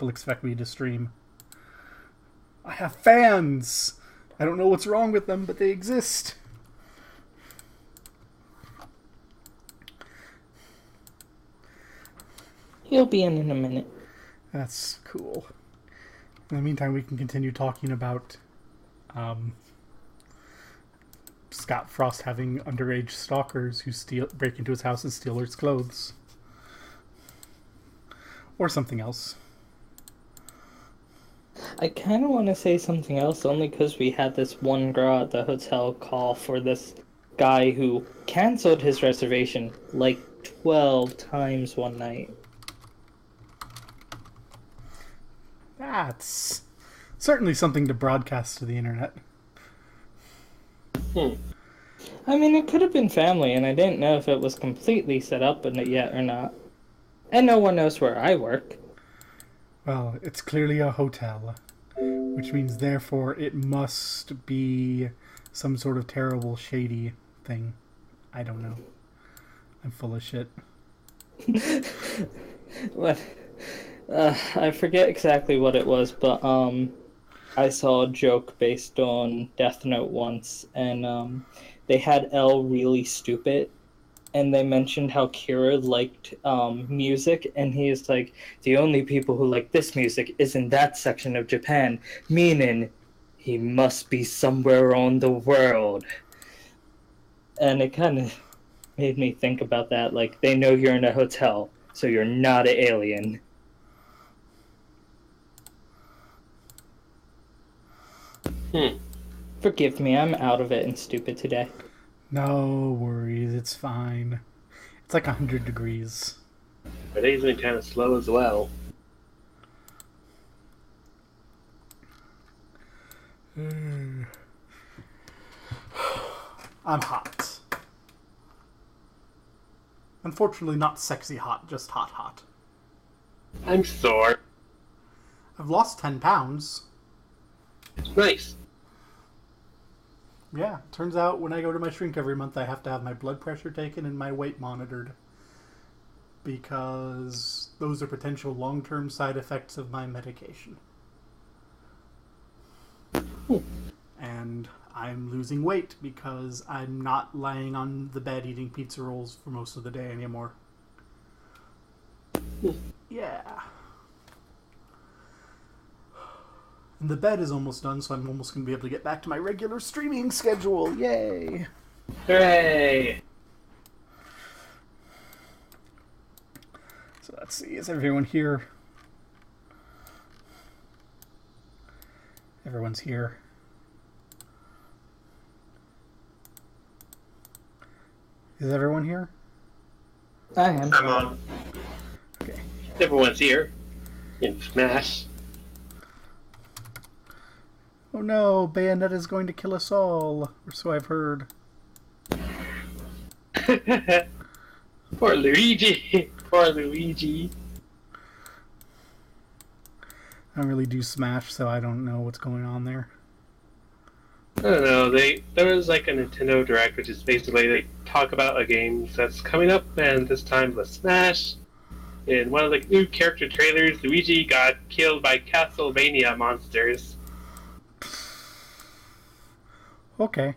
people expect me to stream. I have fans! I don't know what's wrong with them, but they exist. He'll be in a minute. That's cool. In the meantime, we can continue talking about Scott Frost having underage stalkers who break into his house and steal his clothes. Or something else. I kind of want to say something else, only because we had this one girl at the hotel call for this guy who canceled his reservation like 12 times one night. That's certainly something to broadcast to the internet. I mean, it could have been family, and I didn't know if it was completely set up yet or not. And no one knows where I work. Well, it's clearly a hotel, which means therefore it must be some sort of terrible, shady thing. I don't know. I'm full of shit. What? I forget exactly what it was, but I saw a joke based on Death Note once, and they had L really stupid, and they mentioned how Kira liked music, and he is like, the only people who like this music is in that section of Japan, meaning he must be somewhere on the world. And it kind of made me think about that, like, they know you're in a hotel, so you're not an alien. Forgive me, I'm out of it and stupid today. No worries, it's fine. It's like 100 degrees. My day's been kind of slow as well. I'm hot. Unfortunately, not sexy hot, just hot. I'm sore. I've lost 10 pounds. Nice. Yeah, turns out when I go to my shrink every month, I have to have my blood pressure taken and my weight monitored. Because those are potential long-term side effects of my medication. And I'm losing weight because I'm not lying on the bed eating pizza rolls for most of the day anymore. Yeah. And the bed is almost done, so I'm almost going to be able to get back to my regular streaming schedule. Yay! Hooray! So let's see, is everyone here? Everyone's here. Is everyone here? I am. I'm on. Okay. Everyone's here. In Smash. Oh no, Bayonetta's going to kill us all, or so I've heard. Poor Luigi. Poor Luigi. I don't really do Smash, so I don't know what's going on there. I don't know, there was like a Nintendo Direct, which is basically they talk about a game that's coming up, and this time with Smash. In one of the new character trailers, Luigi got killed by Castlevania monsters. Okay.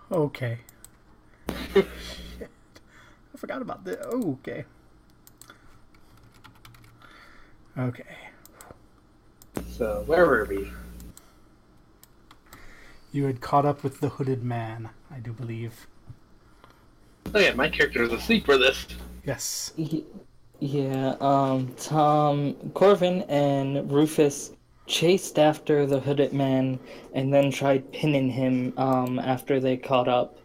Okay. Shit. I forgot about this. Oh, okay. Okay. So, where were we? You had caught up with the hooded man, I do believe. Oh yeah, my character was asleep for this. Yes. Yeah, Tom, Corvin, and Rufus chased after the hooded man and then tried pinning him after they caught up.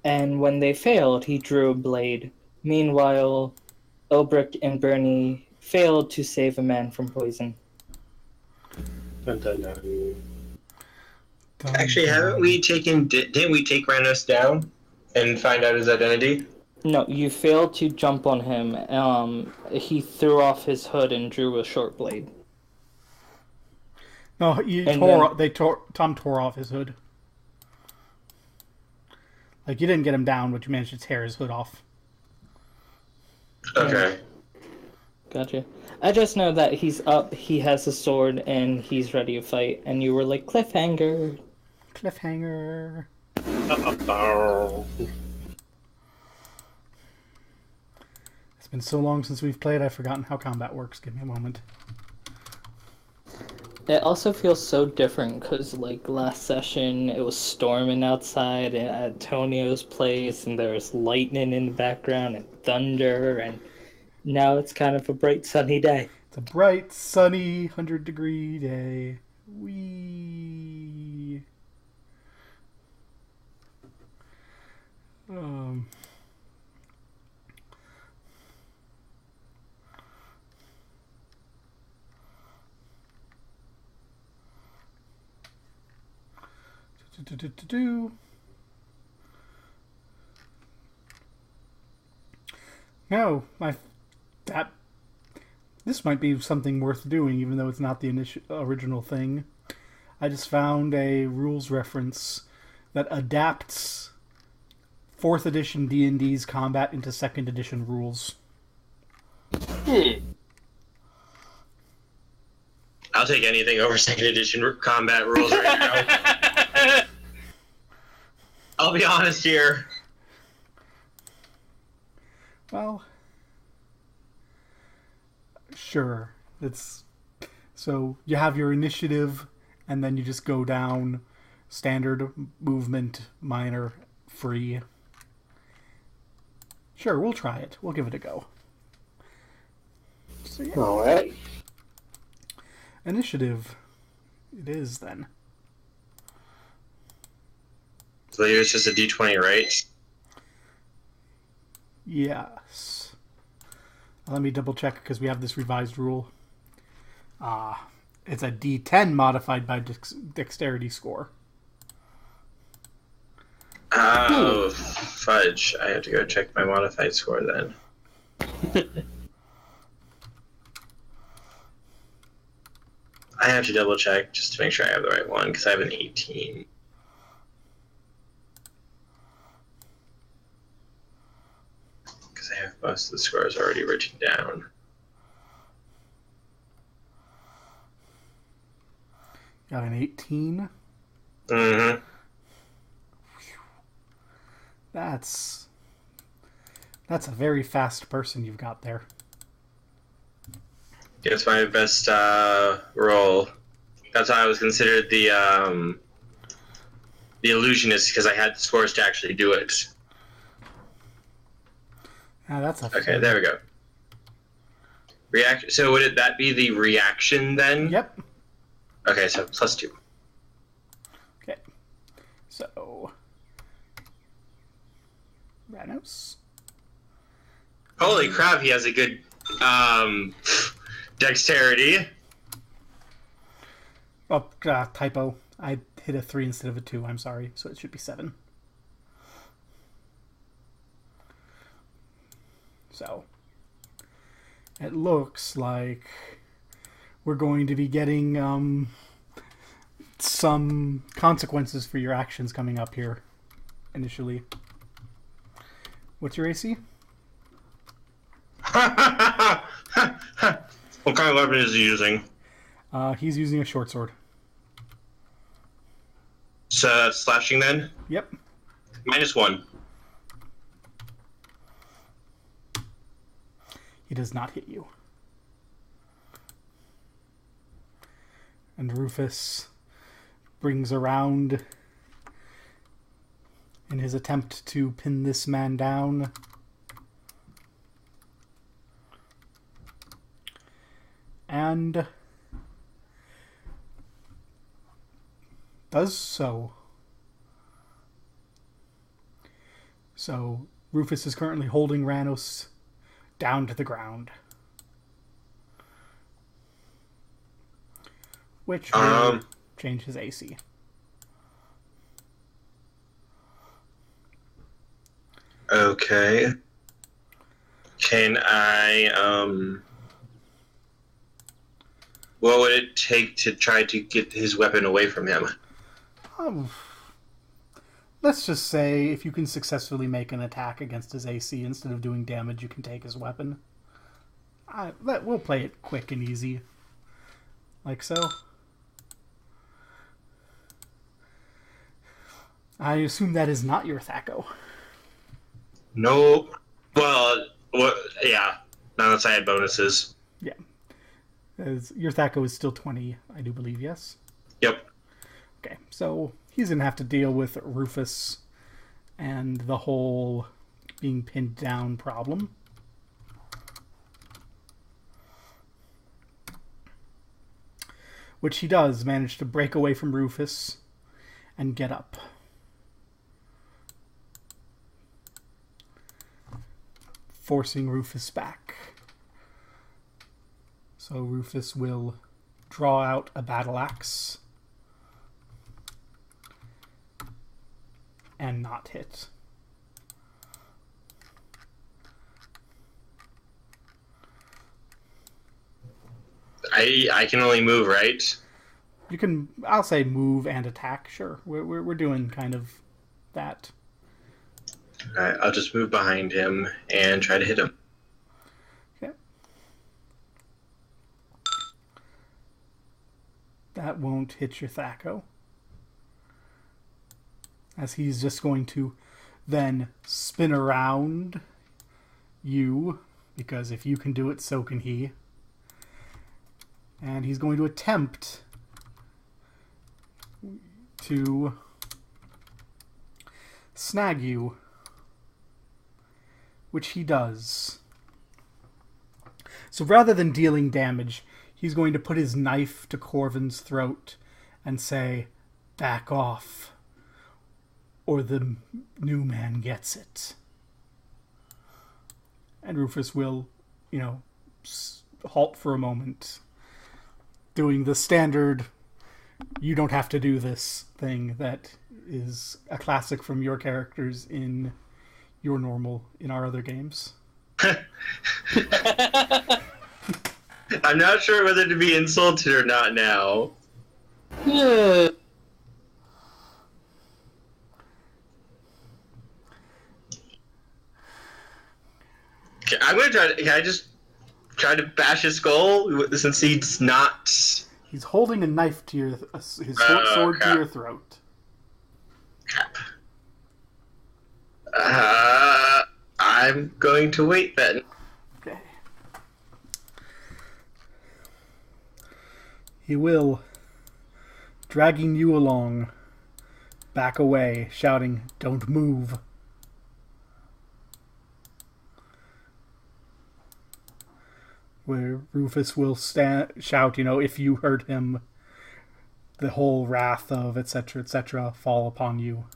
And when they failed, he drew a blade. Meanwhile, Elbrick and Bernie failed to save a man from poison. Dun, dun, dun. Actually, haven't we taken? Didn't we take Ranos down and find out his identity? No, you failed to jump on him. He threw off his hood and drew a short blade. No, Tom tore off his hood. Like, you didn't get him down, but you managed to tear his hood off. Okay. Gotcha. I just know that he's up, he has a sword, and he's ready to fight. And you were like, cliffhanger. Cliffhanger. It's been so long since we've played, I've forgotten how combat works. Give me a moment. It also feels so different because, like, last session it was storming outside at Antonio's place, and there was lightning in the background and thunder, and now it's kind of a bright sunny day. It's a bright, sunny, 100-degree day. Whee! No, this might be something worth doing, even though it's not the original thing. I just found a rules reference that adapts 4th edition D&D's combat into 2nd edition rules. I'll take anything over 2nd edition combat rules right now. I'll be honest here. Well, sure. So you have your initiative, and then you just go down standard, movement, minor, free. Sure, we'll try it. We'll give it a go. So, yeah. All right. Initiative. It is, then. So it's just a d20, right? Yes. Let me double check because we have this revised rule. It's a d10 modified by dexterity score. Oh, fudge. I have to go check my modified score then. I have to double check just to make sure I have the right one because I have an 18. Because I have most of the scores already written down. Got an 18. Mm-hmm. That's a very fast person you've got there. It's my best roll. That's why I was considered the illusionist because I had the scores to actually do it. That's okay. There we go. React. So would that be the reaction then? Yep. Okay, so +2. Okay. So Ranos. Holy crap! He has a good dexterity. Oh, typo. I hit a 3 instead of a 2. I'm sorry. So it should be 7. So it looks like we're going to be getting some consequences for your actions coming up here initially. What's your AC? What kind of weapon is he using? He's using a short sword. So that's slashing then? Yep. -1. He does not hit you. And Rufus brings around in his attempt to pin this man down. And does so. So Rufus is currently holding Ranos down to the ground. Which will change his AC. Okay. Can I, what would it take to try to get his weapon away from him? let's just say if you can successfully make an attack against his AC, instead of doing damage, you can take his weapon. We'll play it quick and easy. Like so. I assume that is not your Thaco. Nope. Well, yeah. Not unless I had bonuses. Yeah. Your Thaco is still 20, I do believe, yes? Yep. Okay, so he's going to have to deal with Rufus and the whole being pinned down problem. Which he does manage to break away from Rufus and get up. Forcing Rufus back. So Rufus will draw out a battle axe and not hit. I can only move, right? You can, I'll say move and attack, sure. We're doing kind of that. Alright, I'll just move behind him and try to hit him. Okay. That won't hit your Thaco. As he's just going to then spin around you, because if you can do it, so can he. And he's going to attempt to snag you, which he does. So rather than dealing damage, he's going to put his knife to Corvin's throat and say, "Back off, or the new man gets it." And Rufus will, halt for a moment, doing the standard "you don't have to do this" thing that is a classic from your characters in our other games. I'm not sure whether to be insulted or not now. Yeah. Okay, I'm gonna try to. Can I just try to bash his skull since he's not? He's holding a knife to his sword to your throat. Crap. I'm going to wait then. Okay. He will, dragging you along, back away, shouting, "Don't move." Where Rufus will shout, if you hurt him, the whole wrath of etc. fall upon you.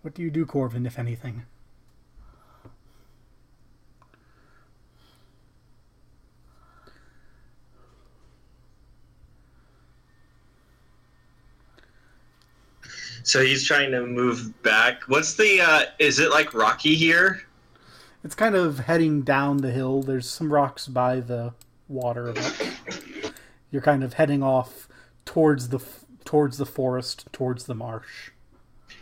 What do you do, Corvin, if anything? So he's trying to move back. What's the, is it like rocky here? It's kind of heading down the hill. There's some rocks by the water. You're kind of heading off towards the forest, towards the marsh.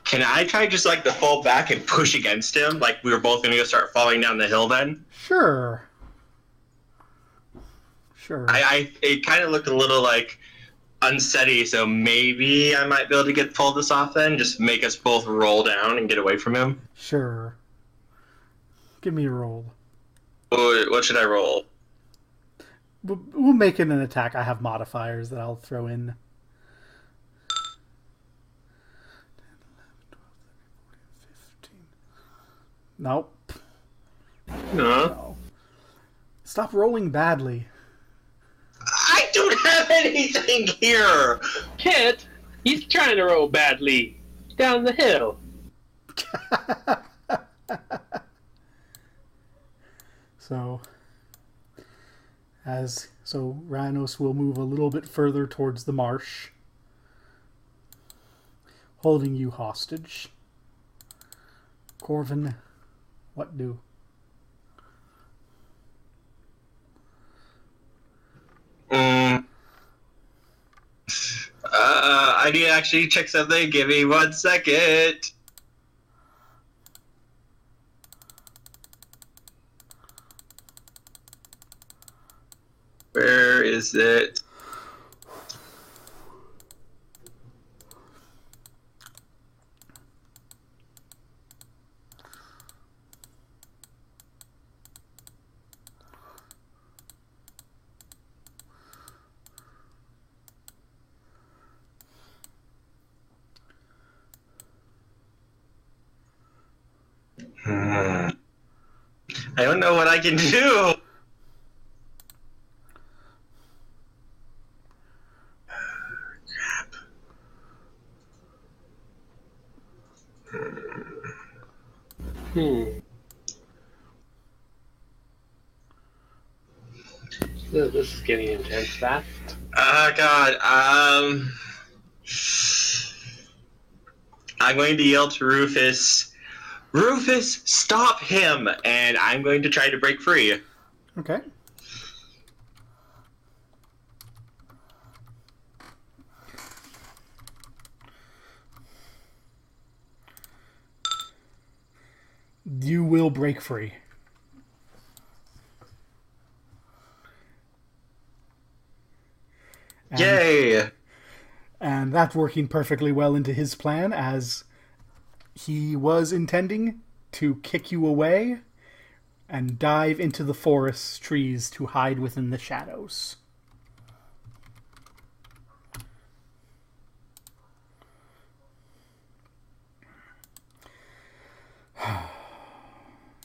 Can I try just like to fall back and push against him? Like we were both going to go start falling down the hill then? Sure. It kind of looked a little like unsteady, so maybe I might be able to pull this off then. Just make us both roll down and get away from him. Sure. Give me a roll. What should I roll? We'll make it an attack. I have modifiers that I'll throw in. 10, 11, 12, 13, 14, 15. Nope. No. Stop rolling badly. I don't have anything here! Kit, he's trying to roll badly. Down the hill. So Rhinos will move a little bit further towards the marsh, holding you hostage. Corvin, what do? I I need to actually check something. Give me 1 second. Where is it? I don't know what I can do. This is getting intense fast. Oh God. I'm going to yell to Rufus. Rufus, stop him! And I'm going to try to break free. Okay. You will break free. Yay! And that's working perfectly well into his plan, as he was intending to kick you away and dive into the forest trees to hide within the shadows.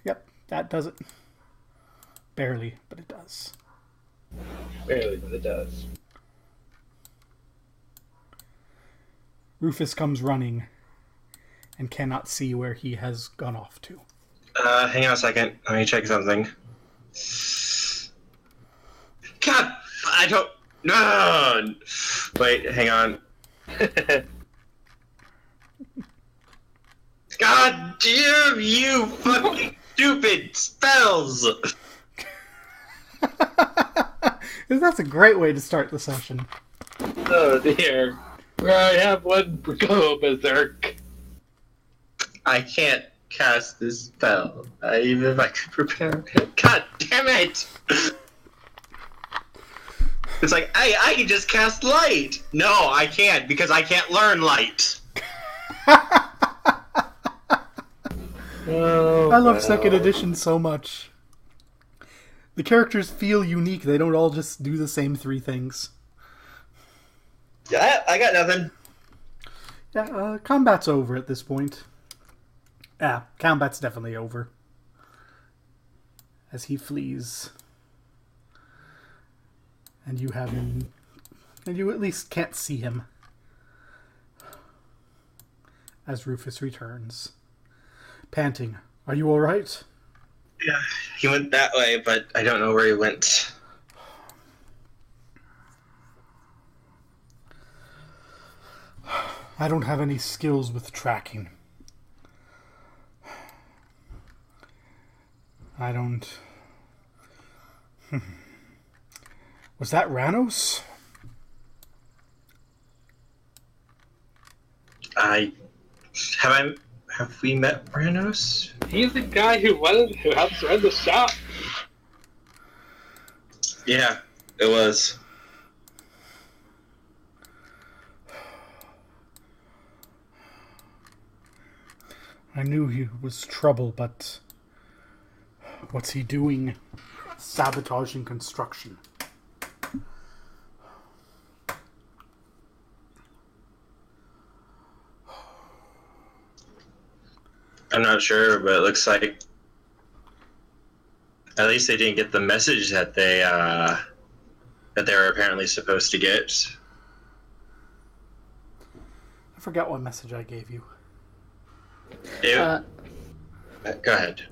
Yep, that does it. Barely, but it does. Barely, but it does. Rufus comes running and cannot see where he has gone off to. Hang on a second. Let me check something. God, I don't... No! Wait, hang on. God damn you fucking stupid spells! That's a great way to start the session. Oh dear. Where I have one go berserk. I can't cast this spell. Even if I could prepare it. God damn it! It's like, hey, I can just cast light! No, I can't, because I can't learn light. Oh, I love second edition so much. The characters feel unique. They don't all just do the same three things. Yeah, I got nothing. Yeah, combat's over at this point. Yeah, combat's definitely over. As he flees. And you have him... And you at least can't see him. As Rufus returns. Panting. Are you alright? Yeah, he went that way, but I don't know where he went. I don't have any skills with tracking. I don't... Was that Ranos? Have we met Ranos? He's the guy who helps run the shop. Yeah, it was. I knew he was trouble, but what's he doing? Sabotaging construction. I'm not sure, but it looks like at least they didn't get the message that they were apparently supposed to get. I forgot what message I gave you. Go ahead.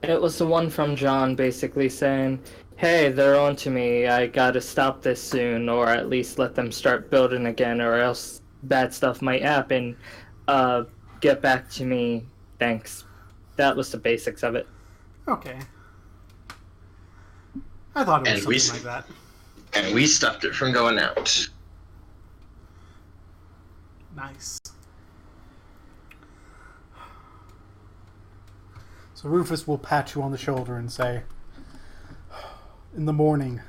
It was the one from John basically saying, hey, they're on to me, I gotta stop this soon, or at least let them start building again, or else bad stuff might happen. Get back to me, thanks. That was the basics of it. Okay. I thought it was And something like that. And we stopped it from going out. Nice. So Rufus will pat you on the shoulder and say, in the morning,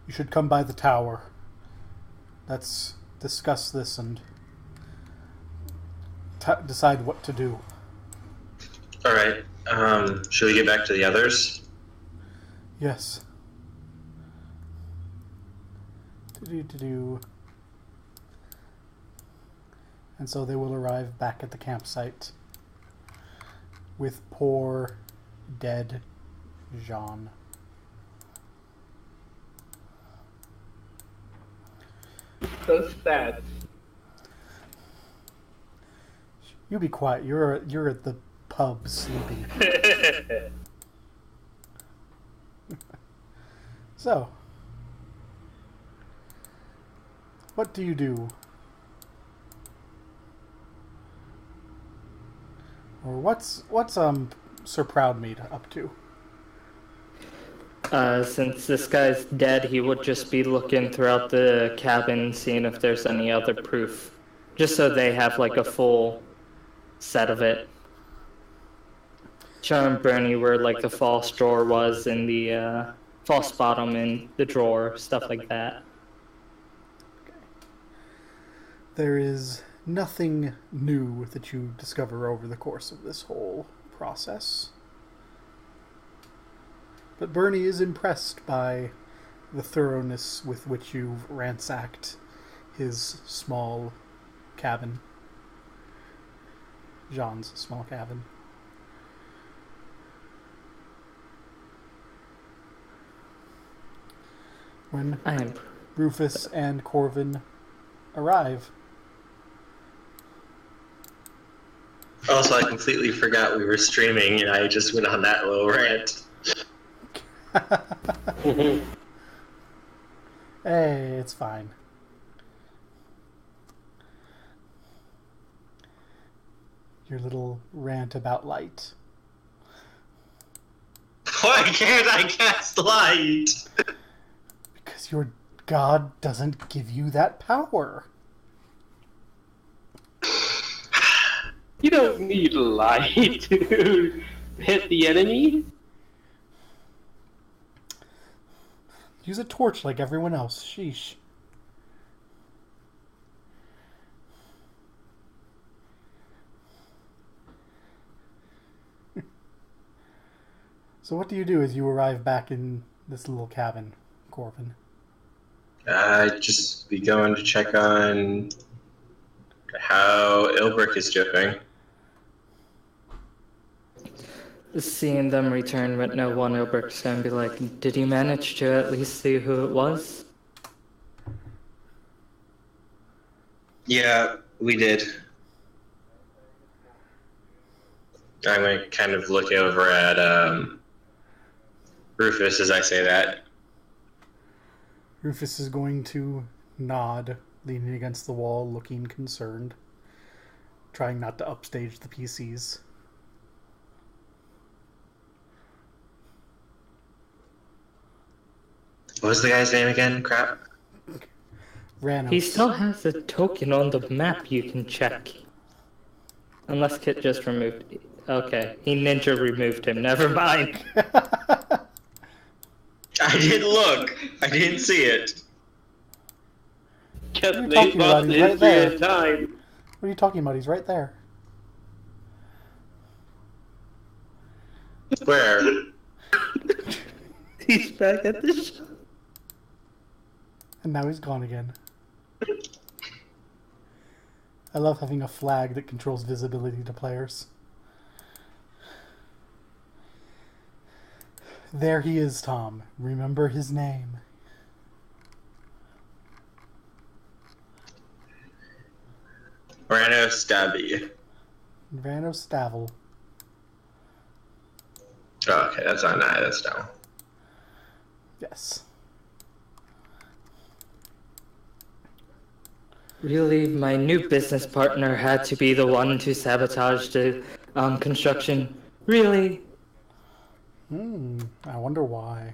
you should come by the tower. Let's discuss this and decide what to do. Alright, should we get back to the others? Yes. Do-do-do-do. And so they will arrive back at the campsite with poor, dead Jean. So sad. You be quiet. You're at the pub sleeping. So, what do you do? Or what's Sir Proudmead up to? Since this guy's dead, he would just be looking throughout the cabin, seeing if there's any other proof. Just so they have, like, a full set of it. Showing Bernie where, like, the false drawer was and the, false bottom in the drawer, stuff like that. There is nothing new that you discover over the course of this whole process. But Bernie is impressed by the thoroughness with which you've ransacked his small cabin. Jean's small cabin. When Rufus and Corvin arrive. Also, I completely forgot we were streaming, and I just went on that little rant. Hey, it's fine. Your little rant about light. Why can't I cast light? Because your god doesn't give you that power. You don't need light to hit the enemy. Use a torch like everyone else. Sheesh. So what do you do as you arrive back in this little cabin, Corvin? I'd just be going to check on how Ilbrick is doing. Seeing them return with no one, Ilbrick's gonna be like, did you manage to at least see who it was? Yeah, we did. I'm going to kind of look over at Rufus as I say that. Rufus is going to nod, leaning against the wall, looking concerned, trying not to upstage the PCs. What was the guy's name again? Crap. Ranos. He still has a token on the map you can check. Unless Kit just removed it. Okay, he ninja removed him, never mind. I didn't look. I didn't see it. Because What are you they talking about? lost He's the right history there. of time. What are you talking about? He's right there. Where? He's back at the show. And now he's gone again. I love having a flag that controls visibility to players. There he is, Tom. Remember his name. Rano Stabby. Rano Stavel. Oh, okay, that's on that. That's down. Yes. Really, my new business partner had to be the one to sabotage the construction. Really? I wonder why.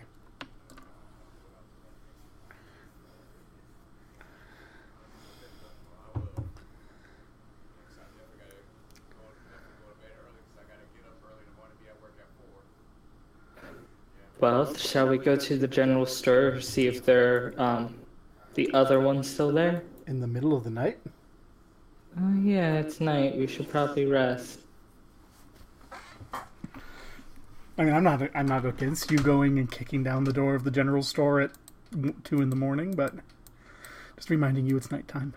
Well, shall we go to the general store, see if the other one's still there? In the middle of the night? Oh yeah, it's night. We should probably rest. I mean, I'm not against you going and kicking down the door of the general store at 2 in the morning, but just reminding you it's nighttime.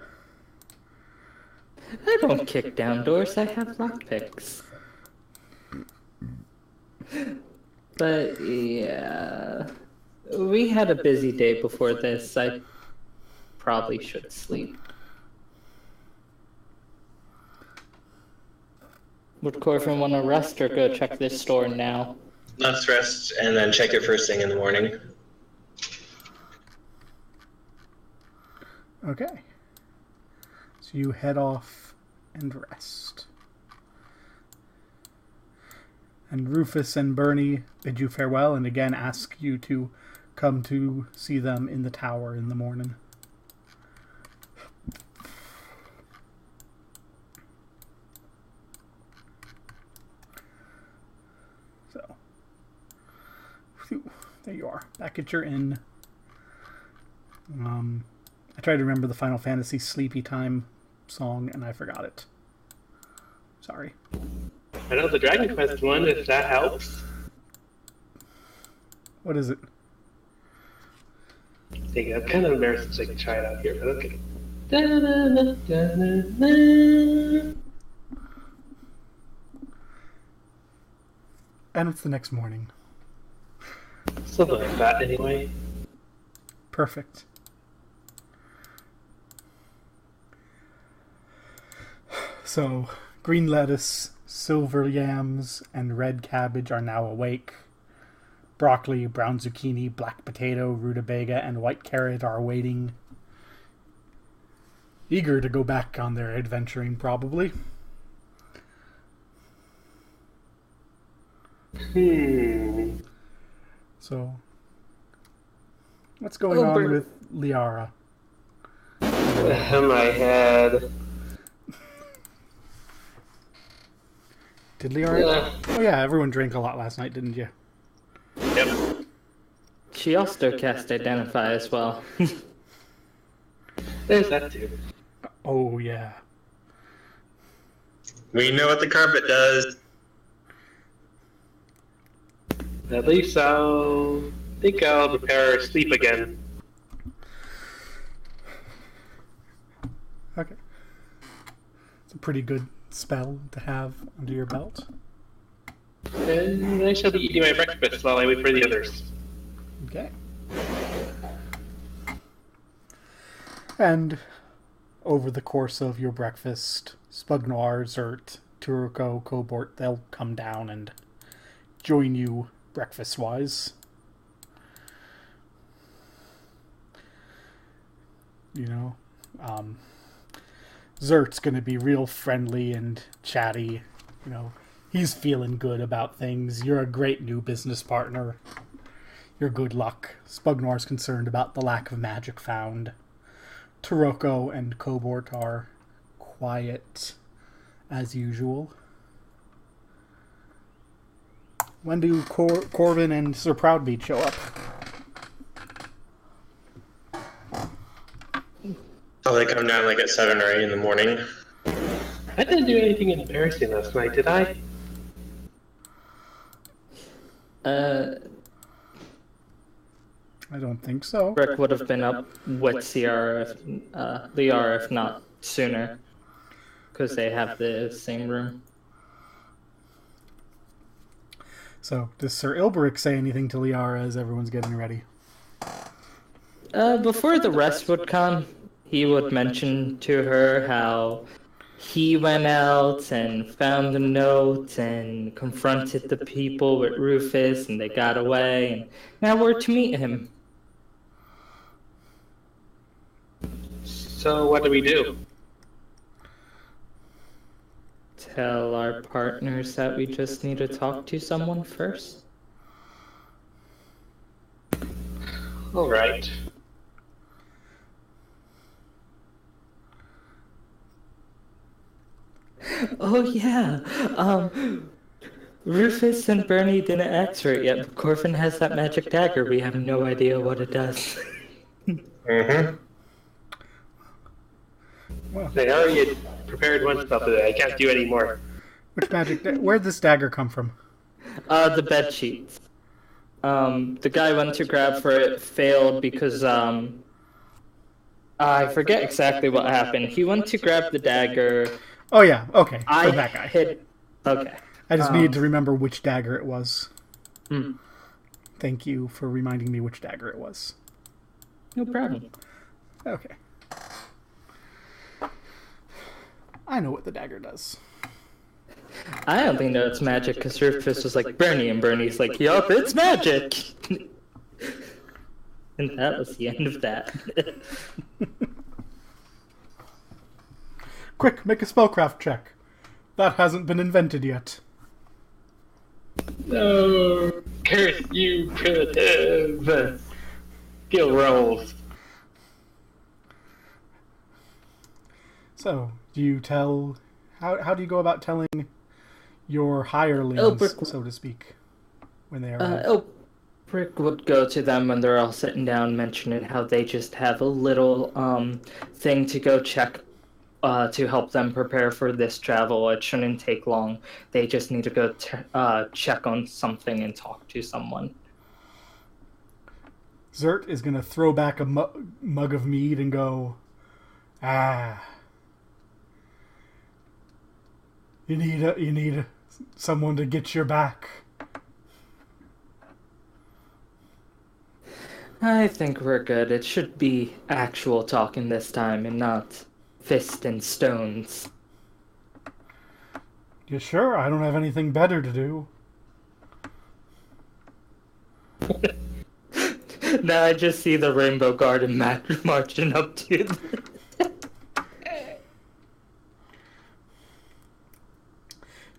I don't kick down doors. I have lockpicks. But yeah, we had a busy day before this. I probably should sleep. Would Corvin want to rest or go check this store now? Let's rest and then check it first thing in the morning. Okay. So you head off and rest. And Rufus and Bernie bid you farewell and again ask you to come to see them in the tower in the morning. So, whew, there you are, back at your inn. I tried to remember the Final Fantasy Sleepy Time song and I forgot it. Sorry. I know the Dragon Quest one, if that helps. What is it? Dang it, I'm kind of embarrassed to like, try it out here, but okay. Da-da-da-da-da-da. And it's the next morning. Something like that, anyway. Perfect. So, green lettuce, silver yams, and red cabbage are now awake. Broccoli, brown zucchini, black potato, rutabaga, and white carrot are waiting. Eager to go back on their adventuring, probably. So, what's going on with Liara? My head. Did Liara? Yeah. Oh yeah, everyone drank a lot last night, didn't you? Yep. She also cast Identify as well. There's that too. Oh yeah. We know what the carpet does. At least I think I'll prepare sleep again. Okay. It's a pretty good spell to have under your belt. And I shall be eating my breakfast while I wait for the others. Okay. And over the course of your breakfast, Spugnoir, Zert, Turuko, Cobort, they'll come down and join you breakfast-wise. You know, Zert's gonna be real friendly and chatty. You know, he's feeling good about things. You're a great new business partner. Your good luck. Spugnoir's concerned about the lack of magic found. Taroko and Cobort are quiet as usual. When do Corvin and Sir Proudbeat show up? So they come down like at 7 or 8 in the morning. I didn't do anything embarrassing last night, did I? I don't think so. Rick would have been up with Liara if not sooner, because they have the same room. So, does Sir Ilberic say anything to Liara as everyone's getting ready? Before the rest would come, he would mention to her how he went out and found the note and confronted the people with Rufus and they got away, and now we're to meet him. So what do we do? Tell our partners that we just need to talk to someone first. All right. Oh yeah, Rufus and Bernie didn't ask for it yet, but Corvin has that magic dagger. We have no idea what it does. Mm-hmm. Well, They already prepared one spell today. I can't do any more. which magic? Where'd this dagger come from? The bed sheets. The guy went to grab for it, failed because, I forget exactly what happened. He went to grab the dagger. Oh yeah, okay. So I that guy. hit. Okay. I just needed to remember which dagger it was. Hmm. Thank you for reminding me which dagger it was. No problem. Okay. I know what the dagger does. I don't think that it's magic because Rufus was like Bernie, and Bernie's like, yup, it's magic! And that was the end of that. Quick, make a spellcraft check. That hasn't been invented yet. No, curse you, primitive. Skill rolls. So, do you tell... How do you go about telling your hirelings, Elbrick- so to speak, when they arrive? Elbrick would go to them when they're all sitting down, mentioning how they just have a little thing to go check to help them prepare for this travel. It shouldn't take long. They just need to go check on something and talk to someone. Zert is going to throw back a mug of mead and go, you need someone to get your back. I think we're good. It should be actual talking this time and not fist and stones. You sure? I don't have anything better to do. Now I just see the Rainbow Garden marching up to them.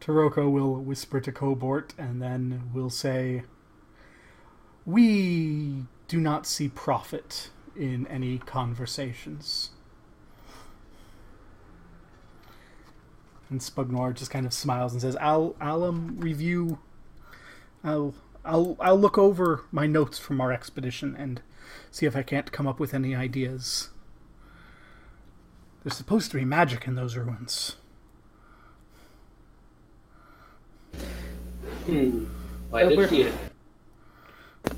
Taroko will whisper to Cobort and then will say, we do not see profit in any conversations. And Spugnoir just kind of smiles and says, I'll review, I'll look over my notes from our expedition and see if I can't come up with any ideas. There's supposed to be magic in those ruins. Why did you?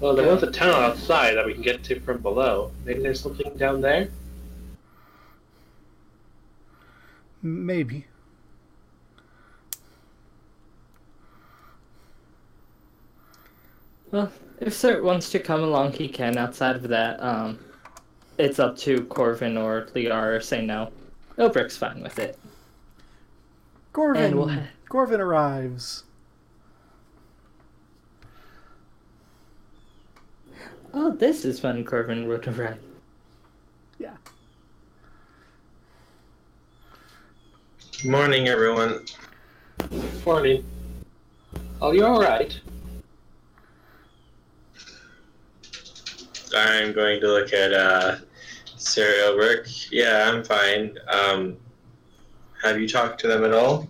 Well, there was a tunnel outside that we can get to from below. Maybe there's something down there? Maybe. Well, if Sir wants to come along, he can. Outside of that, it's up to Corvin or Liar say no. Elbrick's fine with it. Corvin arrives. Oh, this is when Corvin would arrive. Yeah. Morning, everyone. Morning. Oh, you're alright. I'm going to look at Sarah Elbrick. Yeah, I'm fine. Have you talked to them at all?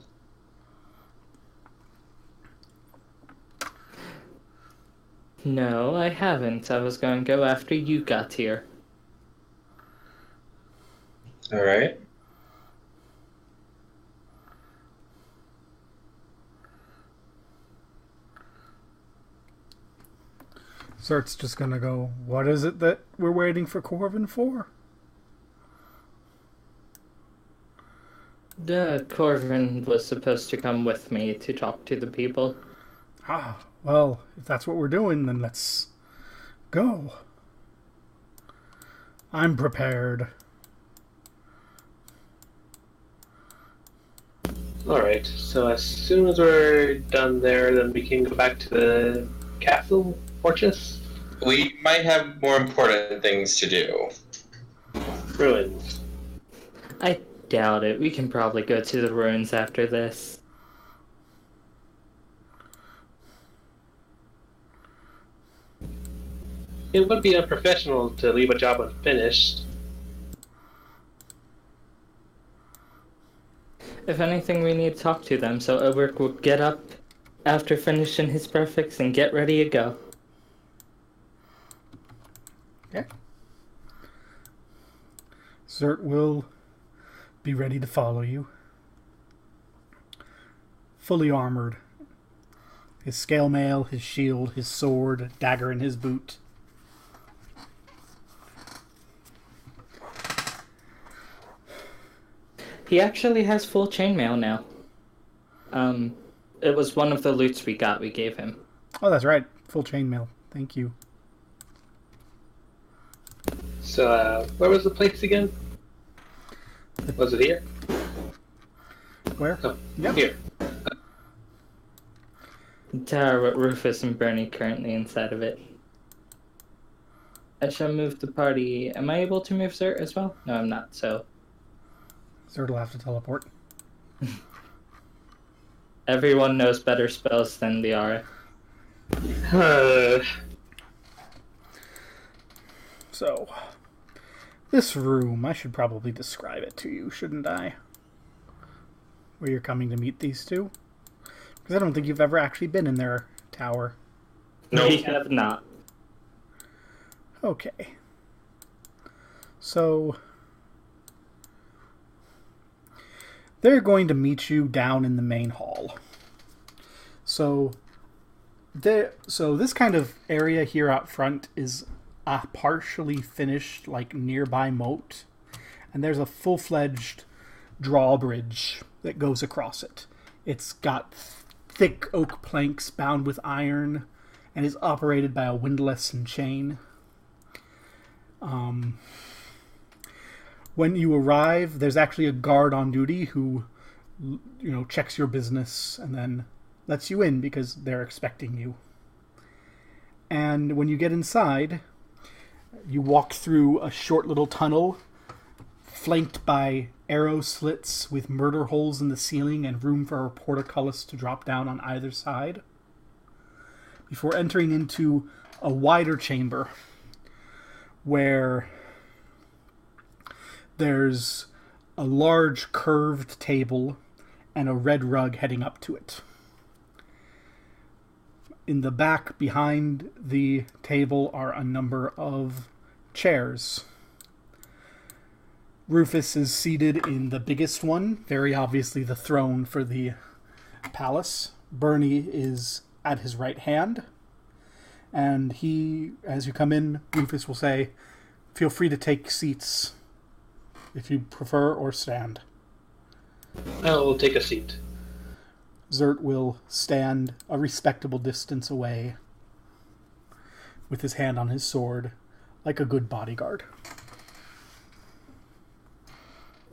No, I haven't. I was going to go after you got here. All right. Zert's just gonna go, what is it that we're waiting for Corvin for? Corvin was supposed to come with me to talk to the people. Ah, well, if that's what we're doing, then let's go. I'm prepared. Alright, so as soon as we're done there, then we can go back to the castle fortress? We might have more important things to do. Ruins. I doubt it. We can probably go to the ruins after this. It would be unprofessional to leave a job unfinished. If anything, we need to talk to them, so Elbrick will get up after finishing his prefix and get ready to go. Okay. Zert will be ready to follow you. Fully armored. His scale mail, his shield, his sword, dagger in his boot. He actually has full chainmail now. It was one of the loots we gave him. Oh, that's right. Full chainmail. Thank you. So, where was the place again? Was it here? Where? Oh, Yep. here. The tower with Rufus and Bernie currently inside of it. I shall move the party. Am I able to move Zert as well? No, I'm not, so... Zert will have to teleport. Everyone knows better spells than Liara. So, this room, I should probably describe it to you, shouldn't I? Where you're coming to meet these two? Because I don't think you've ever actually been in their tower. No, we have not. Okay. So, they're going to meet you down in the main hall. So this kind of area here out front is a partially finished, like, nearby moat. And there's a full-fledged drawbridge that goes across it. It's got thick oak planks bound with iron and is operated by a windlass and chain. When you arrive, there's actually a guard on duty who, checks your business and then lets you in because they're expecting you. And when you get inside, you walk through a short little tunnel flanked by arrow slits with murder holes in the ceiling and room for a portcullis to drop down on either side, before entering into a wider chamber where there's a large curved table and a red rug heading up to it. In the back behind the table are a number of chairs. Rufus is seated in the biggest one, very obviously the throne for the palace. Bernie is at his right hand. And he, as you come in, Rufus will say, "Feel free to take seats if you prefer, or stand." I'll take a seat. Zert will stand a respectable distance away with his hand on his sword, like a good bodyguard.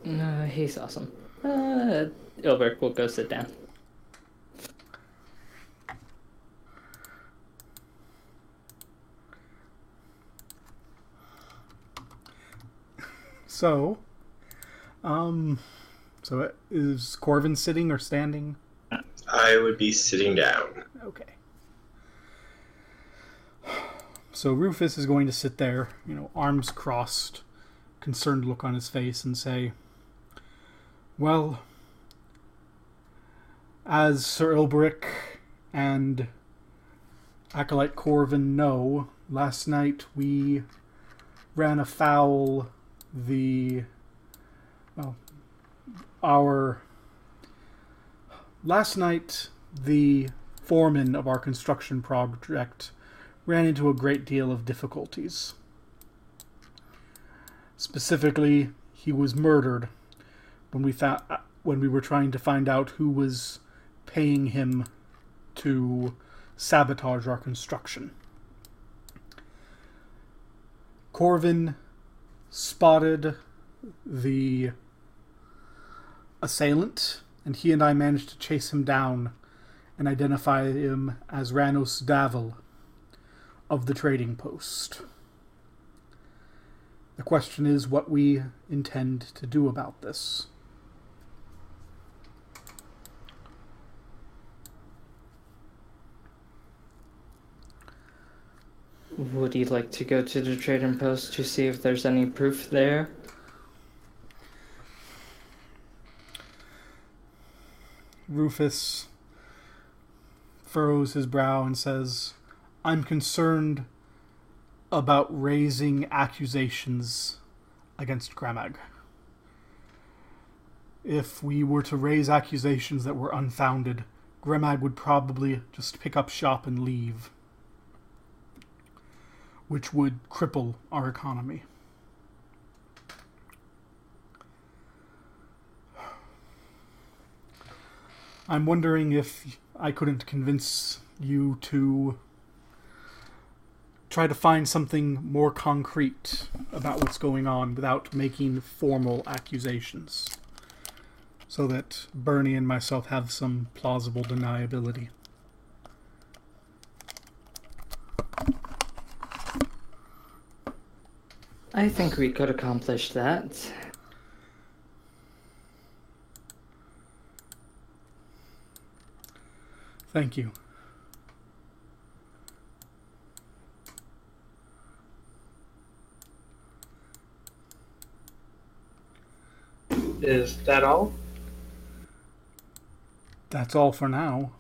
He's awesome. Ilbert will go sit down. So, is Corvin sitting or standing? I would be sitting down. Okay. So Rufus is going to sit there, arms crossed, concerned look on his face, and say, "Well, as Sir Ilberic and Acolyte Corvin know, last night we ran afoul Last night, the foreman of our construction project ran into a great deal of difficulties. Specifically, he was murdered when we were trying to find out who was paying him to sabotage our construction. Corvin spotted the assailant, and he and I managed to chase him down and identify him as Ranos Davil of the trading post. The question is what we intend to do about this." Would you like to go to the trading post to see if there's any proof there? Rufus furrows his brow and says, I'm concerned about raising accusations against Gramag. If we were to raise accusations that were unfounded, Gramag would probably just pick up shop and leave, which would cripple our economy. I'm wondering if I couldn't convince you to try to find something more concrete about what's going on without making formal accusations, so that Bernie and myself have some plausible deniability. I think we could accomplish that. Thank you. Is that all? That's all for now.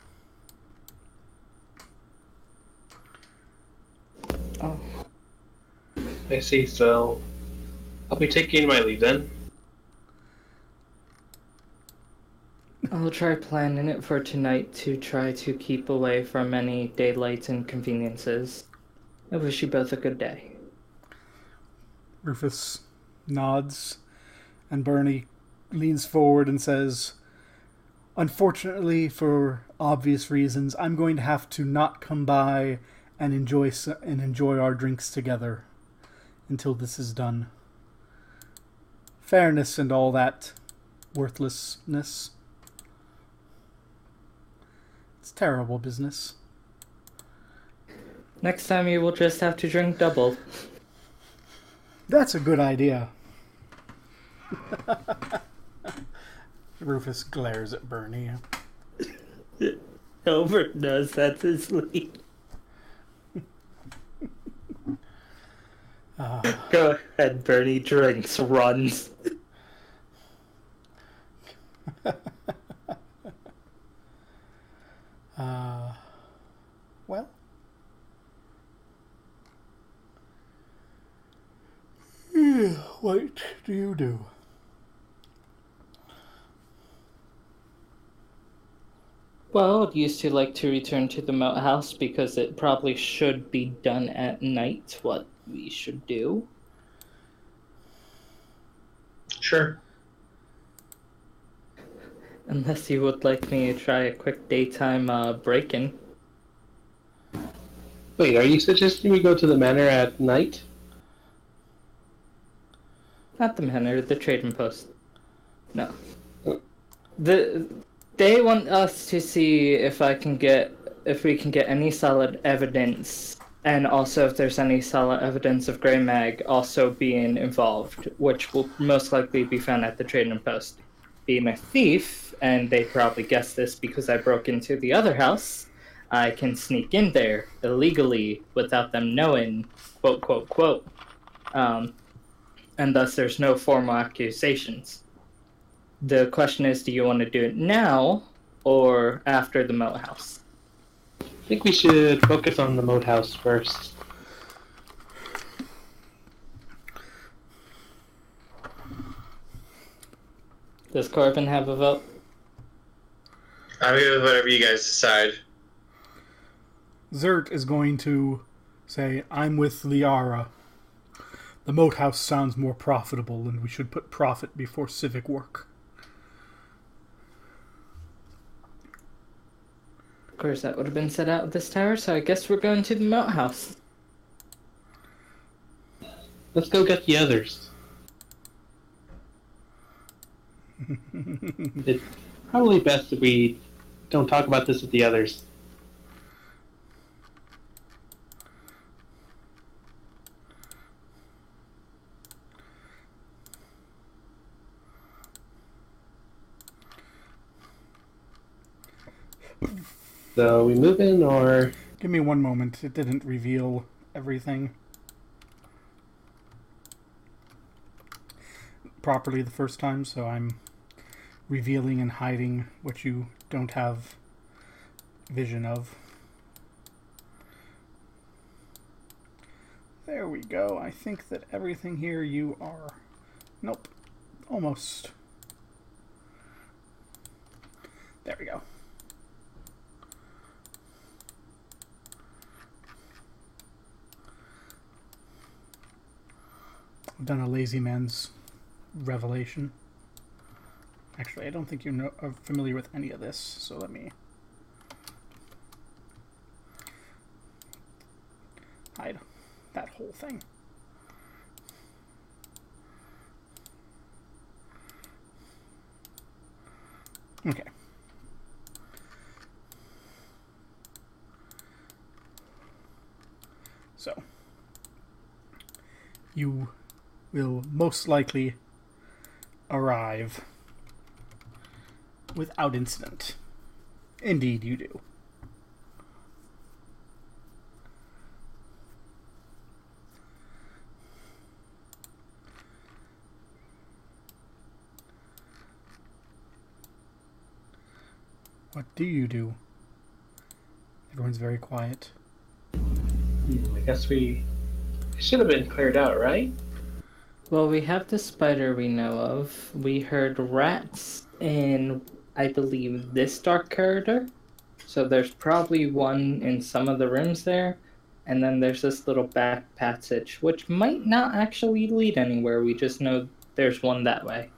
Oh. I see, so I'll be taking my leave then. I'll try planning it for tonight to try to keep away from any daylight inconveniences. I wish you both a good day. Rufus nods, and Bernie leans forward and says, unfortunately, for obvious reasons, I'm going to have to not come by and enjoy our drinks together until this is done. Fairness and all that worthlessness. It's terrible business. Next time you will just have to drink double. That's a good idea. Rufus glares at Bernie. Albert knows that's his lead. Go ahead, Bernie. Drinks, runs. Well. What do you do? Well, I'd used to like to return to the moat house because it probably should be done at night, what we should do. Sure. Unless you would like me to try a quick daytime break-in. Wait, are you suggesting we go to the manor at night? Not the manor, the trading post. No. They want us to see if we can get any solid evidence, and also if there's any solid evidence of Grey Mag also being involved, which will most likely be found at the trading post. Being a thief, and they probably guessed this because I broke into the other house, I can sneak in there illegally without them knowing, quote, quote, quote. And thus there's no formal accusations. The question is, do you want to do it now or after the moat house? I think we should focus on the moat house first. Does Corbin have a vote? I'm good with whatever you guys decide. Zert is going to say, I'm with Liara. The moat house sounds more profitable, and we should put profit before civic work. Of course, that would have been set out of this tower, so I guess we're going to the moat house. Let's go get the others. It's probably best if we don't talk about this with the others. So we move in, or Give me one moment. It didn't reveal everything properly the first time, so I'm revealing and hiding what you don't have vision of. There we go. I think that everything here you are... Nope. Almost. There we go. I've done a lazy man's revelation. Actually, I don't think you're familiar with any of this, so let me hide that whole thing. Okay. So, you will most likely arrive without incident. Indeed, you do. What do you do? Everyone's very quiet. I guess it should have been cleared out, right? Well, we have the spider we know of. We heard rats in, I believe, this dark corridor. So there's probably one in some of the rooms there. And then there's this little back passage, which might not actually lead anywhere. We just know there's one that way.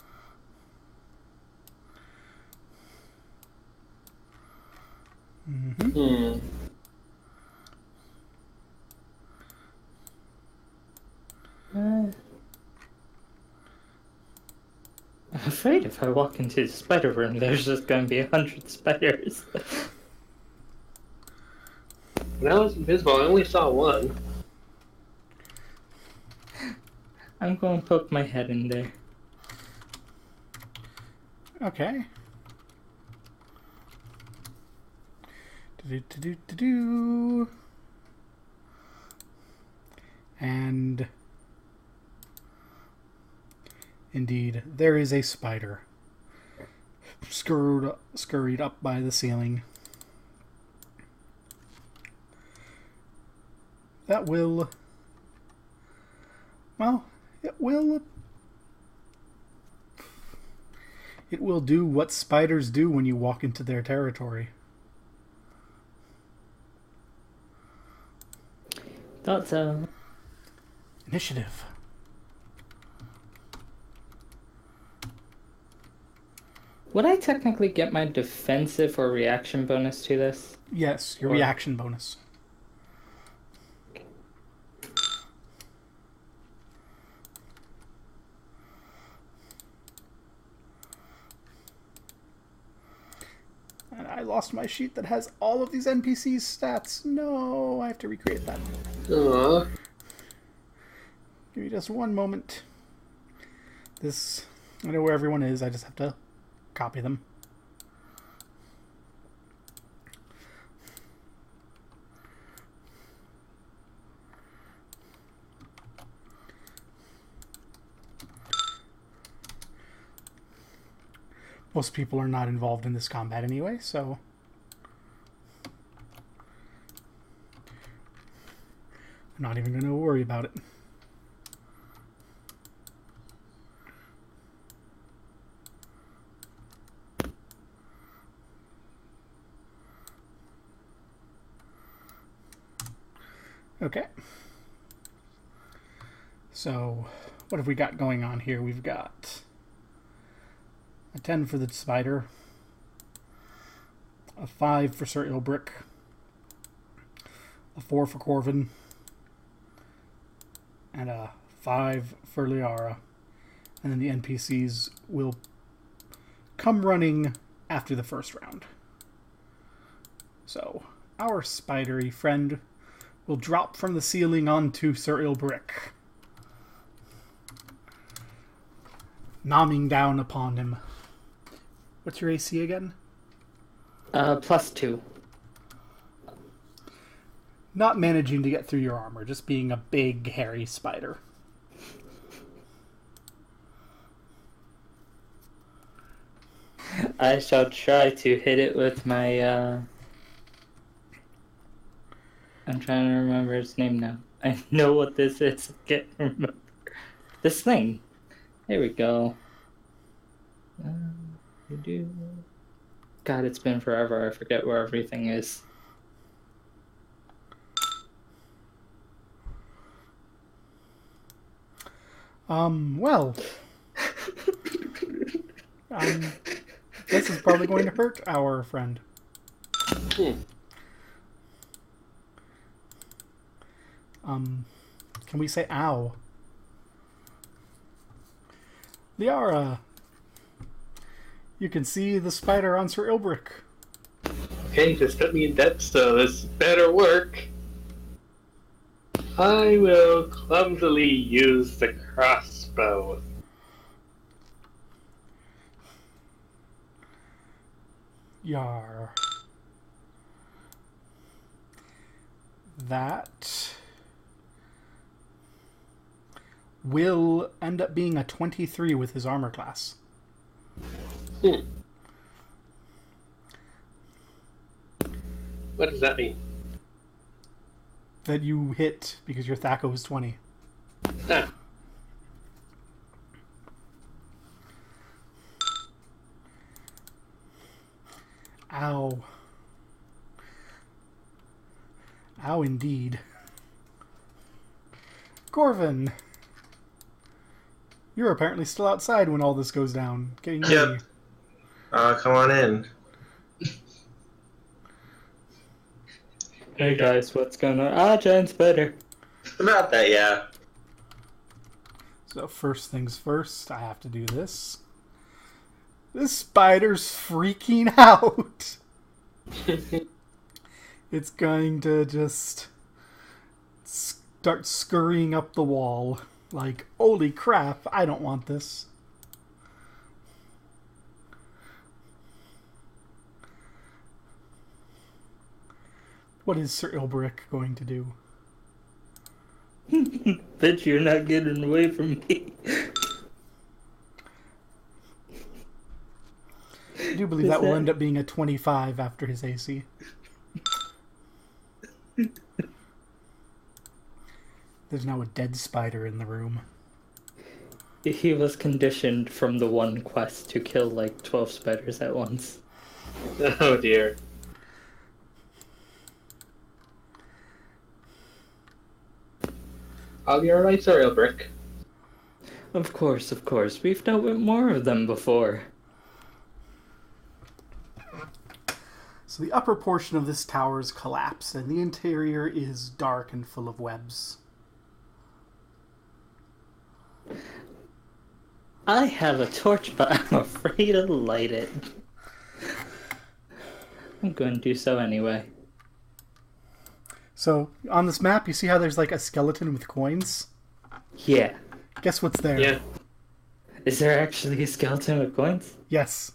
Mm-hmm. I'm afraid if I walk into the spider room, there's just going to be 100 spiders. When I was invisible, I only saw one. I'm going to poke my head in there. Okay. Do-do-do-do-do. And indeed, there is a spider scurried up by the ceiling. That will... Well, it will do what spiders do when you walk into their territory. Thought so. Initiative. Would I technically get my defensive or reaction bonus to this? Yes, your reaction bonus. And I lost my sheet that has all of these NPCs' stats. No, I have to recreate that. Aww. Give me just one moment. I know where everyone is. I just have to copy them. Most people are not involved in this combat anyway, so... I'm not even going to worry about it. Okay. So, what have we got going on here? We've got a 10 for the spider, a 5 for Sir Ilbrick, a 4 for Corvin, and a 5 for Liara. And then the NPCs will come running after the first round. So, our spidery friend will drop from the ceiling onto Sir Ilbrick, nomming down upon him. What's your AC again? +2. Not managing to get through your armor, just being a big, hairy spider. I shall try to hit it with my I'm trying to remember its name now. I know what this is. I can't remember. This thing. There we go. God, it's been forever. I forget where everything is. Well. This is probably going to hurt our friend. Can we say ow? Liara, you can see the spider on Sir Ilbrick. Okay, just put me in debt, so this better work. I will clumsily use the crossbow. Yar. That will end up being a 23 with his armor class. What does that mean? That you hit because your THACO is 20. Ah. Ow. Ow, indeed. Corvin, you're apparently still outside when all this goes down. Getting ready. Yep. Come on in. Hey guys, what's going on? Ah, giant spider. About that, yeah. So first things first, I have to do this. This spider's freaking out. It's going to just start scurrying up the wall. Like, holy crap, I don't want this. What is Sir Ilbrick going to do? Bet you're not getting away from me. I do believe that will end up being a 25 after his AC. There's now a dead spider in the room. He was conditioned from the one quest to kill like 12 spiders at once. Oh dear. I'll be alright, Sir Ilbrick. Of course, of course. We've dealt with more of them before. So the upper portion of this tower is collapsed, and the interior is dark and full of webs. I have a torch, but I'm afraid to light it. I'm going to do so anyway. So, on this map, you see how there's like a skeleton with coins? Yeah. Guess what's there? Yeah. Is there actually a skeleton with coins? Yes.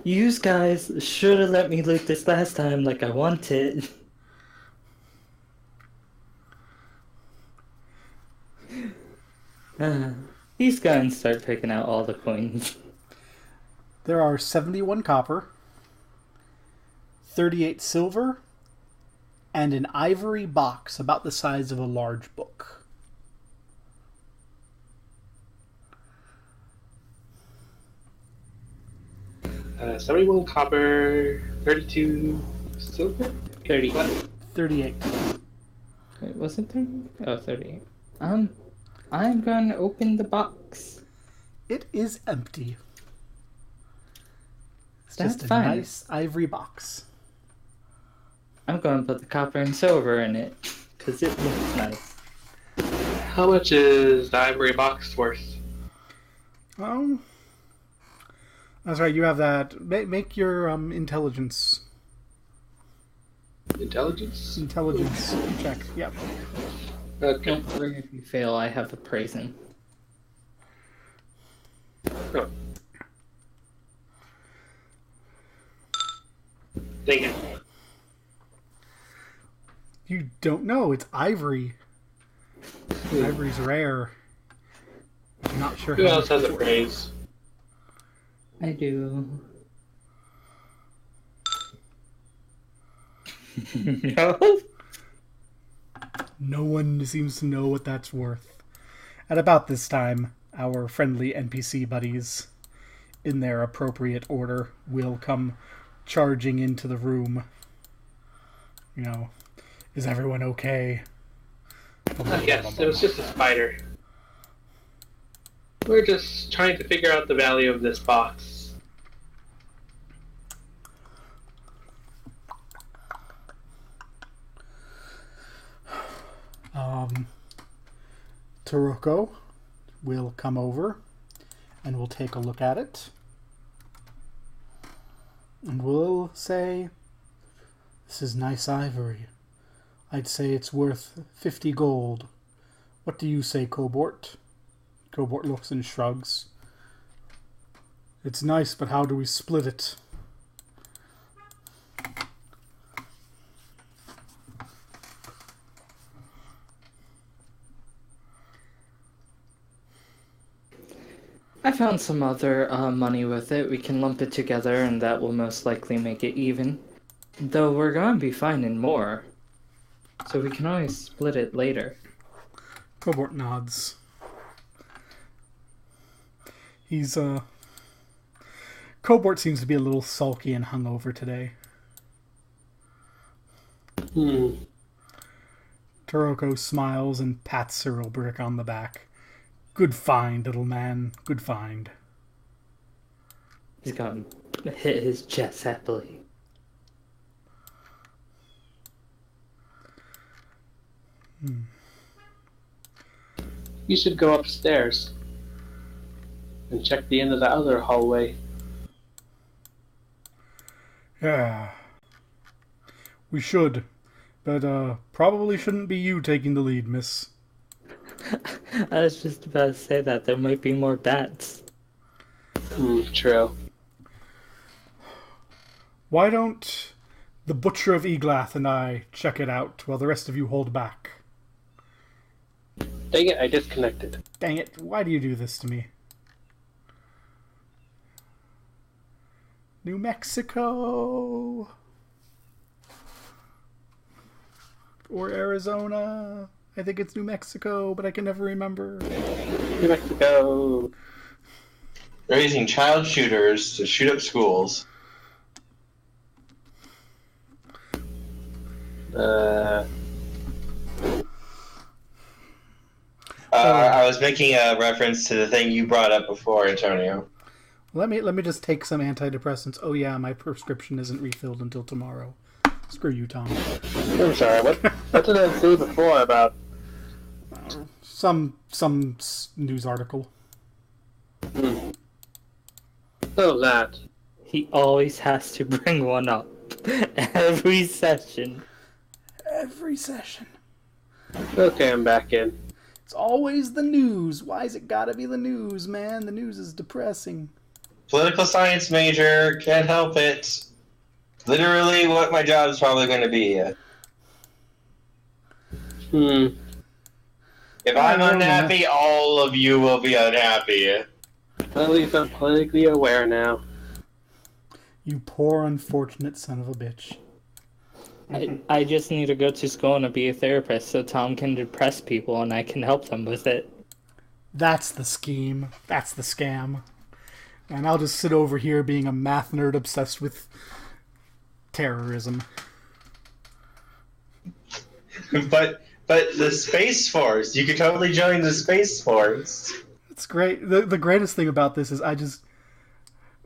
You guys should have let me loot this last time like I wanted. These guys start picking out all the coins. There are 71 copper, 38 silver, and an ivory box about the size of a large book. Uh, 71 copper, 32 silver? 30. 38. Wait, was it 30? Oh, 38. I'm going to open the box. It is empty. It's That's just a fine. nice ivory box. I'm going to put the copper and silver in it, because it looks nice. How much is the ivory box worth? Oh, that's right. You have that. Make your intelligence Intelligence? check. Yep. Okay. Don't worry if you fail, I have appraising. Oh. Dang it. You don't know. It's ivory. Ivory's rare. I'm not sure Who how else much has it's a worth. praise? I do. No? No one seems to know what that's worth. At about this time, our friendly NPC buddies, in their appropriate order, will come charging into the room. You know, is everyone okay? Yes, it was just a spider. We're just trying to figure out the value of this box. Toroko will come over and we'll take a look at it. And we'll say, this is nice ivory. I'd say it's worth 50 gold. What do you say, Cobort? Cobort looks and shrugs. It's nice, but how do we split it? I found some other money with it. We can lump it together and that will most likely make it even. Though we're going to be finding more. So we can always split it later. Cobort nods. Cobort seems to be a little sulky and hungover today. Toroko smiles and pats Cyril Brick on the back. Good find, little man. Good find. He's gone hit his chest happily. You should go upstairs and check the end of the other hallway. Yeah. We should. But, probably shouldn't be you taking the lead, miss. I was just about to say that. There might be more bats. True. Why don't the Butcher of Eglath and I check it out while the rest of you hold back? Dang it, I disconnected. Dang it, why do you do this to me? New Mexico! Or Arizona. I think it's New Mexico, but I can never remember. New Mexico. Raising child shooters to shoot up schools. I was making a reference to the thing you brought up before, Antonio. Let me just take some antidepressants. Oh yeah, my prescription isn't refilled until tomorrow. Screw you, Tom. I'm sorry, what did I say before about? Some news article. Oh, that. He always has to bring one up. Every session. Every session. Okay, I'm back in. It's always the news. Why's it gotta be the news, man? The news is depressing. Political science major, can't help it. Literally what my job is probably going to be. If I'm unhappy, all of you will be unhappy. At least I'm politically aware now. You poor unfortunate son of a bitch. I just need to go to school and be a therapist so Tom can depress people and I can help them with it. That's the scheme. That's the scam. And I'll just sit over here being a math nerd obsessed with terrorism. But the Space Force, you could totally join the Space Force. It's great. The greatest thing about this is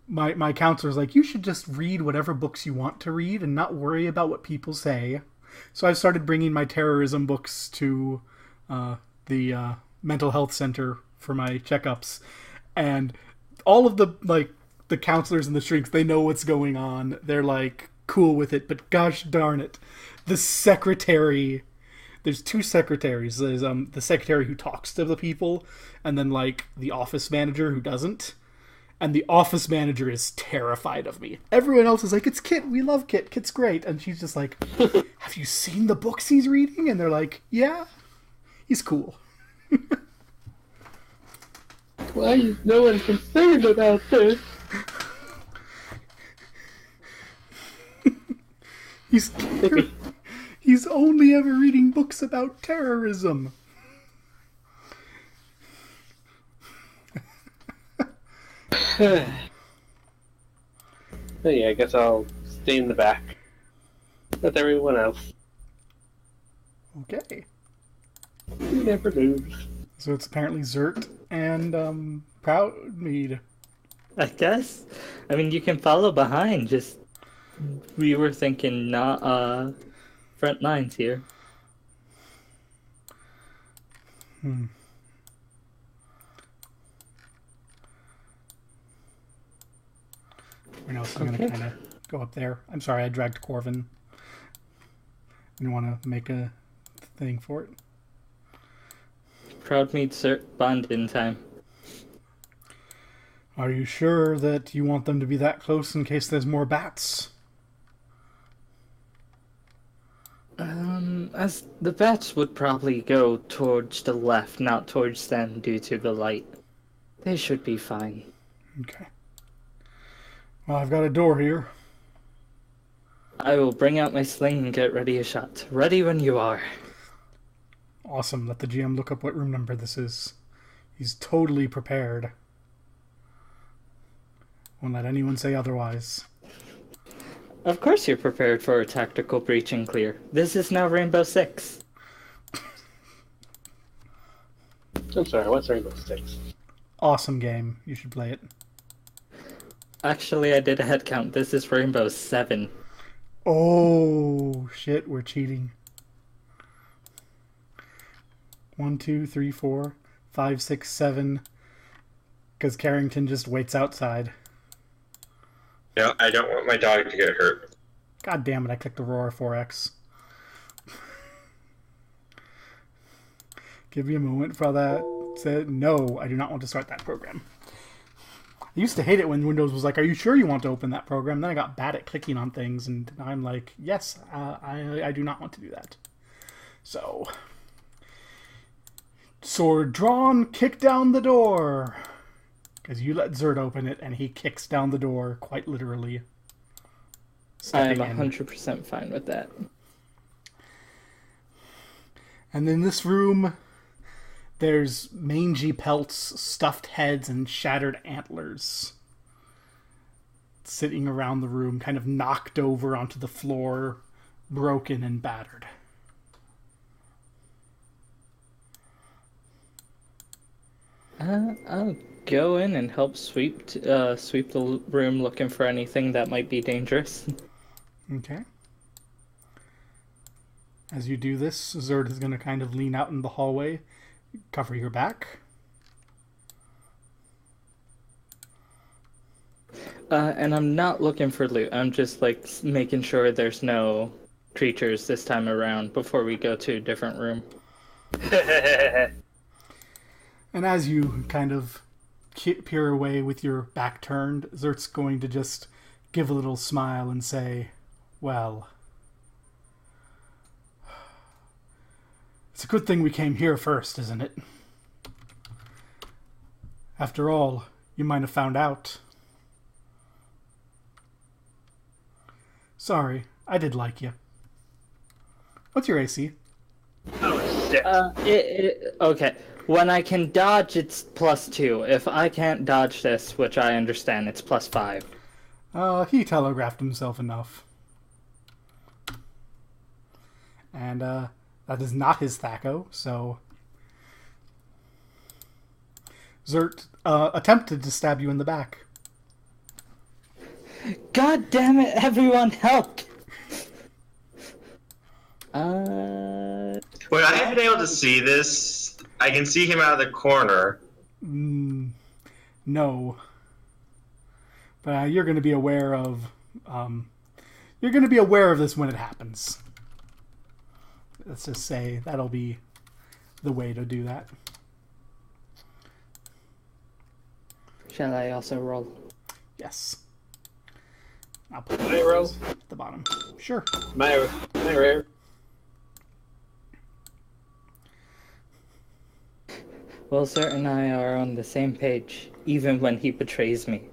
my counselor's like, you should just read whatever books you want to read and not worry about what people say. So I've started bringing my terrorism books to the mental health center for my checkups, and all of the counselors and the shrinks, they know what's going on. They're like cool with it, but gosh darn it, the secretary. There's two secretaries. There's the secretary who talks to the people, and then like the office manager who doesn't. And the office manager is terrified of me. Everyone else is like, it's Kit, we love Kit, Kit's great. And she's just like, have you seen the books he's reading? And they're like, yeah, he's cool. Why is no one concerned about this? He's only ever reading books about terrorism. But yeah, I guess I'll stay in the back with everyone else. Okay. You never lose. So it's apparently Zert and Proudmead. I guess. I mean, you can follow behind. Just we were thinking not front lines here. We're now going to kind of go up there. I'm sorry, I dragged Corvin. Didn't want to make a thing for it. Proudmead Zert bond in time. Are you sure that you want them to be that close in case there's more bats? As the bats would probably go towards the left, not towards them due to the light. They should be fine. Okay. Well, I've got a door here. I will bring out my sling and get ready a shot. Ready when you are. Awesome. Let the GM look up what room number this is. He's totally prepared. Won't let anyone say otherwise. Of course you're prepared for a tactical breach and clear. This is now Rainbow Six. I'm sorry, what's Rainbow Six? Awesome game. You should play it. Actually, I did a head count. This is Rainbow 7. Oh, shit. We're cheating. 1, 2, 3, 4, 5, 6, 7. Because Carrington just waits outside. No, I don't want my dog to get hurt. God damn it, I clicked Aurora 4X. Give me a moment for that. Said, no, I do not want to start that program. I used to hate it when Windows was like, are you sure you want to open that program? Then I got bad at clicking on things, and I'm like, yes, I do not want to do that. So, sword drawn, kick down the door. Because you let Zerd open it, and he kicks down the door, quite literally. I'm 100% fine with that. And in this room, there's mangy pelts, stuffed heads, and shattered antlers sitting around the room, kind of knocked over onto the floor, broken and battered. I'll go in and help sweep the room looking for anything that might be dangerous. Okay. As you do this, Zerd is going to kind of lean out in the hallway, cover your back. And I'm not looking for loot. I'm just like making sure there's no creatures this time around before we go to a different room. And as you kind of peer away with your back turned, Zert's going to just give a little smile and say, well, it's a good thing we came here first, isn't it? After all, you might have found out. Sorry, I did like you. What's your AC? Oh, shit. Okay. When I can dodge, it's +2. If I can't dodge this, which I understand, it's +5. He telegraphed himself enough. And, that is not his Thaco, so... Zert, attempted to stab you in the back. God damn it, everyone, help! Would I have been able to see this? I can see him out of the corner. No. But you're going to be aware of... you're going to be aware of this when it happens. Let's just say that'll be the way to do that. Shall I also roll? Yes. I'll put Can I roll? at the bottom. Sure. My rare. Well, Zert and I are on the same page, even when he betrays me.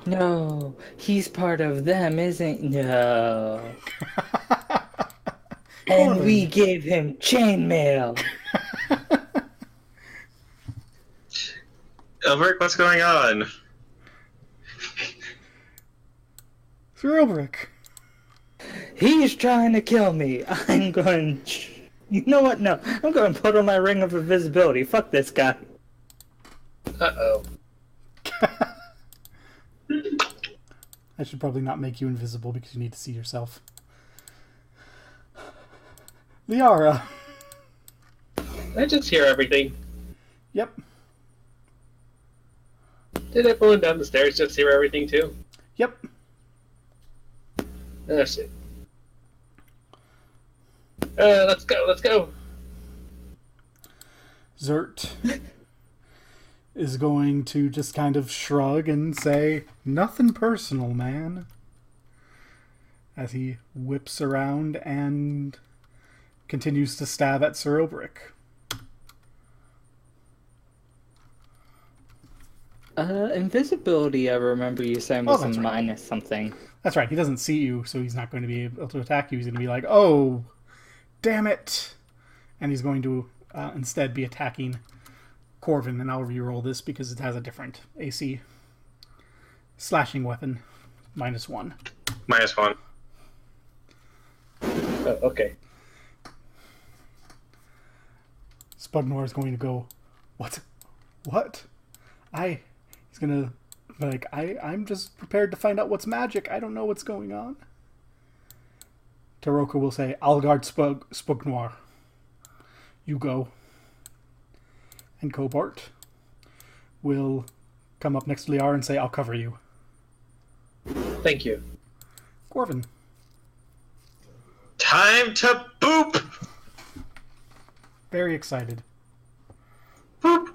No, he's part of them, isn't no. And we gave him chainmail. Elbert, what's going on? Sir Elbrick. He's trying to kill me. I'm going... You know what? No, I'm going to put on my ring of invisibility. Fuck this guy. Uh-oh. I should probably not make you invisible because you need to see yourself. Liara. I just hear everything. Yep. Did everyone down the stairs just hear everything too? Yep. That's it. Let's go. Zert is going to just kind of shrug and say, nothing personal, man. As he whips around and continues to stab at Sir Elbrick. Invisibility, I remember you saying was a minus something. That's right, he doesn't see you, so he's not going to be able to attack you. He's going to be like, oh, damn it. And he's going to instead be attacking Corvin, and I'll reroll this because it has a different AC. Slashing weapon, -1. -1. Oh, okay. Spudnor is going to go, what? He's going to be like, I'm just prepared to find out what's magic. I don't know what's going on. Taroko will say, I'll guard Spudnor. You go. And Cobart will come up next to Liara and say, I'll cover you. Thank you. Corvin. Time to boop! Very excited. Boop!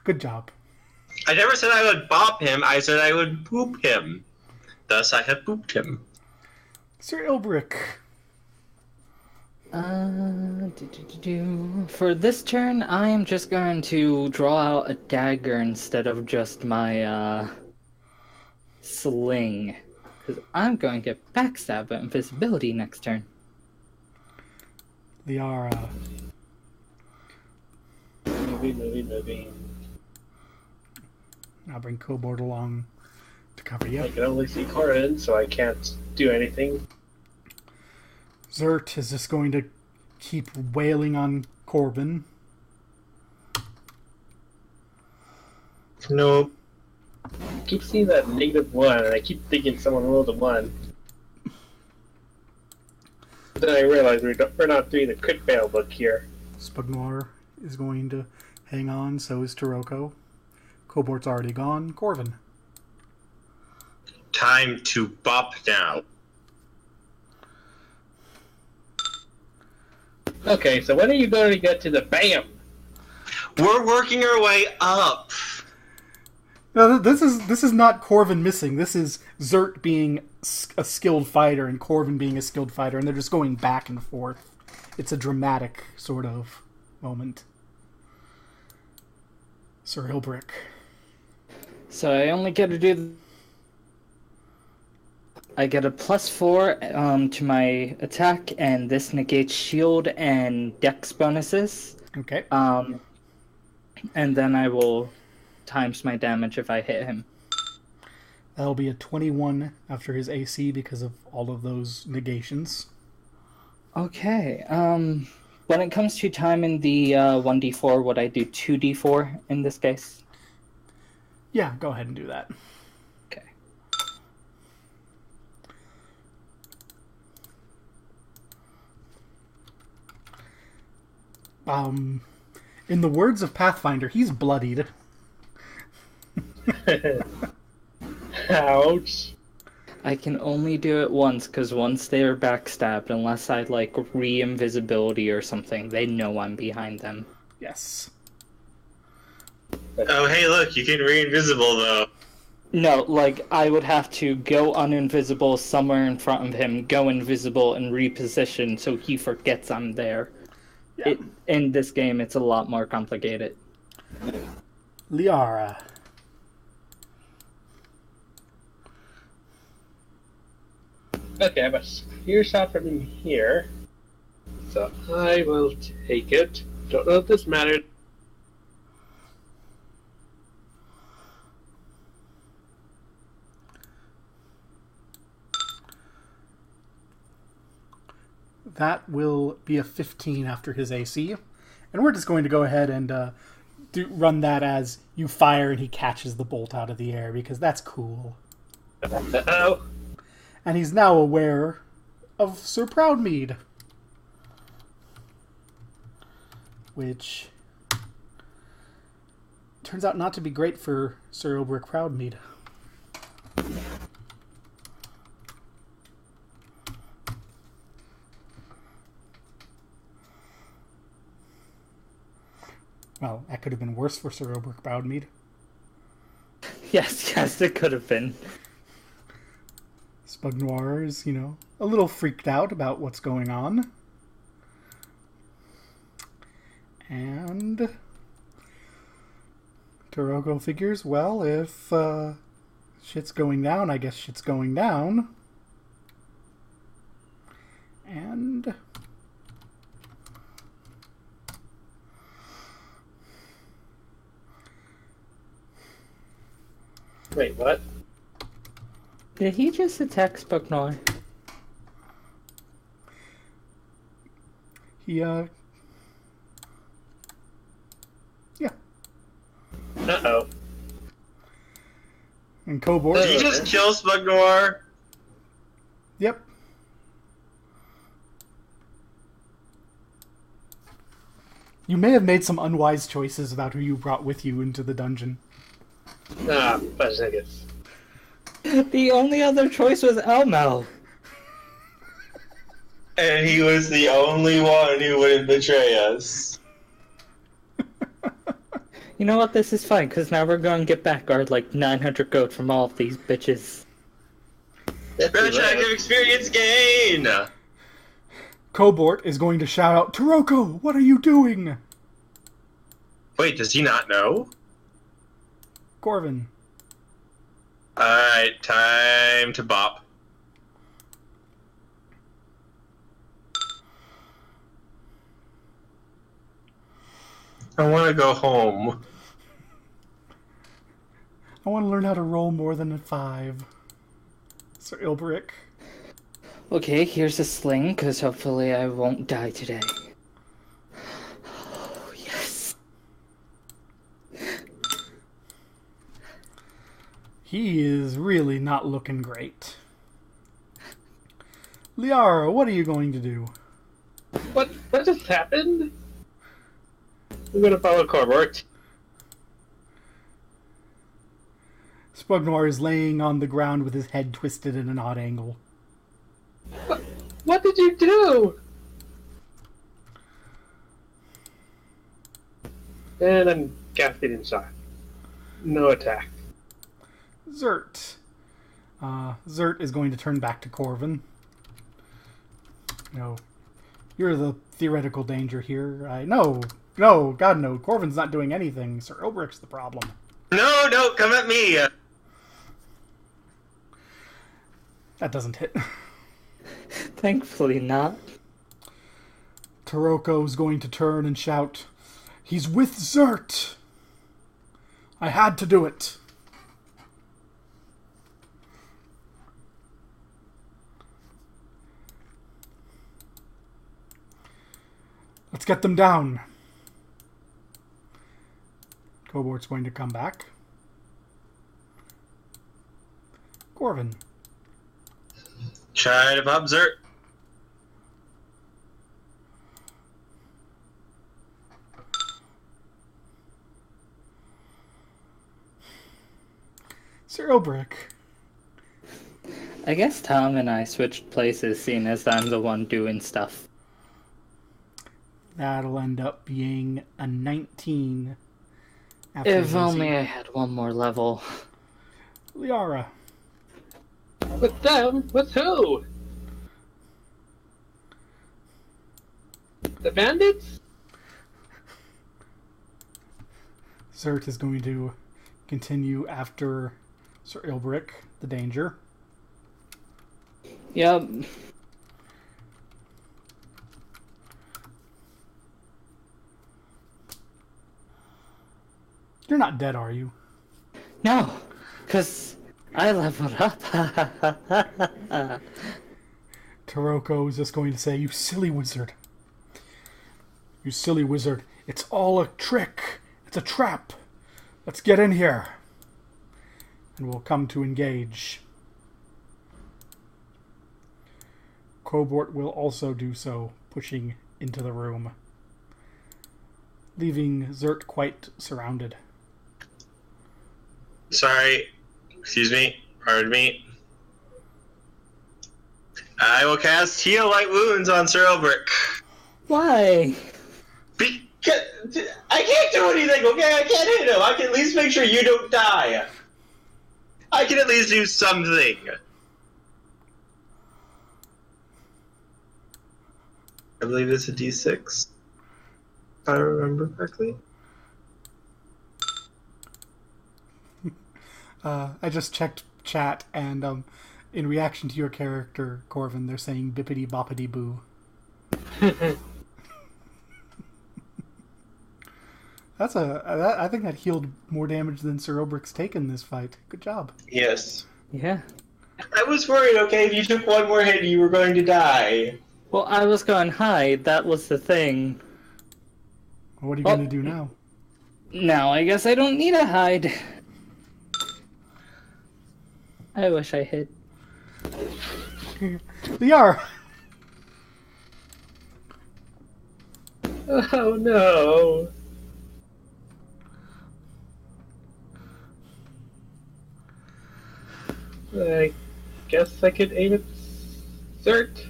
Good job. I never said I would bop him, I said I would boop him. Thus I have booped him. Sir Elbrick. For this turn, I am just going to draw out a dagger instead of just my sling. Because I'm going to get backstab at invisibility next turn. Liara. Movie. I'll bring Cobalt along to cover you. I can only see Corin, so I can't do anything. Zert is just going to keep wailing on Corbin. Nope. I keep seeing that -1, and I keep thinking someone rolled a 1. But then I realize we're not doing the crit fail book here. Spudnor is going to hang on, so is Taroko. Cobart's already gone. Corvin. Time to bop now. Okay, so when are you going to get to the BAM? We're working our way up. No, this is not Corvin missing. This is Zert being a skilled fighter and Corvin being a skilled fighter, and they're just going back and forth. It's a dramatic sort of moment. Sir Elbrick. So I only get to do... I get a +4 to my attack, and this negates shield and dex bonuses. Okay. And then I will times my damage if I hit him. That'll be a 21 after his AC because of all of those negations. Okay. When it comes to time in the 1d4, would I do 2d4 in this case? Yeah, go ahead and do that. Okay. In the words of Pathfinder, he's bloodied. Ouch. I can only do it once, because once they are backstabbed, unless I, like, re-invisibility or something, they know I'm behind them. Yes. Oh, hey, look, you can re-invisible, though. No, like, I would have to go uninvisible somewhere in front of him, go invisible, and reposition so he forgets I'm there. Yeah. In this game, it's a lot more complicated. Liara. Okay, I have a spear shot from him here. So I will take it. Don't know if this mattered. That will be a 15 after his AC. And we're just going to go ahead and run that as you fire and he catches the bolt out of the air, because that's cool. Uh-oh. And he's now aware of Sir Proudmead. Which turns out not to be great for Sir Ilbrick Proudmead. Well, that could have been worse for Sir Ilbrick Proudmead. Yes, it could have been. Spug Noir is, a little freaked out about what's going on. And Taroko figures, well, if shit's going down, I guess shit's going down. And Wait, what? Did he just attack Spugnoy? he, yeah. Uh-oh. And Cobort. Did he just kill Spug Noir? Yep. You may have made some unwise choices about who you brought with you into the dungeon. Ah, fudge nuggets. The only other choice was Elmo. And he was the only one who wouldn't betray us. You know what? This is fine, because now we're going to get back our, 900 gold from all of these bitches. Retroactive experience gain! Cobort is going to shout out, Taroko, what are you doing? Wait, does he not know? Corvin. Alright, time to bop. I want to go home. I want to learn how to roll more than a 5. Sir Ilbrick. Okay, here's a sling, because hopefully I won't die today. Oh, yes. He is really not looking great. Liara, what are you going to do? What just happened? I'm gonna follow Corbort. Spugnoir is laying on the ground with his head twisted in an odd angle. What did you do? And I'm gasping in shock. No attack. Zert. Zert is going to turn back to Corvin. No. You're the theoretical danger here. No, God no. Corvin's not doing anything. Sir Ilbrick's the problem. No, come at me! That doesn't hit. Thankfully not. Taroko's going to turn and shout, "He's with Zert! I had to do it!" Let's get them down. Cobort's going to come back. Corvin. Try to pop Zert. Sir Ilbrick. I guess Tom and I switched places, seeing as I'm the one doing stuff. That'll end up being a 19. If only I had one more level. Liara. With them? With who? The bandits? Zert is going to continue after Sir Ilbrick, the danger. Yep. You're not dead, are you? No, because I leveled up. Taroko is just going to say, "You silly wizard. You silly wizard. It's all a trick. It's a trap. Let's get in here." And we'll come to engage. Cobort will also do so, pushing into the room, leaving Zert quite surrounded. Sorry. Excuse me. Pardon me. I will cast Heal Light Wounds on Sir Elbrick. Why? Because I can't do anything, okay? I can't hit him. I can at least make sure you don't die. I can at least do something. I believe it's a D6. If I remember correctly. I just checked chat, and in reaction to your character, Corvin, they're saying bippity boppity boo. I think that healed more damage than Sir Obrick's taken this fight. Good job. Yes. Yeah. I was worried, okay, if you took one more hit, you were going to die. Well, I was going hide. That was the thing. What are you going to do now? Now I guess I don't need to hide. I wish I hid. Liara! Oh no. I guess I could aim at Zert.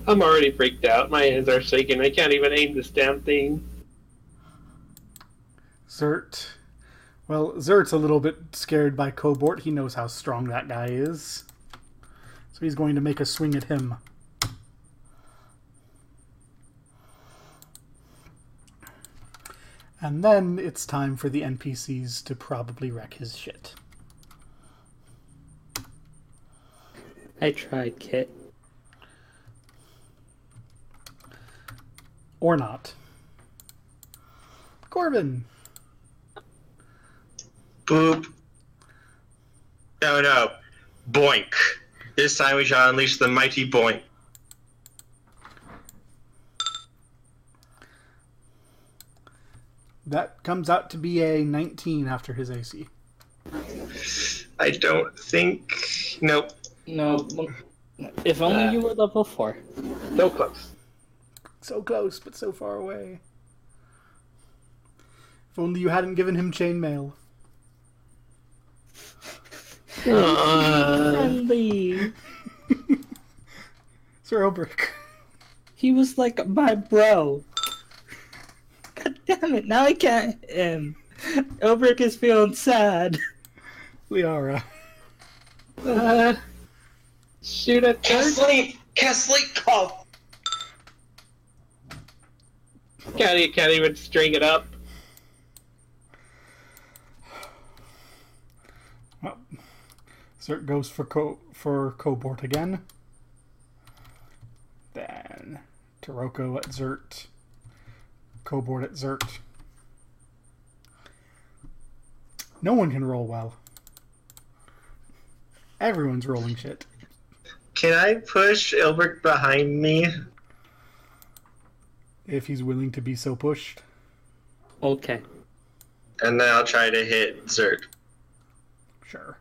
I'm already freaked out. My hands are shaking. I can't even aim this damn thing. Zert. Well, Zert's a little bit scared by Cobort. He knows how strong that guy is. So he's going to make a swing at him. And then it's time for the NPCs to probably wreck his shit. I tried, Kit. Or not. Corbin! Boop. No. Boink. This time we shall unleash the mighty boink. That comes out to be a 19 after his AC. I don't think... Nope. No. If only you were level 4. So close. So close, but so far away. If only you hadn't given him chainmail. Friendly. Sir Obrick. He was like my bro. God damn it, now I can't hit him. Elbrick is feeling sad. Liara. Shoot at Can't Zert. sleep! Oh. Can't even string it up. Well, Zert goes for Cobort again. Then Taroko at Zert. Cobort at Zert. No one can roll well. Everyone's rolling shit. Can I push Ilbrick behind me? If he's willing to be so pushed. Okay. And then I'll try to hit Zert. Sure.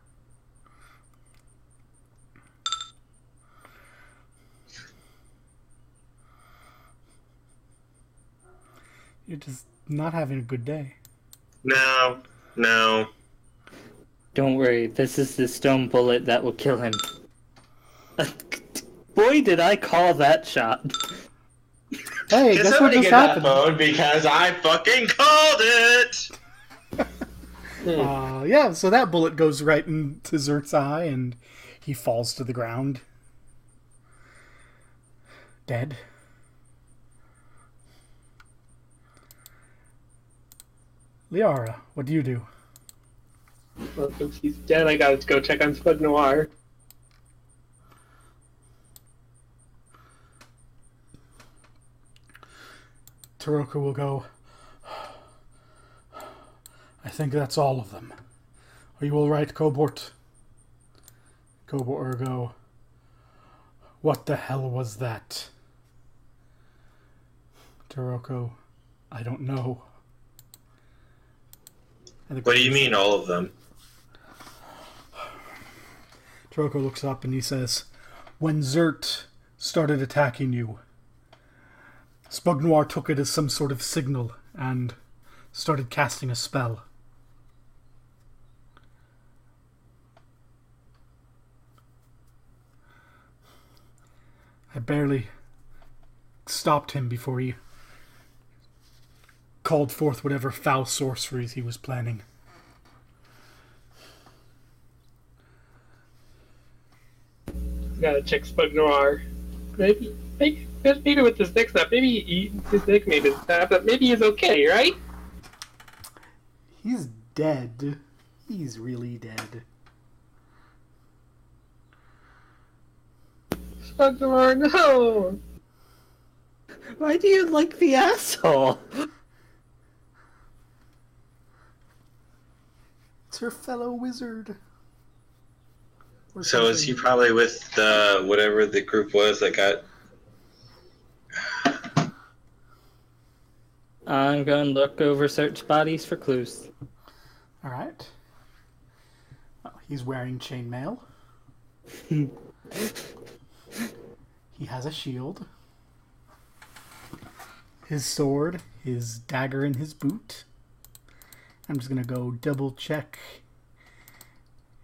You're just not having a good day. No. Don't worry, this is the stone bullet that will kill him. Boy, did I call that shot. Hey, Can guess what somebody just get that happened? phone because I fucking called it! Yeah, so that bullet goes right into Zert's eye and he falls to the ground. Dead. Liara, what do you do? Well, since he's dead, I gotta go check on Spud Noir. Taroko will go, I think that's all of them. Are you all right, Cobort? Cobort will go, what the hell was that? Taroko, I don't know. What do you mean, all of them? Taroko looks up and he says, when Zert started attacking you, Spug Noir took it as some sort of signal and started casting a spell. I barely stopped him before he called forth whatever foul sorceries he was planning. Gotta check Spud Noir. Maybe with this next step, maybe his dick maybe snap, but maybe he's okay, right? He's dead. He's really dead. Spud Noir, no! Why do you like the asshole? It's her fellow wizard. Or So is he something. probably with the whatever the group was that got? I'm going to look over search bodies for clues. All right. Well, he's wearing chainmail. He has a shield. His sword, his dagger in his boot. I'm just going to go double check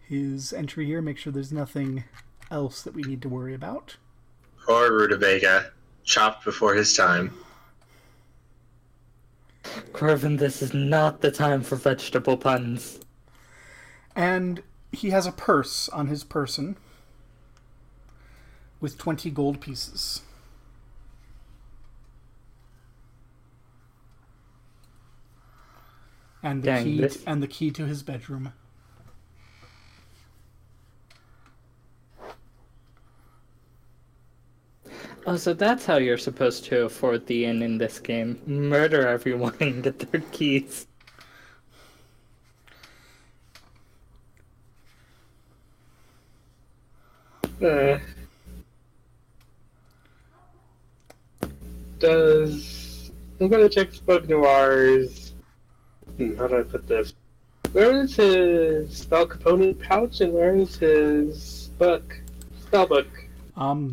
his entry here, make sure there's nothing else that we need to worry about. Poor Rutabaga, chopped before his time. Corvin, this is not the time for vegetable puns. And he has a purse on his person with 20 gold pieces. And the Dang, key this- and the key to his bedroom. Oh, so that's how you're supposed to afford the inn in this game. Murder everyone and get their keys. I'm gonna check Spud Noir's... how do I put this? Where is his spell component pouch and where is his book? Spell book.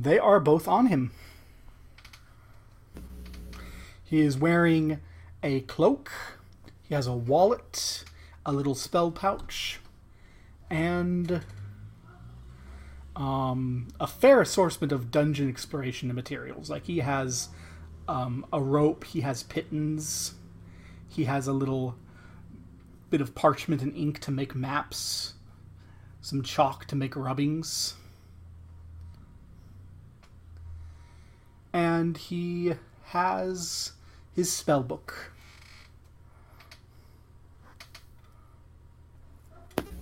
They are both on him. He is wearing a cloak. He has a wallet, a little spell pouch, and a fair assortment of dungeon exploration materials. Like he has a rope, he has pittons, he has a little bit of parchment and ink to make maps, some chalk to make rubbings. And he has his spell book.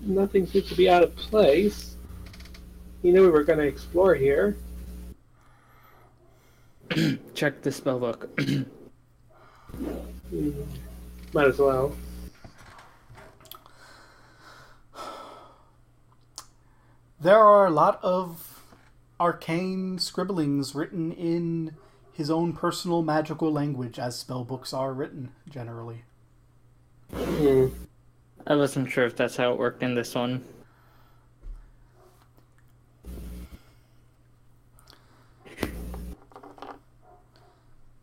Nothing seems to be out of place. You knew we were going to explore here. Check the spellbook. Might as well. There are a lot of arcane scribblings written in his own personal magical language, as spellbooks are written, generally. I wasn't sure if that's how it worked in this one.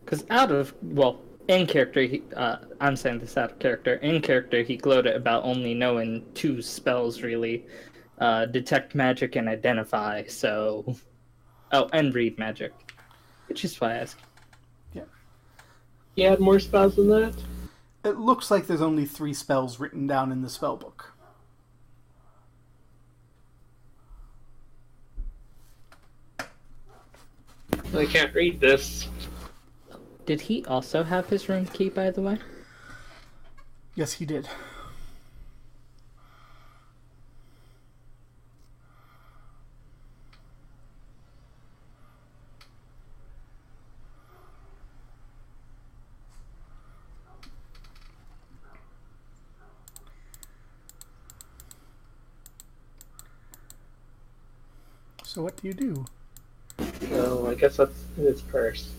Because in character, I'm saying this out of character. In character, he gloated about only knowing 2 spells, really. Detect magic and identify, so... Oh, and read magic. Which is why I asked. Yeah. He had more spells than that? It looks like there's only 3 spells written down in the spellbook. I can't read this. Did he also have his rune key, by the way? Yes, he did. So what do you do? No, I guess that's in his purse.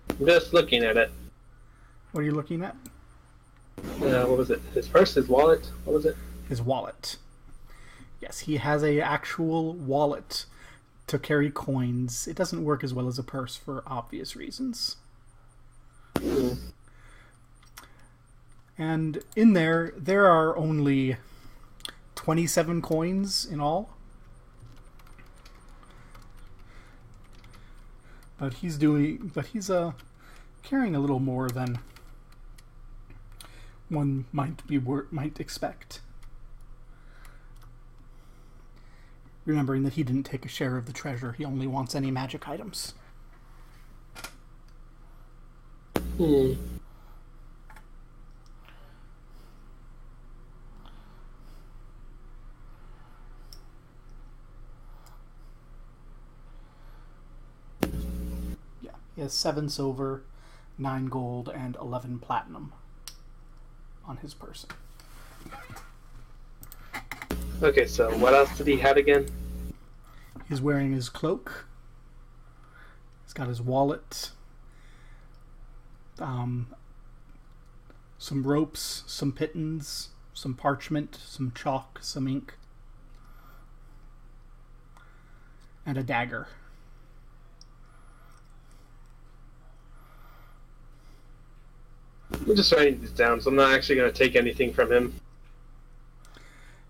I'm just looking at it. What are you looking at? What was it? His purse? His wallet? What was it? His wallet. Yes, he has a actual wallet to carry coins. It doesn't work as well as a purse for obvious reasons. Hmm. And in there are only 27 coins in all. But he's carrying a little more than one might expect. Remembering that he didn't take a share of the treasure, he only wants any magic items. Hmm. Yeah, he has 7 silver, 9 gold, and 11 platinum on his person. Okay, so what else did he have again? He's wearing his cloak. He's got his wallet. Some ropes, some pittons, some parchment, some chalk, some ink, and a dagger. I'm just writing this down, so I'm not actually going to take anything from him.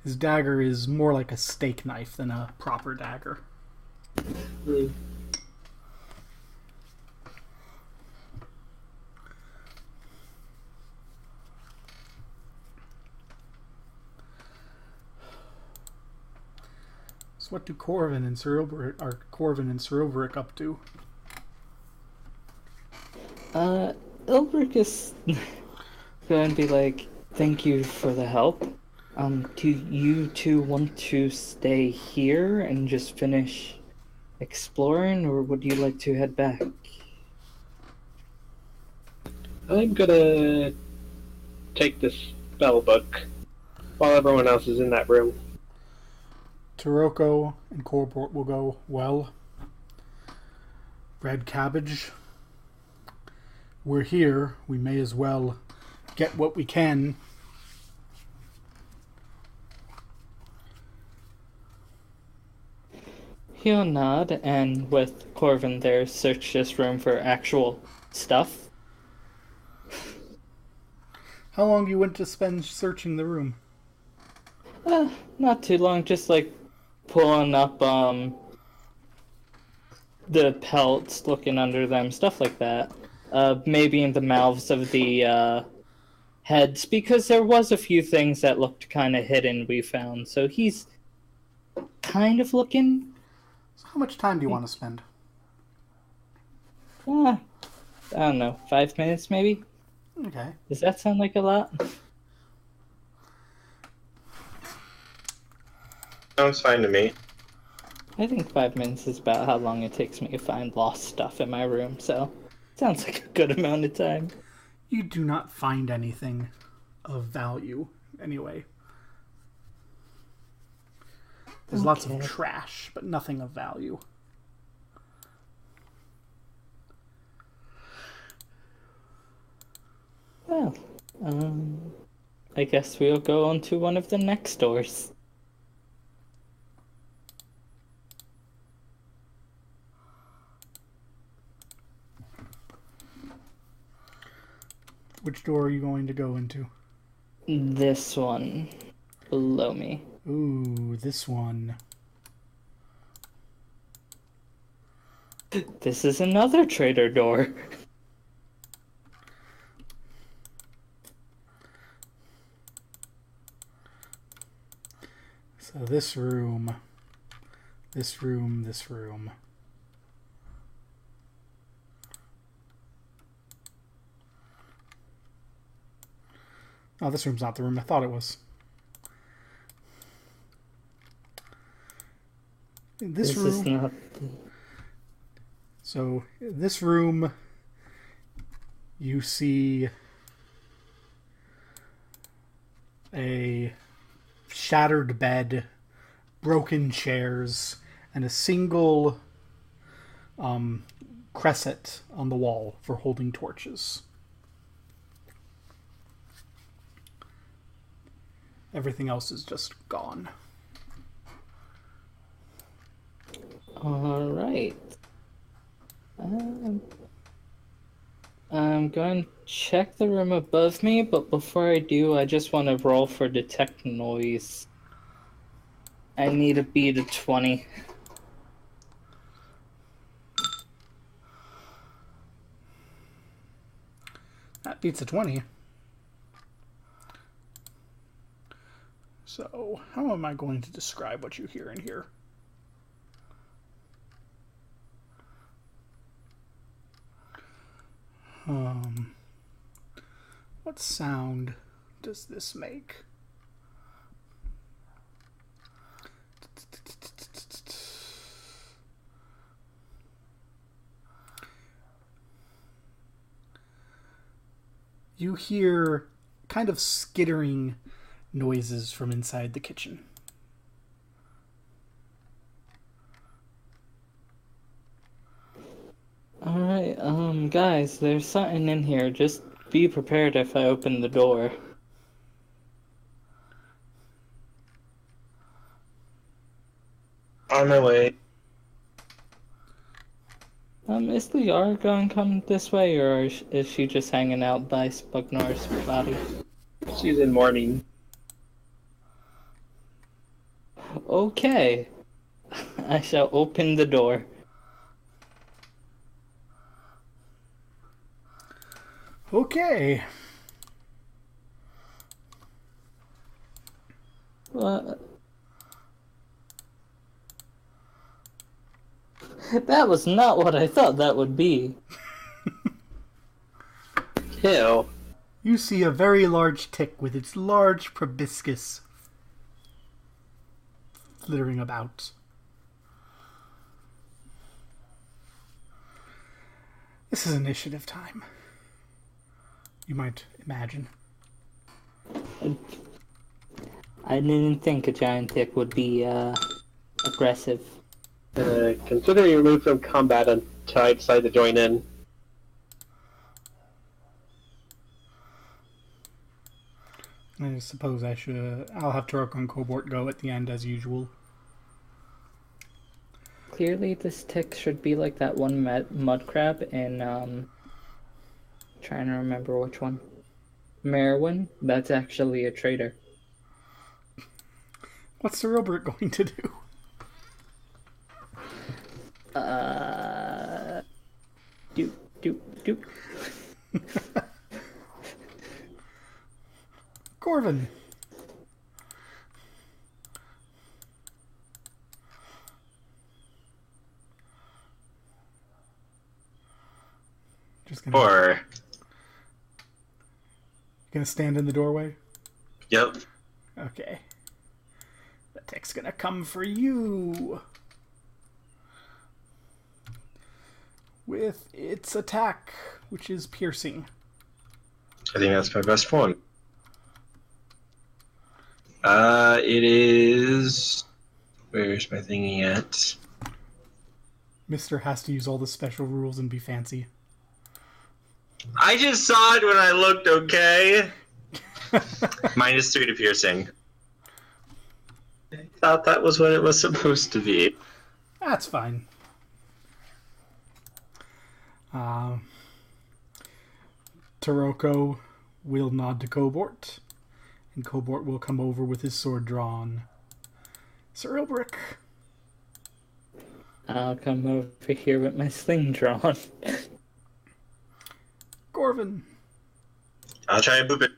His dagger is more like a steak knife than a proper dagger. Hmm. So what do Corvin and Sir Ilbrick up to? Ilbrick is going to be like, thank you for the help. Do you two want to stay here and just finish exploring, or would you like to head back? I'm gonna take this spell book while everyone else is in that room. Taroko and Corbort will go, well, bread cabbage. We're here. We may as well get what we can. He'll nod, and with Corvin there, search this room for actual stuff. How long you went to spend searching the room? Not too long, just like pulling up the pelts, looking under them, stuff like that. Maybe in the mouths of the heads, because there was a few things that looked kind of hidden we found, so he's kind of looking. So how much time do you want to spend? I don't know, 5 minutes maybe? Okay. Does that sound like a lot? Sounds fine to me. I think 5 minutes is about how long it takes me to find lost stuff in my room, so sounds like a good amount of time. You do not find anything of value, anyway. There's lots of trash, but nothing of value. Well, I guess we'll go on to one of the next doors. Which door are you going to go into? This one, below me. Ooh, this one. This is another trader door. So this room, this room, this room. Oh, this room's not the room I thought it was. This room. Is not. So, in this room, you see a shattered bed, broken chairs, and a single cresset on the wall for holding torches. Everything else is just gone. All right. I'm going to check the room above me, but before I do, I just want to roll for detect noise. I need to beat a 20. That beats a 20. So, how am I going to describe what you hear in here? What sound does this make? You hear kind of skittering noises from inside the kitchen. Alright, guys, there's something in here. Just be prepared if I open the door. On my way. Is Liara going to come this way, or is she just hanging out by Spugnor's body? She's in mourning. Okay. I shall open the door. Okay. What? That was not what I thought that would be. Ew. You see a very large tick with its large proboscis flittering about. This is initiative time. You might imagine. I didn't think a giant tick would be aggressive. Consider you removed from combat until I decide to join in. I suppose I should. I'll have Turok and Cobort go at the end as usual. Clearly, this tick should be like that one mud crab in, trying to remember which one. Merwin? That's actually a traitor. What's Sir Robert going to do? Doop. Corvin. Just Or. gonna stand in the doorway? Yep. Okay. The tick's gonna come for you. With its attack, which is piercing. I think that's my best one. It is. Where's my thingy at? Mister has to use all the special rules and be fancy. I just saw it when I looked, okay? -3 to piercing. I thought that was what it was supposed to be. That's fine. Taroko will nod to Cobort, and Cobort will come over with his sword drawn. Sir Ilbrick. I'll come over here with my sling drawn. Corvin. I'll try and boop it.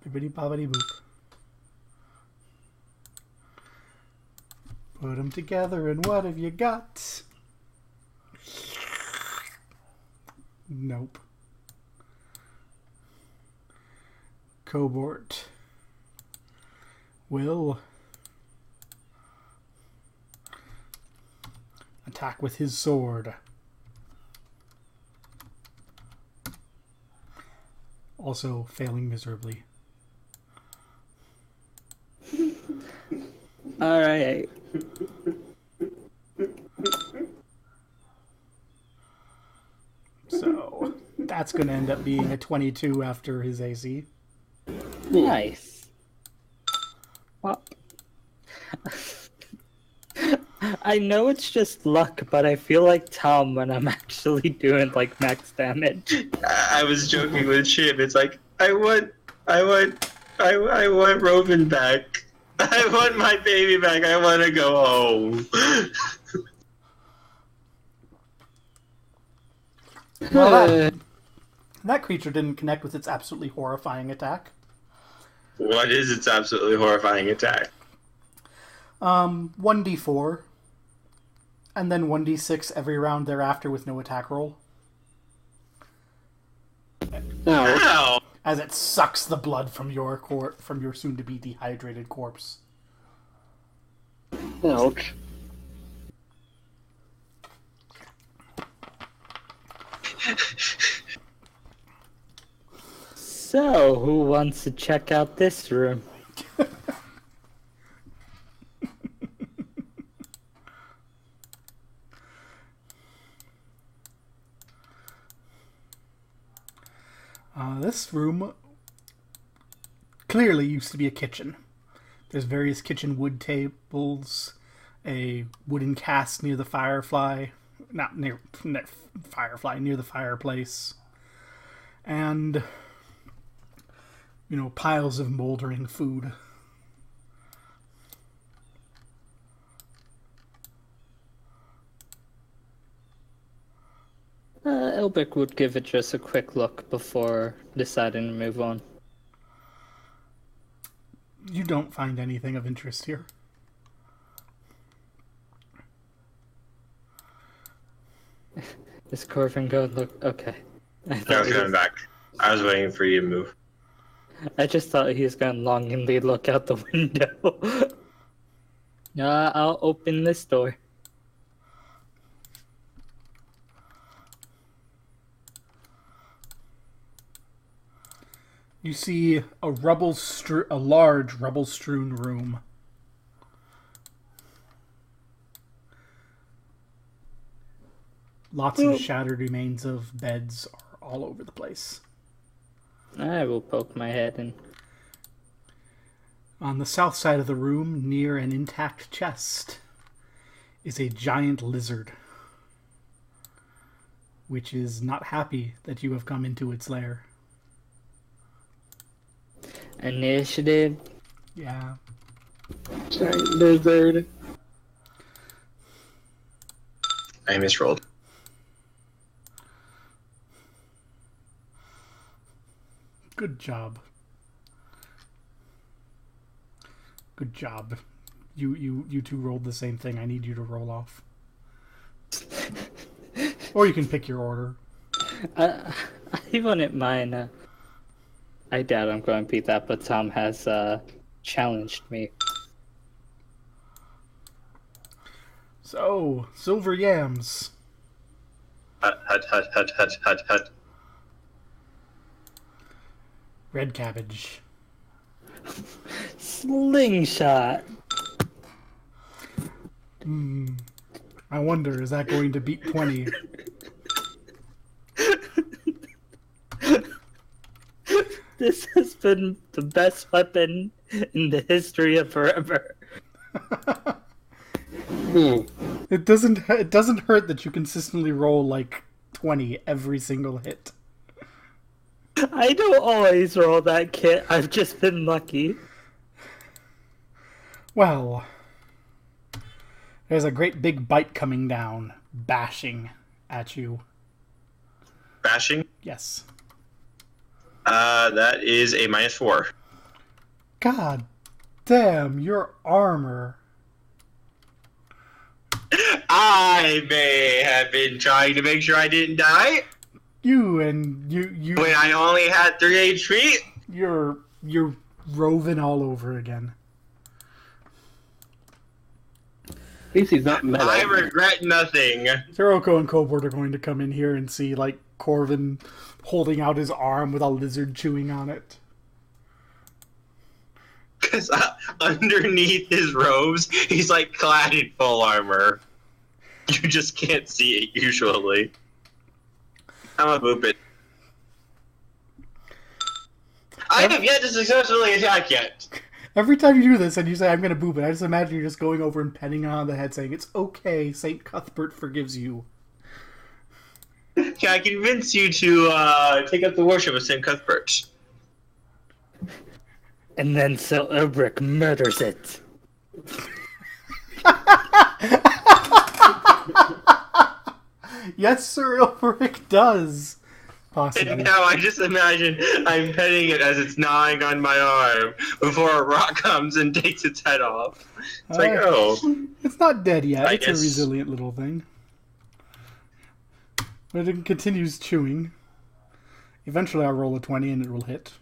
Bibbidi bobbidi boop. Put them together, and what have you got? Nope. cohort will attack with his sword. Also failing miserably. Alright. So that's going to end up being a 22 after his AC. Nice. Well, I know it's just luck, but I feel like Tom when I'm actually doing like max damage. I was joking with Shib. It's like I want Robin back. I want my baby back. I want to go home. Well, that creature didn't connect with its absolutely horrifying attack. What is its absolutely horrifying attack? 1d4, and then 1d6 every round thereafter with no attack roll. Ow! As it sucks the blood from your soon-to-be dehydrated corpse. Ouch. So, who wants to check out this room? This room clearly used to be a kitchen. There's various kitchen wood tables, a wooden cask near the firefly, not near firefly, near the fireplace, and, you know, piles of moldering food. Elbic would give it just a quick look before deciding to move on. You don't find anything of interest here. Is Corvin going to look? Okay. I was coming back. I was waiting for you to move. I just thought he was going to longingly look out the window. I'll open this door. You see a large rubble-strewn room. Lots of shattered remains of beds are all over the place. I will poke my head in. On the south side of the room, near an intact chest, is a giant lizard, which is not happy that you have come into its lair. Initiative. Yeah. Giant lizard. I misrolled. Good job. Good job. You two rolled the same thing. I need you to roll off. Or you can pick your order. I wouldn't mind. I doubt I'm going to beat that, but Tom has challenged me. So, silver yams. Hut. Red cabbage. Slingshot. I wonder, is that going to beat 20? This has been the best weapon in the history of forever. It doesn't hurt that you consistently roll like 20 every single hit. I don't always roll that kit. I've just been lucky. Well, there's a great big bite coming down, bashing at you. Bashing? Yes. That is a -4. God damn, your armor. I may have been trying to make sure I didn't die You when I only had 3 HP. your you're roving all over again. At least he's not meta. I regret nothing. Sirocco and Cobalt are going to come in here and see, like, Corvin holding out his arm with a lizard chewing on it. Because underneath his robes, he's like clad in full armor. You just can't see it usually. I'm a boop it. I have yet to successfully attack yet. Every time you do this and you say, I'm going to boop it, I just imagine you're just going over and petting on the head saying, it's okay, St. Cuthbert forgives you. Can I convince you to take up the worship of St. Cuthbert? And then Sir Elbrick murders it. Yes, Sir Elbrick does. Possibly. And now I just imagine I'm petting it as it's gnawing on my arm before a rock comes and takes its head off. It's like, oh. It's not dead yet. I It's guess. a resilient little thing. But it continues chewing. Eventually I'll roll a 20 and it will hit.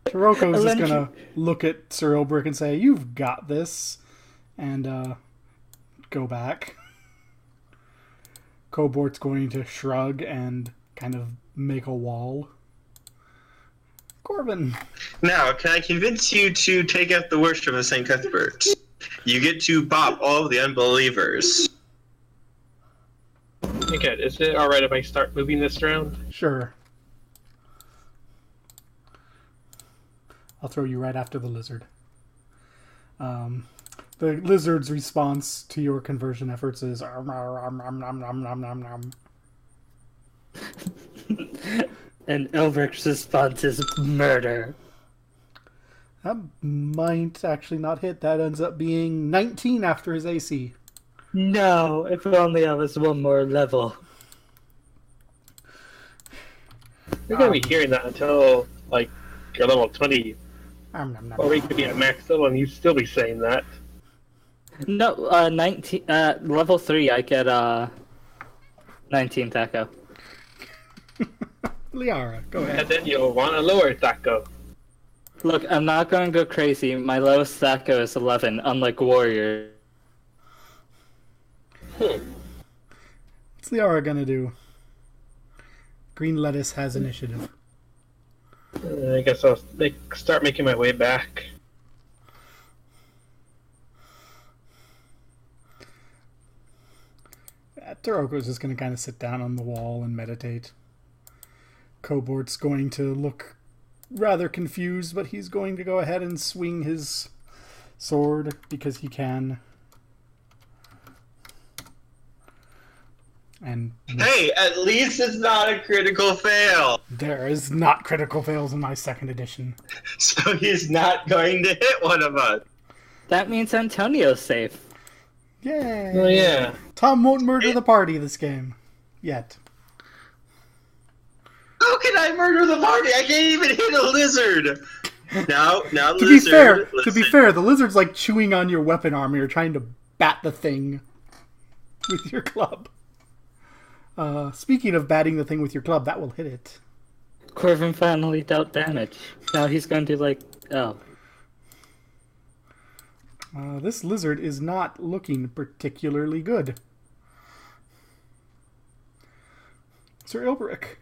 Sirocco is just gonna look at Sir Elbrick and say, you've got this. And go back. Cobort's going to shrug and kind of make a wall. Corvin. Now, can I convince you to take up the worship of St. Cuthbert? You get to bop all of the unbelievers. Okay, is it alright if I start moving this around? Sure. I'll throw you right after the lizard. The lizard's response to your conversion efforts is "Arm, arm, arm, nom, nom, nom, nom, nom." And Elbric's response is murder. That might actually not hit. That ends up being 19 after his AC. No, if only I was one more level. You're gonna be hearing that until, like, you're level 20. Nom, nom, nom, Or we nom. could be at max level and you'd still be saying that. No, 19, level 3, I get, 19th echo. Liara, go ahead. And then you'll want a lower taco. Look, I'm not going to go crazy. My lowest echo is 11, unlike Warrior. What's Liara gonna do? Green Lettuce has initiative. I guess I'll start making my way back. Taroko's just going to kind of sit down on the wall and meditate. Cobort's going to look rather confused, but he's going to go ahead and swing his sword because he can. And Hey, at least it's not a critical fail. there is not critical fails in my second edition. So he's not going to hit one of us. That means Antonio's safe. Yay! Oh yeah. Tom won't murder the party this game. Yet. How can I murder the party? I can't even hit a lizard. Now, To lizard. be fair, the lizard's like chewing on your weapon arm. You're trying to bat the thing with your club. Speaking of batting the thing with your club, that will hit it. Corvin finally dealt damage. Now he's going to, like, oh. This lizard is not looking particularly good. Sir Elbrick.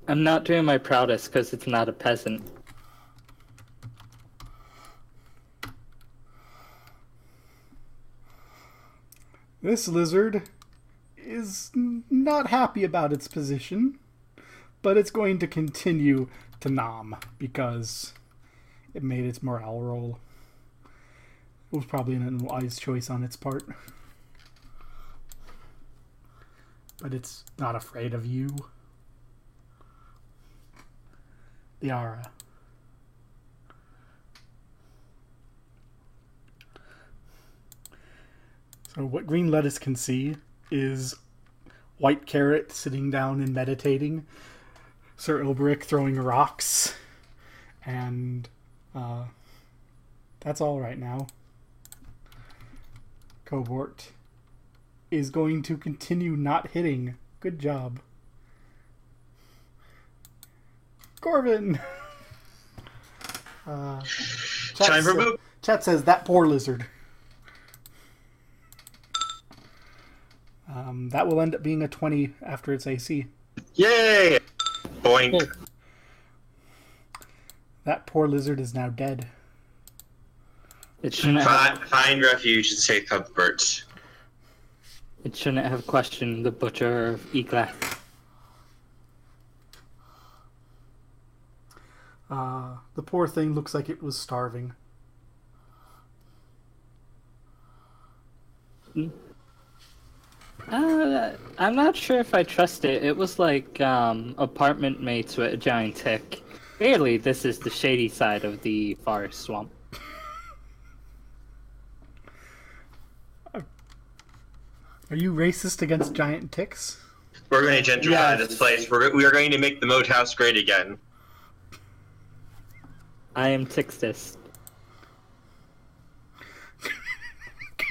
I'm not doing my proudest because it's not a peasant. This lizard is not happy about its position, but it's going to continue to nom because it made its morale roll. It was probably an unwise choice on its part. But it's not afraid of you. Liara. So what Green Lettuce can see is White Carrot sitting down and meditating, Sir Elbrick throwing rocks, and that's all right now. Cobort is going to continue not hitting. Good job. Corvin! Time for move. Chat says, that poor lizard. That will end up being a 20 after its AC. Yay! Boink. That poor lizard is now dead. It shouldn't Find refuge and say comfort. It shouldn't have questioned the butcher of Eglath. The poor thing looks like it was starving. I'm not sure if I trust it. It was like apartment mates with a giant tick. Clearly, this is the shady side of the forest swamp. Are you racist against giant ticks? We're going to gentrify this place. We are going to make the moat house great again. I am Tixtus.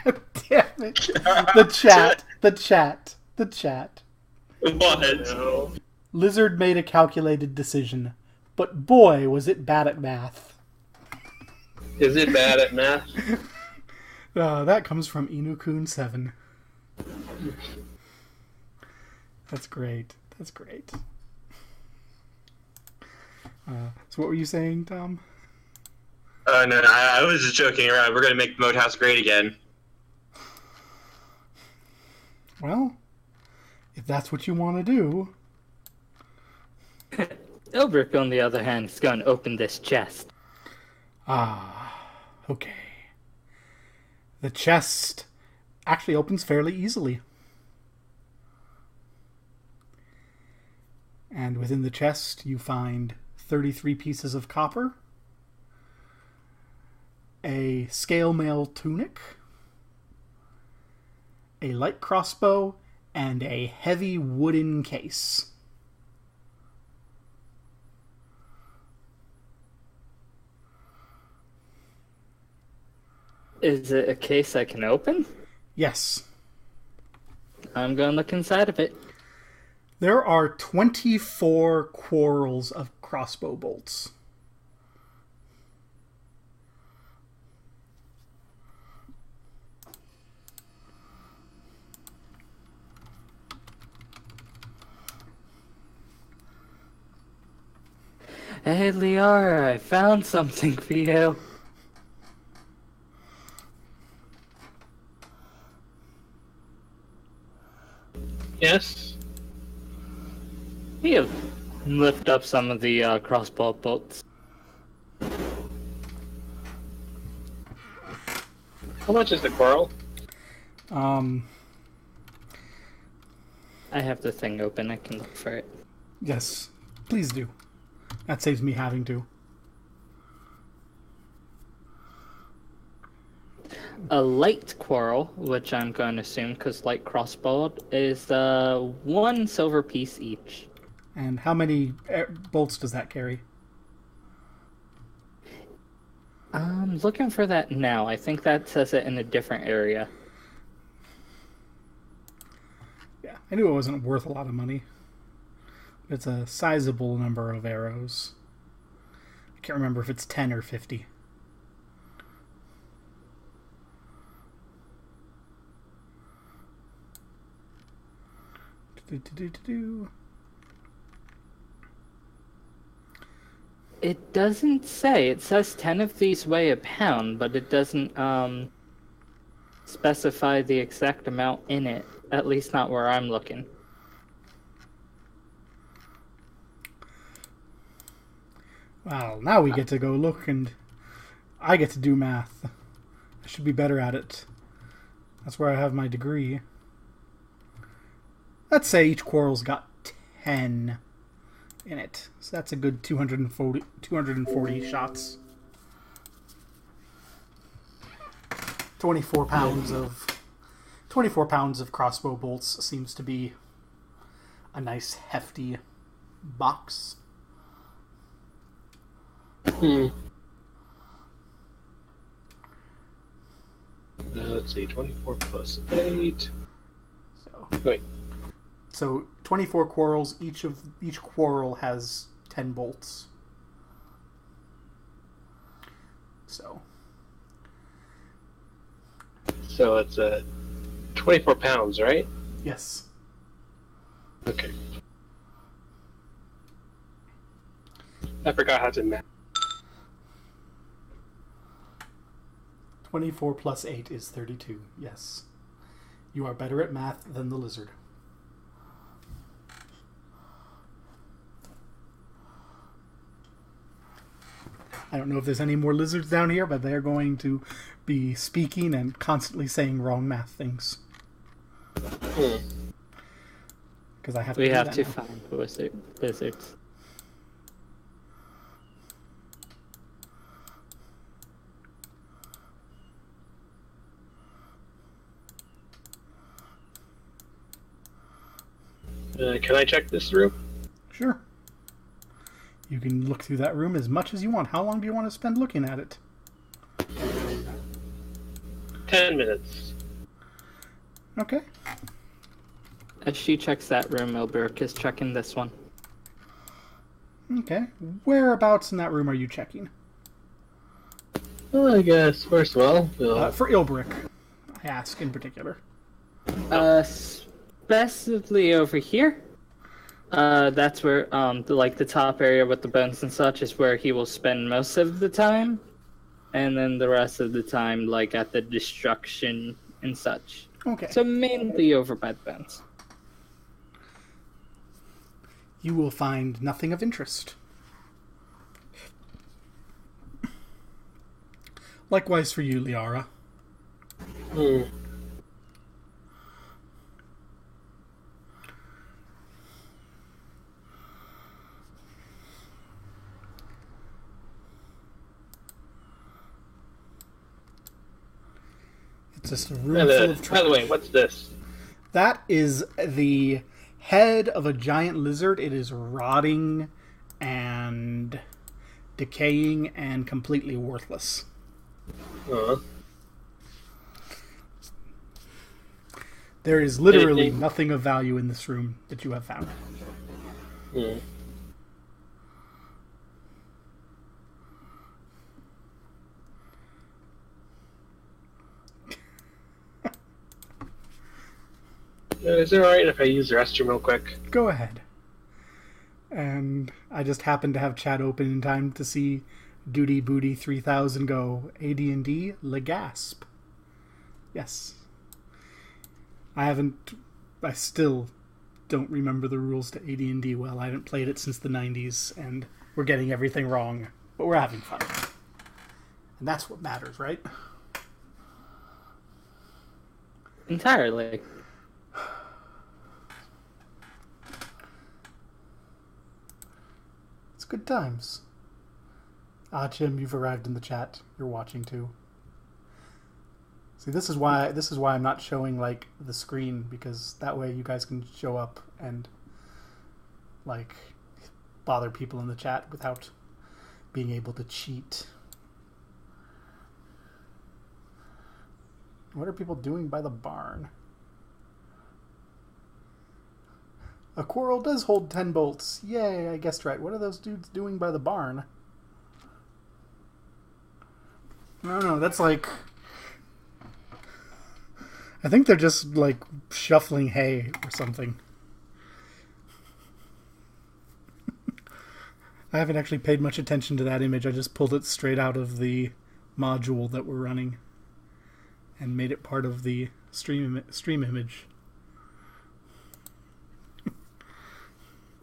God damn it. The chat. What? Lizard made a calculated decision, but boy, was it bad at math. Is it bad at math? That comes from Inukun7. That's great. So what were you saying, Tom? No, I was just joking around. We're going to make the moat house great again. Well, if that's what you want to do. Elbrick, on the other hand, is going to open this chest. Okay. The chest actually opens fairly easily. And within the chest, you find 33 pieces of copper, a scale mail tunic, a light crossbow, and a heavy wooden case. Is it a case I can open? Yes. I'm going to look inside of it. There are 24 quarrels of crossbow bolts. Hey, Liara, I found something for you. Yes. Here, lift up some of the crossbow bolts. How much is the coral? I have the thing open, I can look for it. Yes, please do. That saves me having to. A light quarrel, which I'm going to assume because light crossbow is 1 silver piece each. And how many bolts does that carry? I'm looking for that now. I think that says it in a different area. Yeah, I knew it wasn't worth a lot of money. It's a sizable number of arrows. I can't remember if it's 10 or 50. It doesn't say. It says 10 of these weigh a pound, but it doesn't specify the exact amount in it. At least not where I'm looking. Well, now we get to go look, and I get to do math. I should be better at it. That's where I have my degree. Let's say each quarrel's got 10 in it. So that's a good 240 shots. 24 pounds of crossbow bolts seems to be a nice hefty box. Let's see, 24 plus 8. So Wait. So 24 quarrels. Each quarrel has 10 bolts. So. So it's 24 pounds, right? Yes. Okay. I forgot how to math. 24 plus 8 is 32. Yes. You are better at math than the lizard. I don't know if there's any more lizards down here, but they're going to be speaking and constantly saying wrong math things. Because I have to. We do have that to now. find lizards. Can I check this room? Sure. You can look through that room as much as you want. How long do you want to spend looking at it? 10 minutes. Okay. As she checks that room, Milberg is checking this one. Okay. Whereabouts in that room are you checking? Well, I guess, first of all, For Ilbrick, I ask in particular. Specifically over here. That's where, the top area with the bones and such is where he will spend most of the time. And then the rest of the time, at the destruction and such. Okay. So mainly over by the bones. You will find nothing of interest. Likewise for you, Liara. It's just a room full of trash. By the way, what's this? That is the head of a giant lizard. It is rotting and decaying and completely worthless. There is literally nothing of value in this room that you have found. Is it alright if I use the restroom real quick? Go ahead. And I just happened to have chat open in time to see Duty Booty 3000 go AD&D Legasp. Yes. I still don't remember the rules to AD&D well. I haven't played it since the 90s, and we're getting everything wrong. But we're having fun. And that's what matters, right? Entirely. It's good times. Ah, Jim, you've arrived in the chat. You're watching too. See, this is why I'm not showing the screen, because that way you guys can show up and bother people in the chat without being able to cheat. What are people doing by the barn? A quarrel does hold 10 bolts. Yay, I guessed right. What are those dudes doing by the barn? No, that's I think they're just shuffling hay or something. I haven't actually paid much attention to that image. I just pulled it straight out of the module that we're running and made it part of the stream image.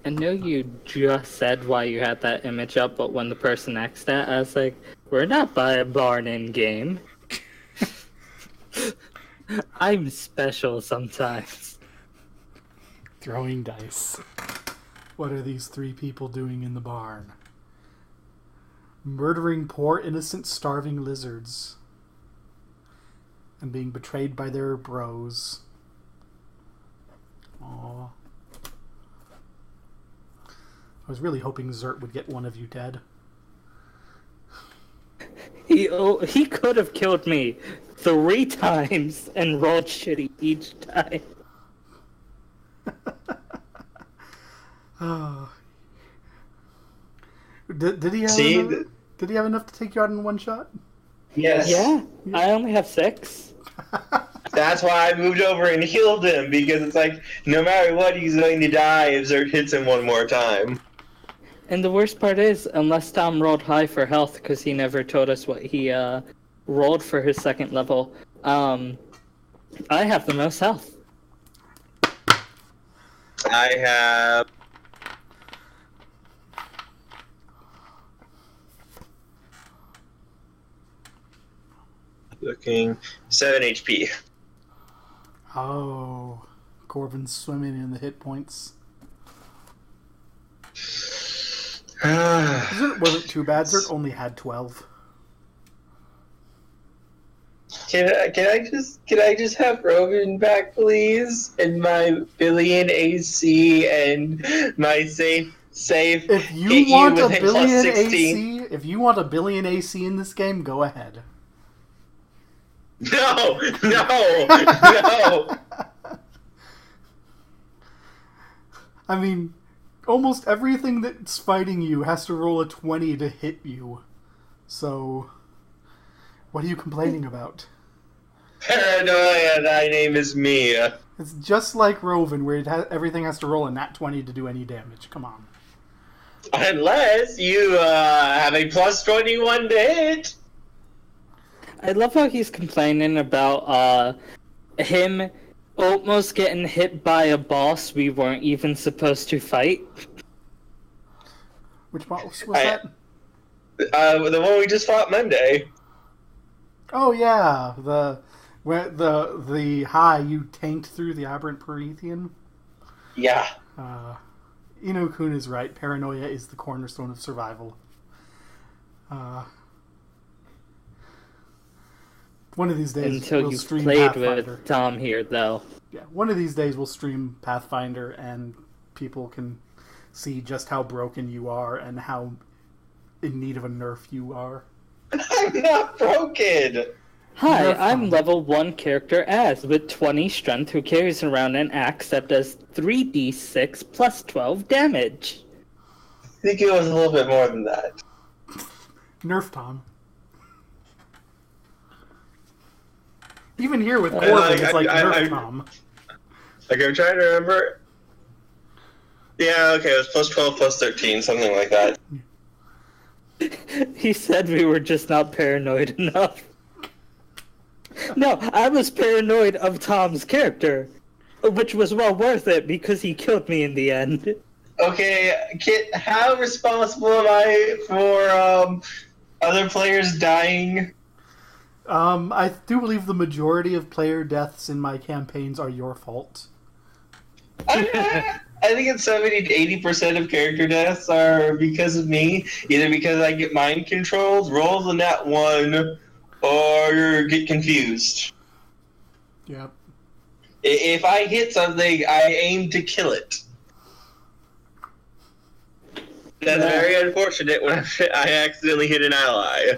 I know you just said why you had that image up, but when the person next to that, I was like, we're not by a barn in game. I'm special sometimes. Throwing dice. What are these three people doing in the barn? Murdering poor, innocent, starving lizards. And being betrayed by their bros. Aww. I was really hoping Zert would get one of you dead. He could have killed me 3 times and rolled shitty each time. Oh. Did he have See? enough, did he have enough to take you out in one shot? Yes. Yeah, I only have 6. That's why I moved over and healed him, because it's like, no matter what, he's going to die if Zert hits him one more time. And the worst part is, unless Tom rolled high for health, because he never told us what he rolled for his second level, I have the most health. I have... Looking... 7 HP. Oh, Corbin's swimming in the hit points. Zert wasn't too bad. Zert only had 12. Can I just have Rogan back, please? And my billion AC and my safe. If you hit want you a with billion plus 16. AC, if you want a billion AC in this game, go ahead. No, no. I mean, almost everything that's fighting you has to roll a 20 to hit you. So, what are you complaining about? Paranoia, thy name is me. It's just like Roven, where everything has to roll a nat 20 to do any damage. Come on. Unless you have a plus 21 to hit. I love how he's complaining about him almost getting hit by a boss we weren't even supposed to fight. Which boss was that? The one we just fought Monday. Oh yeah, the high you tanked through the aberrant Promethean. Yeah. Ino-kun is right. Paranoia is the cornerstone of survival. One of these days Until we'll you stream played Pathfinder. with Tom here, though. Yeah, one of these days we'll stream Pathfinder and people can see just how broken you are and how in need of a nerf you are. I'm not broken. Hi, Nerf I'm Tom. level 1 character Az with 20 strength who carries around an axe that does 3d6 plus 12 damage. I think it was a little bit more than that. Nerf Tom. Even here with I- Corbin, I- it's like I- Nerf I- Tom. Like, I'm trying to remember. Yeah, okay, it was plus 12, plus 13, something like that. He said we were just not paranoid enough. No, I was paranoid of Tom's character, which was well worth it because he killed me in the end. Okay, Kit, how responsible am I for other players dying? I do believe the majority of player deaths in my campaigns are your fault. I think it's 70 to 80% of character deaths are because of me. Either because I get mind controlled, roll the nat 1, or get confused. Yep. If I hit something, I aim to kill it. That's very unfortunate when I accidentally hit an ally.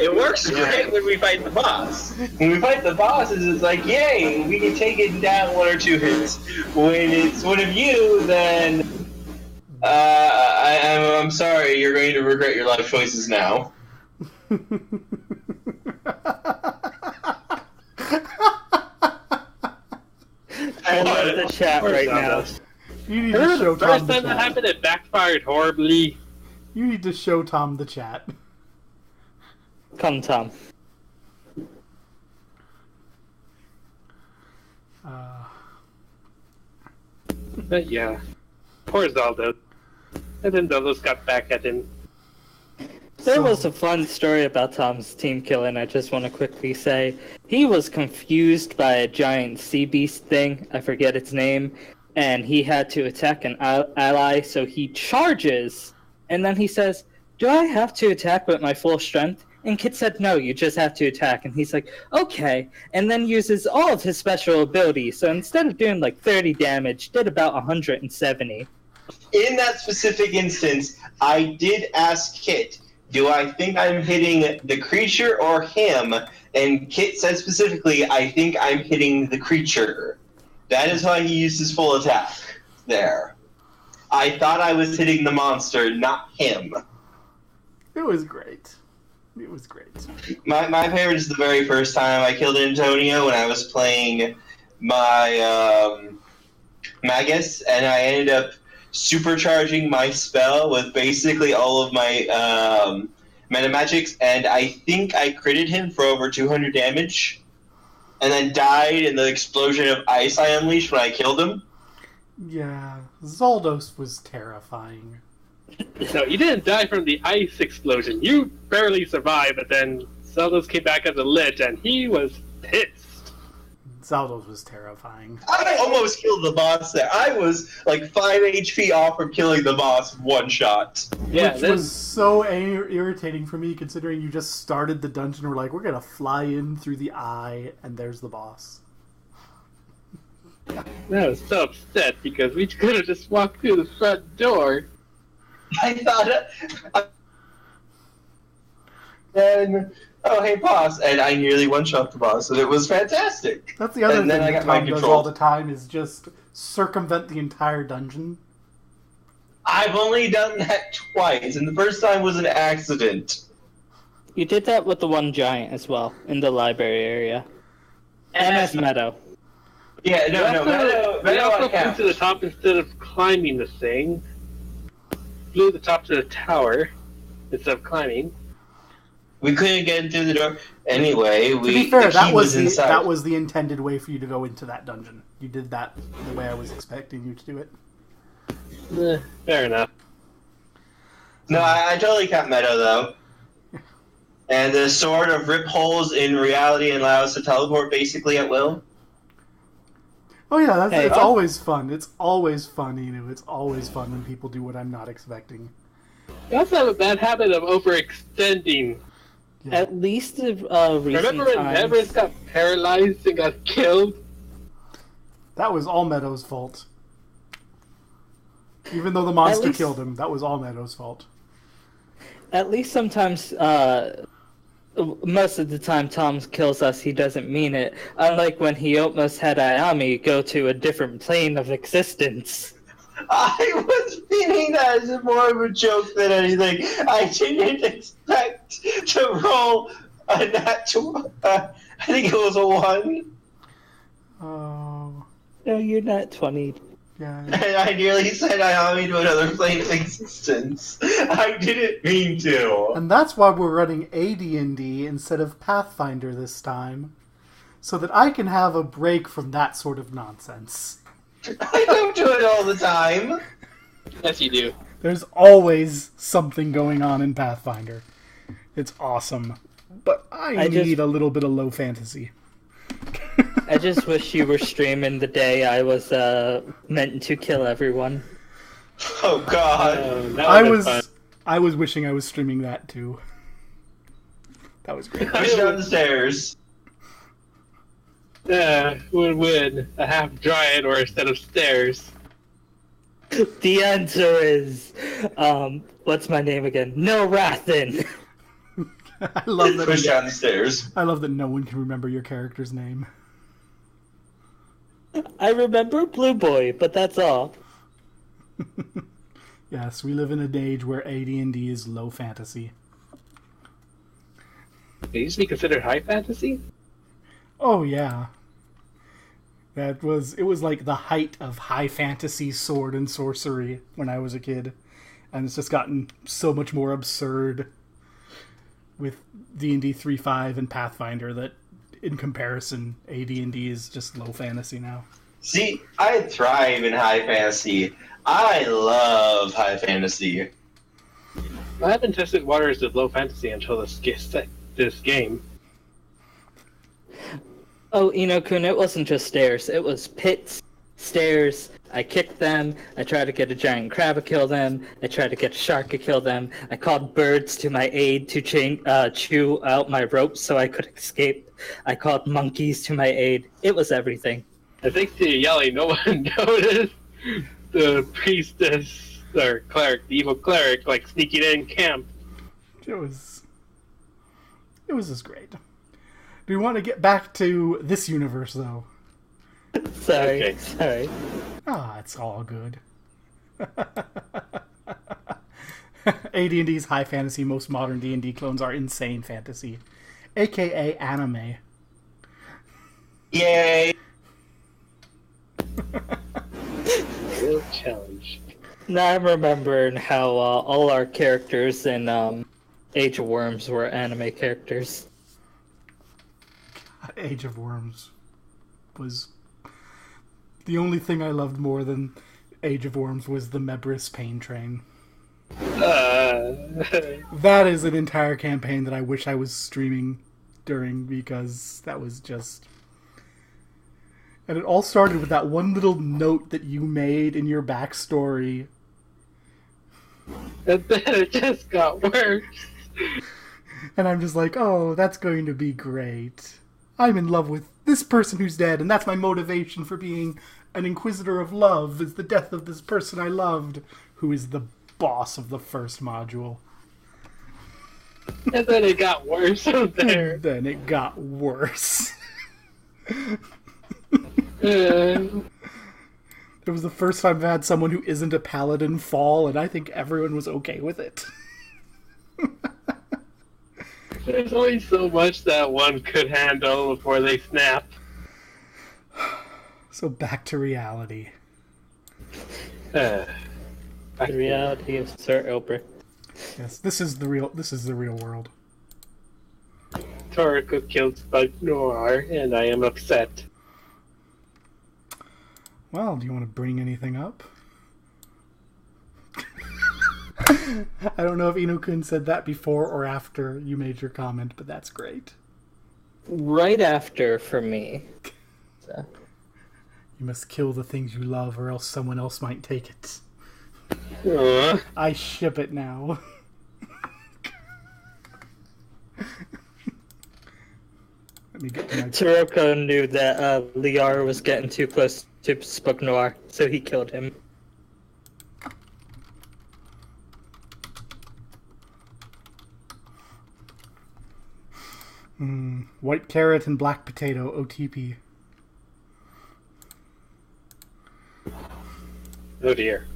It works great when we fight the boss. When we fight the bosses, it's like, yay, we can take it down 1 or 2 hits. When it's one of you, then I'm sorry, you're going to regret your life choices now. I love the chat right now. You need to show The Tom first the time that chat. happened, it backfired horribly. You need to show Tom the chat. Come, Tom. But yeah. Poor Zaldo. And then Zaldos got back at him. There was a fun story about Tom's team killing. I just want to quickly say he was confused by a giant sea beast thing. I forget its name. And he had to attack an ally, so he charges. And then he says, "Do I have to attack with my full strength?" And Kit said, "No, you just have to attack." And he's like, "Okay." And then uses all of his special abilities. So instead of doing like 30 damage, did about 170. In that specific instance, I did ask Kit, do I think I'm hitting the creature or him? And Kit said specifically, I think I'm hitting the creature. That is why he used his full attack there. I thought I was hitting the monster, not him. It was great. It was great. My favorite is the very first time I killed Antonio when I was playing my Magus, and I ended up supercharging my spell with basically all of my meta magics, and I think I critted him for over 200 damage, and then died in the explosion of ice I unleashed when I killed him. Yeah, Zaldos was terrifying. No, you didn't die from the ice explosion. You barely survived, but then Zeldos came back as a lich, and he was pissed. Zaldos was terrifying. I almost killed the boss there. I was like 5 HP off from killing the boss with one shot. Yeah, Which was so irritating for me, considering you just started the dungeon. We're like, we're gonna fly in through the eye, and there's the boss. I was so upset because we could have just walked through the front door. I thought, then hey boss, and I nearly one-shot the boss, and it was fantastic. That's the other And thing then I that got mind Tom does control. all the time, is just circumvent the entire dungeon. I've only done that twice, and the first time was an accident. You did that with the one giant as well, in the library area. MS Meadow. Yeah, no, We Meadow also I flew count. to the top instead of climbing the thing. Flew the top to the tower instead of climbing. We couldn't get in through the door. Anyway, To be fair, the that key was inside. that was the intended way for you to go into that dungeon. You did that the way I was expecting you to do it. Fair enough. No, I totally count Meadow, though. And the sword of rip holes in reality and allow us to teleport basically at will. Oh yeah, that's, Hey, it's oh. always fun. It's always fun, It's always fun when people do what I'm not expecting. You also have a bad habit of overextending. Yeah. At least recent Remember when times. Everest got paralyzed and got killed? That was all Meadow's fault. Even though the monster least- killed him, that was all Meadow's fault. At least sometimes, most of the time Tom kills us, he doesn't mean it. Unlike when he almost had Ayami go to a different plane of existence. I was meaning that as more of a joke than anything. I didn't expect to roll a natural. I think it was a 1. Oh, No, you're not 20. yeah. And I nearly said Ayami to another plane of existence. I didn't mean to. And that's why we're running AD&D instead of Pathfinder this time, so that I can have a break from that sort of nonsense. I don't do it all the time. Yes, you do. There's always something going on in Pathfinder. It's awesome. But I need a little bit of low fantasy. I just wish you were streaming the day I was meant to kill everyone. Oh God. I was wishing I was streaming that too. That was great. Push down the stairs. Who would win? A half giant or a set of stairs? The answer is, what's my name again? No Rathin. I love that. Push down the stairs. I love that no one can remember your character's name. I remember Blue Boy, but that's all. Yes, we live in an age where AD&D is low fantasy. It used to be considered high fantasy? Oh yeah. It was like the height of high fantasy sword and sorcery when I was a kid. And it's just gotten so much more absurd with D&D 3.5 and Pathfinder that in comparison, AD&D is just low fantasy now. See, I thrive in high fantasy. I love high fantasy. I haven't tested waters of low fantasy until this game. Oh, Ino-kun, it wasn't just stairs. It was pits, stairs. I kicked them. I tried to get a giant crab to kill them. I tried to get a shark to kill them. I called birds to my aid to chew out my ropes so I could escape. I called monkeys to my aid. It was everything. I think to yelling, no one noticed the priestess or cleric, the evil cleric, like sneaking in camp. It was just great. Do we want to get back to this universe though? Sorry, Okay. sorry. Ah, it's all good. AD&D's high fantasy, most modern D&D clones are insane fantasy, aka anime. Yay! Real challenge. Now I'm remembering how all our characters in Age of Worms were anime characters. Age of Worms was the only thing I loved more than Age of Worms was the Mebris Pain Train. That is an entire campaign that I wish I was streaming during, because that was just... And it all started with that one little note that you made in your backstory. And then it just got worse. And I'm just like, oh, that's going to be great. I'm in love with this person who's dead, and that's my motivation for being an Inquisitor of Love, is the death of this person I loved, who is the boss of the first module. And then it got worse from there. Then it got worse. Uh, It was the first time I've had someone who isn't a paladin fall, and I think everyone was okay with it. There's only so much that one could handle before they snap. So back to reality. The reality of Sir Ilbrick. Yes, this is the real world. Toriko killed Spud Noir, and I am upset. Well, do you want to bring anything up? I don't know if Inu-kun said that before or after you made your comment, but that's great. Right after, for me. So. You must kill the things you love, or else someone else might take it. I ship it now. Let me get to my... Toriko knew that Liara was getting too close to Spook Noir, so he killed him. White carrot and black potato, OTP. Oh dear.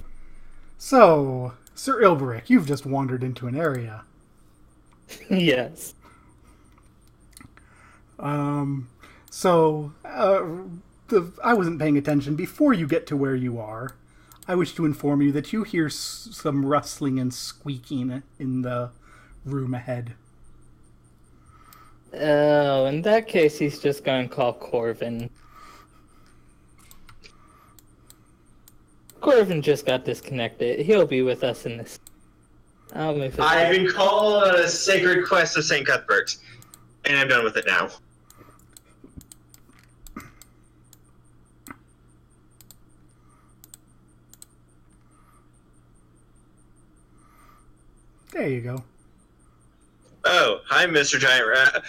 So, Sir Ilbrick, you've just wandered into an area. Yes. I wasn't paying attention. Before you get to where you are, I wish to inform you that you hear some rustling and squeaking in the room ahead. Oh, in that case, he's just going to call Corvin. Corvin just got disconnected. He'll be with us in this. I've been called a sacred quest of St. Cuthbert, and I'm done with it now. There you go. Oh, hi, Mr. Giant Rat.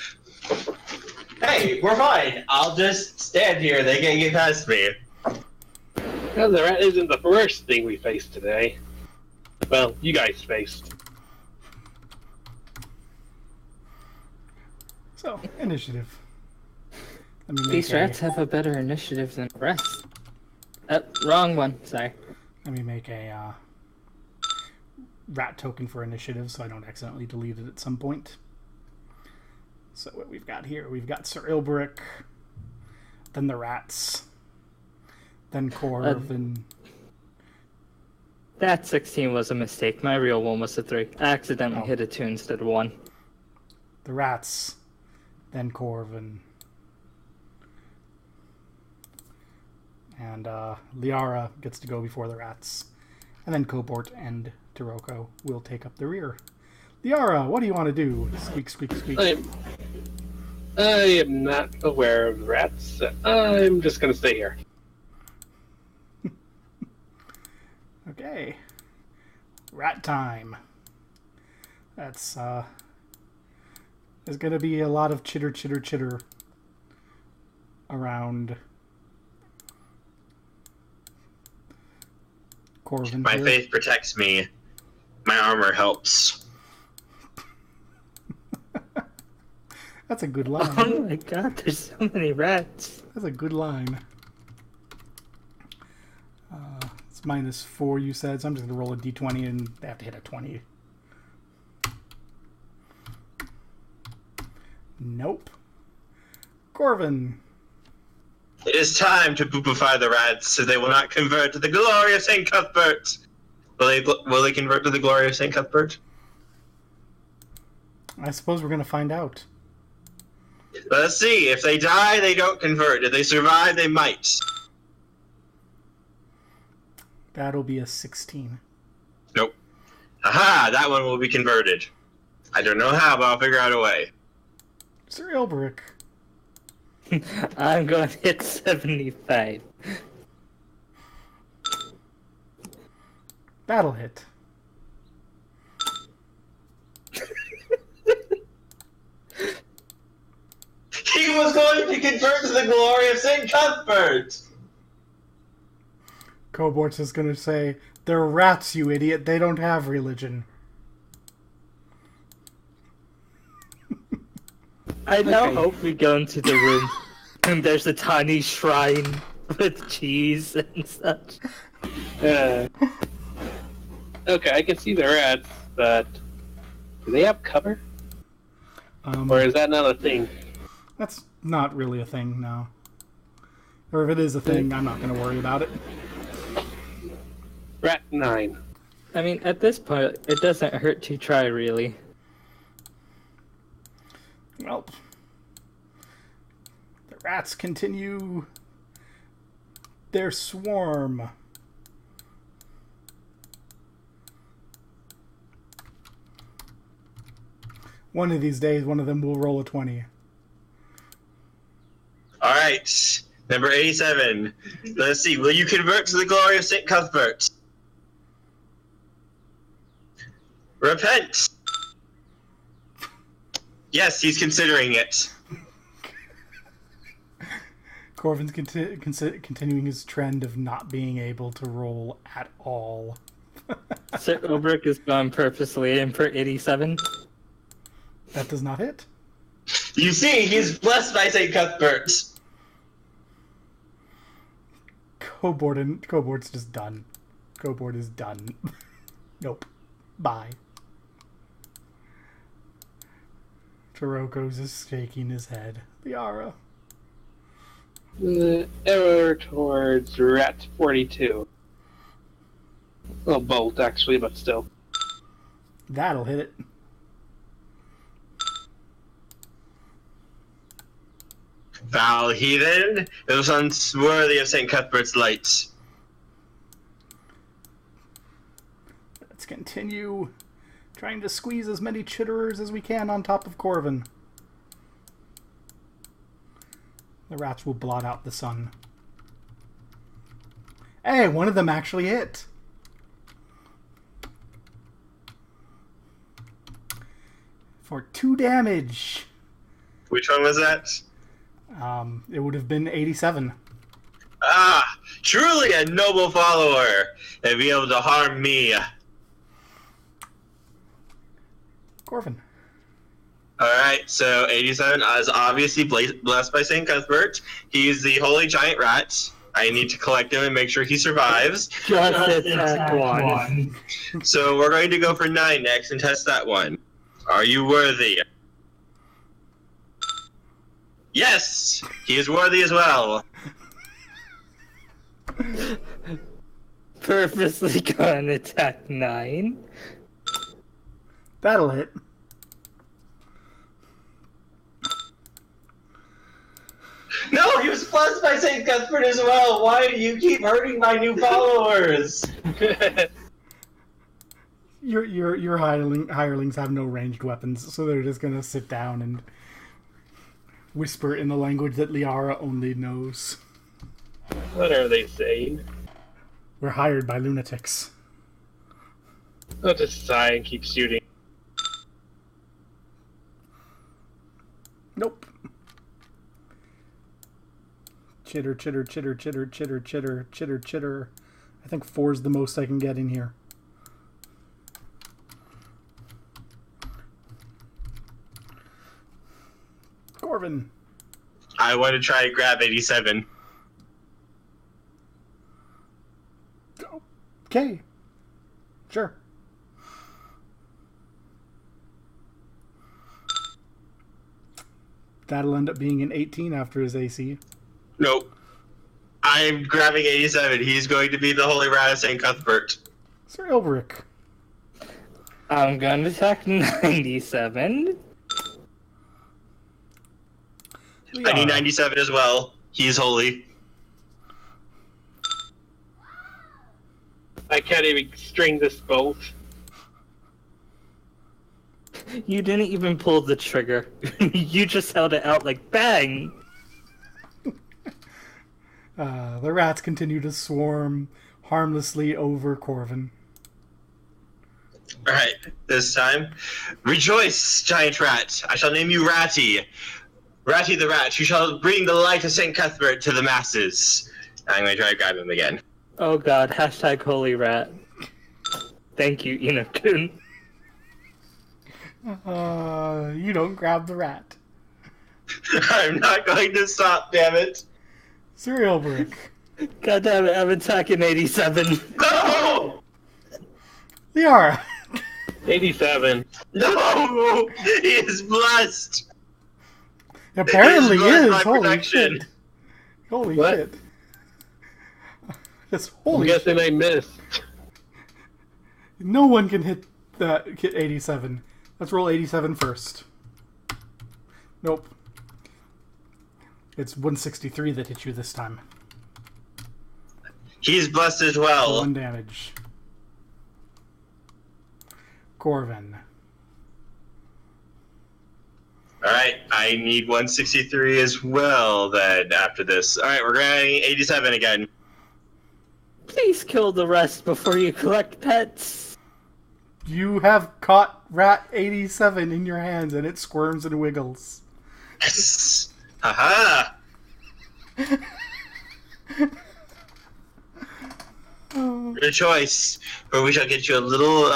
Hey, we're fine. I'll just stand here. They can't get past me. Well, the rat isn't the first thing we faced today. Well, you guys faced. So, initiative. Let me make These rats have a better initiative than the rest. Wrong one. Sorry. Let me make a rat token for initiative so I don't accidentally delete it at some point. So what we've got here, we've got Sir Ilbrick, then the rats, then Corvin. That 16 was a mistake. My real one was a 3. I accidentally hit a 2 instead of 1. The rats, then Corvin. And Liara gets to go before the rats. And then Cobort and Toriko will take up the rear. Liara, what do you want to do? Squeak, squeak, squeak. I am not aware of rats. I'm just gonna stay here. Okay. Rat time. That's, there's gonna be a lot of chitter, chitter, chitter around Corvin. My faith protects me. My armor helps. That's a good line. Oh my god, there's so many rats. That's a good line. Let's -4, you said, so I'm just going to roll a d20 and they have to hit a 20. Nope. Corvin. It is time to poopify the rats, so they will not convert to the glory of St. Cuthbert. Will they convert to the glory of St. Cuthbert? I suppose we're going to find out. Let's see. If they die, they don't convert. If they survive, they might. That'll be a 16. Nope. Aha! That one will be converted. I don't know how, but I'll figure out a way. Sir Ilbrick. I'm going to hit 75. That'll hit. He was going to convert to the glory of St. Cuthbert! Cobort's is going to say, they're rats, you idiot. They don't have religion. I now hope we go into the room and there's a tiny shrine with cheese and such. Okay, I can see the rats, but do they have cover? Or is that not a thing? That's not really a thing, no. Or if it is a thing, I'm not going to worry about it. Rat 9. I mean, at this point, it doesn't hurt to try, really. Well, the rats continue their swarm. One of these days, one of them will roll a 20. Alright. Number 87. Let's see. Will you convert to the glory of St. Cuthbert? Repent! Yes, he's considering it. Corvin's continuing his trend of not being able to roll at all. Sir Ilbrick is going purposely in for 87. That does not hit. You see, he's blessed by St. Cuthbert. Cobort's just done. Cobort is done. Nope. Bye. Taroko's is shaking his head. Liara. Arrow towards rat 42. Well, bolt, actually, but still. That'll hit it. Foul heathen, it was unworthy of St. Cuthbert's light. Let's continue trying to squeeze as many chitterers as we can on top of Corvin. The rats will blot out the sun. Hey, one of them actually hit. For 2 damage. Which one was that? It would have been 87. Ah, truly a noble follower, and be able to harm me. Corvin. Alright, so 87 is obviously blessed by St. Cuthbert. He's the holy giant rat. I need to collect him and make sure he survives. Just attack one. So we're going to go for 9 next and test that one. Are you worthy? Yes! He is worthy as well. Purposely gonna attack 9. That'll hit. No, he was blessed by St. Cuthbert as well. Why do you keep hurting my new followers? Your hirelings have no ranged weapons, so they're just gonna sit down and whisper in the language that Liara only knows. What are they saying? We're hired by lunatics. I'll just sigh and keep shooting. Nope. Chitter, chitter, chitter, chitter, chitter, chitter, chitter, chitter. I think 4 is the most I can get in here. Corvin. I want to try to grab 87. Okay. Sure. That'll end up being an 18 after his AC. Nope. I'm grabbing 87. He's going to be the Holy Rat of St. Cuthbert. Sir Elbrick. I'm going to attack 97. I need 97 as well. He's holy. I can't even string this both. You didn't even pull the trigger. You just held it out like bang! The rats continue to swarm harmlessly over Corvin. Alright, this time. Rejoice, giant rat. I shall name you Ratty. Ratty the Rat. You shall bring the light of St. Cuthbert to the masses. I'm going to try to grab him again. Oh god, hashtag holy rat. Thank you, Inokun. You don't grab the rat. I'm not going to stop, damn it. Sir Elbrick. God damn it, I'm attacking 87. No! Liara. 87. No! He is blessed! Apparently He is is. my Holy protection. shit. Holy What? shit. That's I'm holy guessing shit. I missed. No one can hit 87. Let's roll 87 first. Nope. It's 163 that hit you this time. He's blessed as well. 1 damage. Corvin. Alright, I need 163 as well then after this. Alright, we're going 87 again. Please kill the rest before you collect pets. You have caught Rat 87 in your hands and it squirms and wiggles. Yes! Haha! Your choice. For we shall get you a little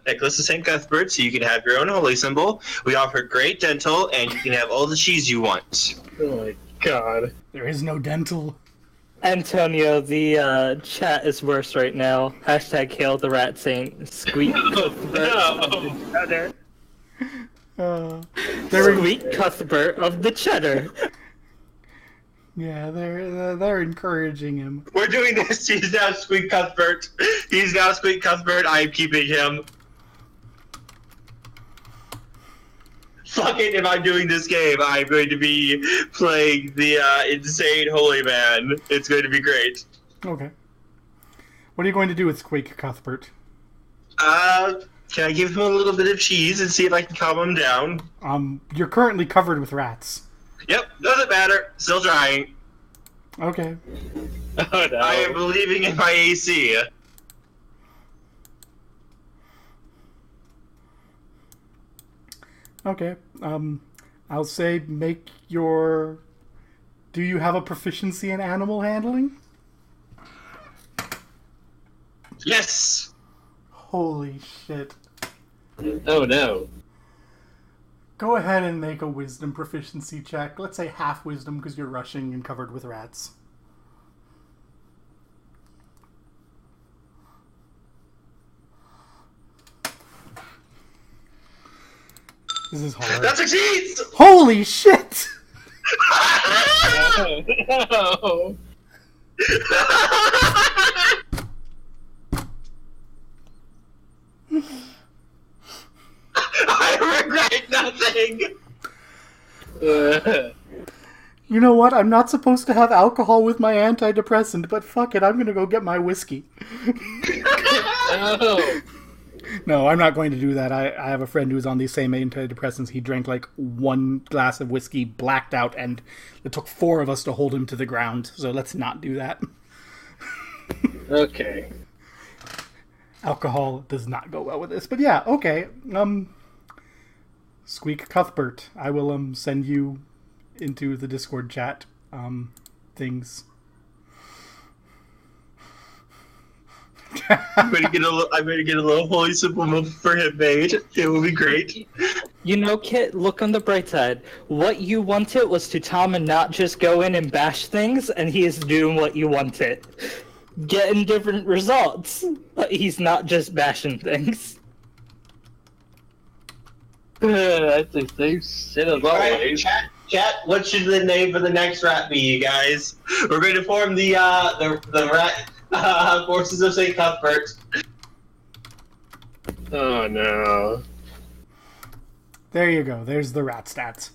necklace of St. Cuthbert so you can have your own holy symbol. We offer great dental and you can have all the cheese you want. Oh my god. There is no dental. Antonio, the chat is worse right now. Hashtag hail the rat saint. Squeak. No! Squeak Cuthbert of the cheddar. Yeah, they're encouraging him. We're doing this. He's now Squeak Cuthbert. He's now Squeak Cuthbert. I'm keeping him. Fuck it, if I'm doing this game, I'm going to be playing the insane holy man. It's going to be great. Okay. What are you going to do with Quake Cuthbert? Can I give him a little bit of cheese and see if I can calm him down? You're currently covered with rats. Yep, doesn't matter. Still trying. Okay. Oh no. I am believing in my AC. Okay. I'll say make your... Do you have a proficiency in animal handling? Yes! Holy shit. Oh no. Go ahead and make a wisdom proficiency check. Let's say half wisdom because you're rushing and covered with rats. This is hard. That succeeds! Holy shit! No. I regret nothing! You know what? I'm not supposed to have alcohol with my antidepressant, but fuck it, I'm gonna go get my whiskey. Oh. No, I'm not going to do that. I have a friend who's on these same antidepressants. He drank like 1 glass of whiskey, blacked out, and it took 4 of us to hold him to the ground. So let's not do that. Okay. Alcohol does not go well with this. But yeah, okay. Squeak Cuthbert, I will send you into the Discord chat things. I'm gonna get a little holy symbol for him made. It will be great. You know, Kit, look on the bright side. What you wanted was to Tom and not just go in and bash things, and he is doing what you wanted. getting different results. But he's not just bashing things. That's the same shit as Alright, always. chat, what should the name for the next rat be, you guys? We're going to form the rat forces of St. Cuthbert. Oh no. There you go. There's the rat stats.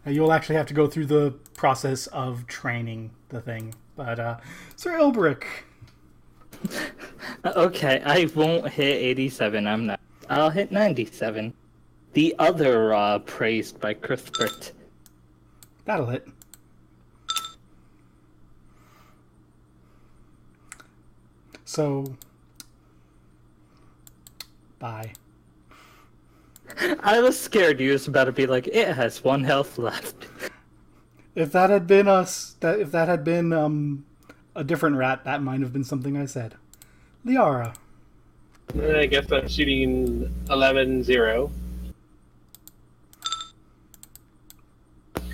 You'll actually have to go through the process of training the thing. But, Sir Ilbrick. Okay, I won't hit 87. I'm not. I'll hit 97. The other praised by Cuthbert. That'll hit. So, bye. I was scared you was about to be like, it has 1 health left. If that had been if that had been a different rat, that might have been something I said. Liara. I guess that's shooting 11-0.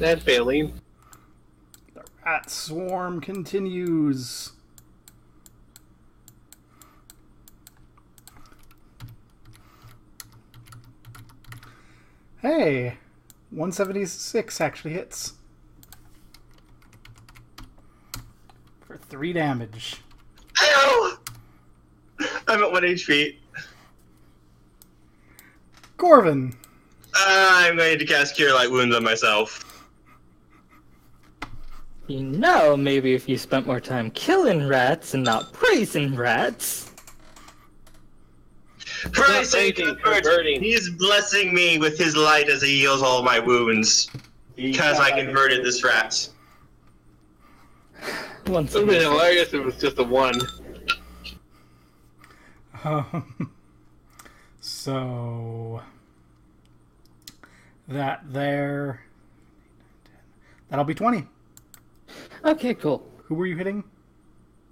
And failing. The rat swarm continues. Hey, 176 actually hits. For 3 damage. Ow! I'm at 1 HP. Corvin. I'm going to cast Cure Light Wounds on myself. You know, maybe if you spent more time killing rats and not praising rats. Praise St. Thanking, Cuthbert. converting. He is blessing me with his light as he heals all my wounds. Because I converted this rat. Once It would be again. hilarious if it was just a 1. So that'll be 20. Okay, cool. Who were you hitting?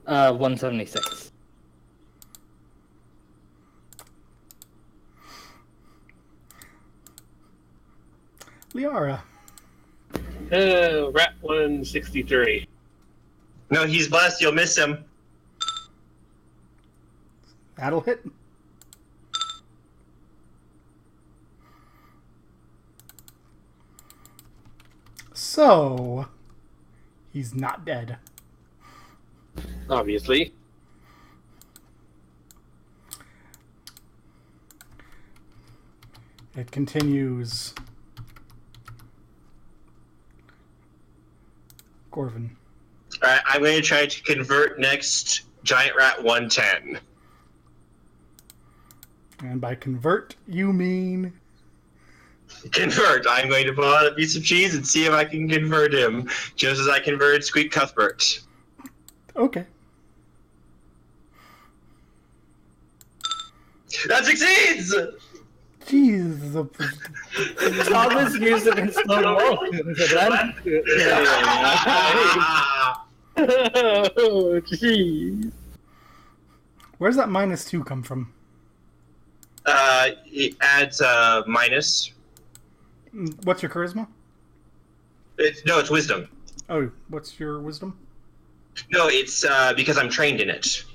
176. Liara. Rat 163. No, he's blessed. You'll miss him. That'll hit. So he's not dead. Obviously. It continues. Corvin. Alright, I'm going to try to convert next Giant Rat 110. And by convert, you mean... Convert. I'm going to pull out a piece of cheese and see if I can convert him, just as I converted Squeak Cuthbert. Okay. That succeeds! Jeez. Thomas used it in slow motion. Oh, jeez. Where's that -2 come from? It adds minus. What's your charisma? No, it's wisdom. Oh, what's your wisdom? No, it's because I'm trained in it.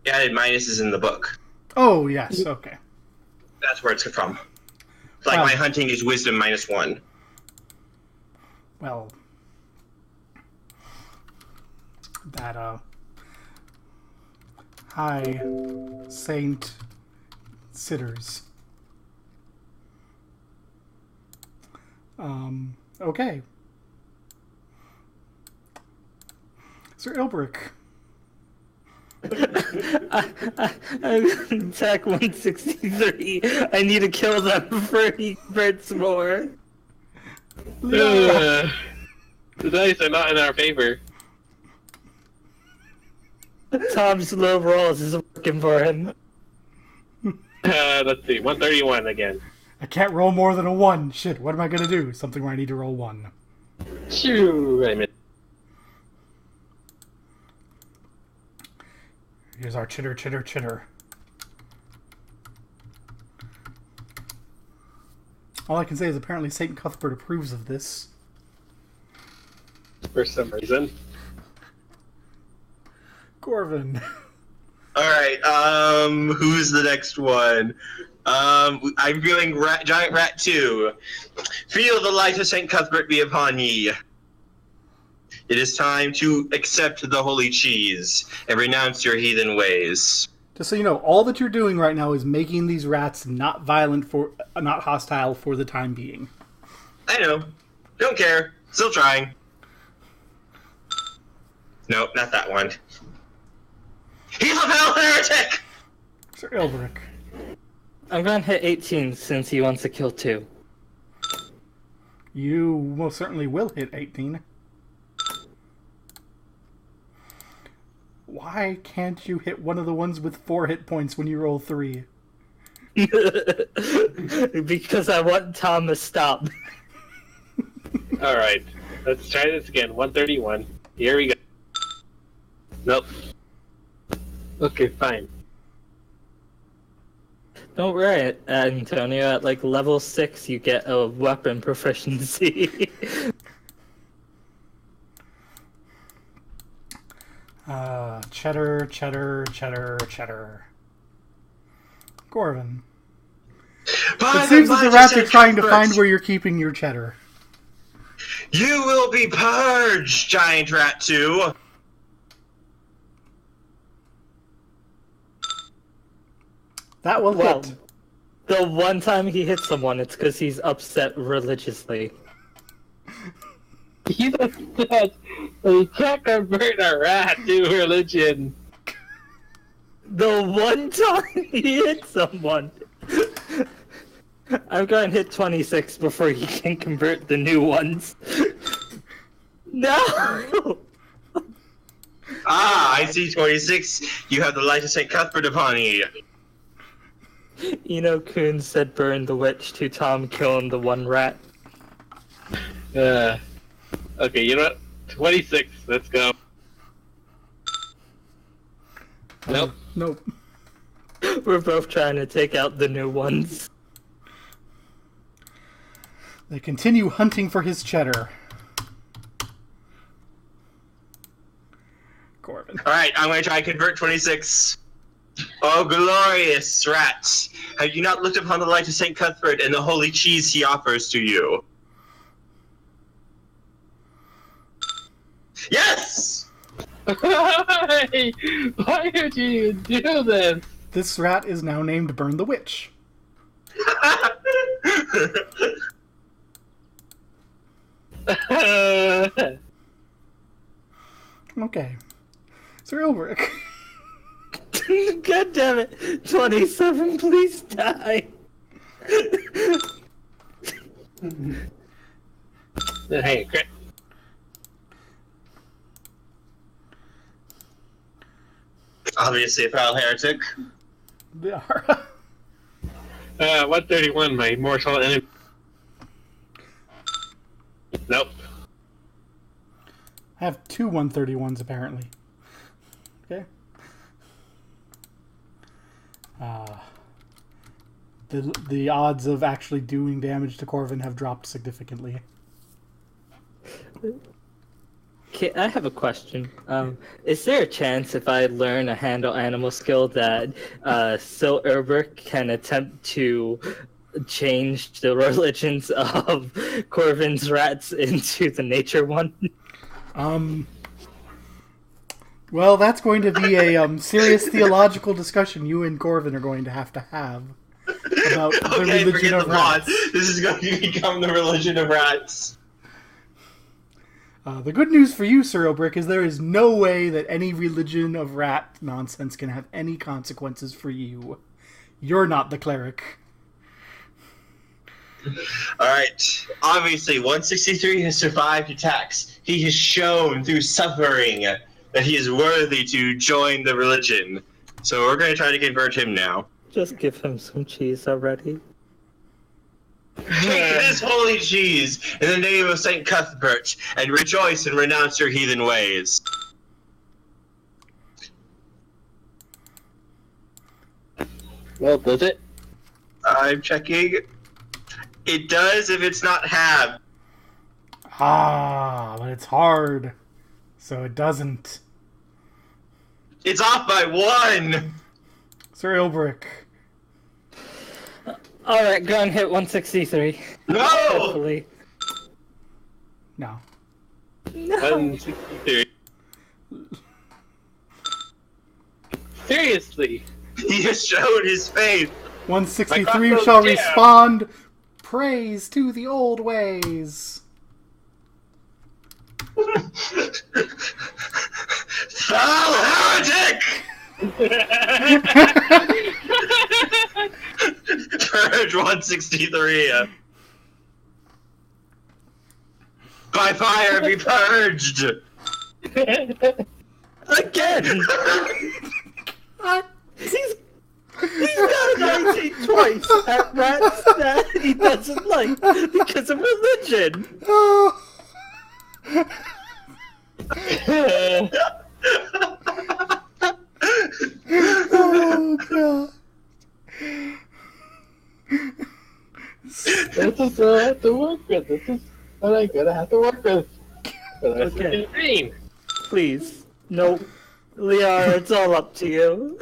It added minuses in the book. Oh, yes. Okay. That's where it's from. Like, my hunting is wisdom -1. Well, that, High Saint Sitters. Okay. Sir Ilbrick. I'm attack 163. I need to kill them before he hurts more. The dice are not in our favor. Tom's low rolls is working for him. Let's see, 131 again. I can't roll more than a 1. Shit, what am I gonna do? Something where I need to roll 1. Shoo! I missed. Here's our chitter, chitter, chitter. All I can say is apparently St. Cuthbert approves of this. For some reason. Corvin. Alright, who's the next one? I'm feeling Giant Rat 2. Feel the light of St. Cuthbert be upon ye. It is time to accept the holy cheese and renounce your heathen ways. Just so you know, all that you're doing right now is making these rats not hostile for the time being. I know. Don't care. Still trying. Nope, not that one. He's a foul heretic! Sir Ilbrick. I'm going to hit 18 since he wants to kill 2. You most certainly will hit 18. Why can't you hit one of the ones with 4 hit points when you roll 3? Because I want Tom to stop. Alright, let's try this again. 131. Here we go. Nope. Okay, fine. Don't worry, Antonio. At like level 6, you get a weapon proficiency. Cheddar. Corvin. It seems that the rats are trying to find where you're keeping your cheddar. You will be purged, Giant Rat 2. That will hit. The one time he hits someone, it's because he's upset religiously. He's upset. He can't convert a rat to religion. The one time he hit someone. I'm going to hit 26 before he can convert the new ones. No! Ah, I see 26. You have the light of St. Cuthbert upon you. You know, Coon said burn the witch to Tom killing the one rat. Okay, you know what? 26. Let's go. Nope. Nope. We're both trying to take out the new ones. They continue hunting for his cheddar. Corvin. Alright, I'm going to try and convert 26. Oh, glorious rats! Have you not looked upon the light of St. Cuthbert and the holy cheese he offers to you? Yes! Why did you do this? This rat is now named Burn the Witch. Okay. Sir Ilbrick. God damn it. 27, please die. Hey, crit. Obviously a foul heretic. They are. 131, my mortal enemy. Nope. I have 2 131s apparently. Okay. The odds of actually doing damage to Corvin have dropped significantly. Okay, I have a question. Is there a chance if I learn a handle animal skill that Sil Urberk can attempt to change the religions of Corvin's rats into the nature one? Well, that's going to be a serious theological discussion you and Corvin are going to have about the Okay, religion forget of the plot. rats. This is going to become the religion of rats. The good news for you, Sir Obrick, is there is no way that any religion of rat nonsense can have any consequences for you. You're not the cleric. Alright, obviously 163 has survived attacks. He has shown through suffering that he is worthy to join the religion. So we're going to try to convert him now. Just give him some cheese already. Take this holy cheese in the name of St. Cuthbert and rejoice and renounce your heathen ways. Well, does it? I'm checking. It does if it's not halved. Ah, but it's hard, so it doesn't. It's off by 1! Sir Ilbrick. Alright, go and hit 163. No! Hopefully. No. No. 163. Seriously. He just showed his face. 163 My shall crossbow's respond. Praise to the old ways. Thou heretic! Purge 163. By fire be purged! Again! He's got 19 twice at rats that he doesn't like because of religion. Oh. Oh god. This is what I have to work with. This is what I'm gonna have to work with. For the rest of the Okay. campaign. Please. Nope. Liara, it's all up to you.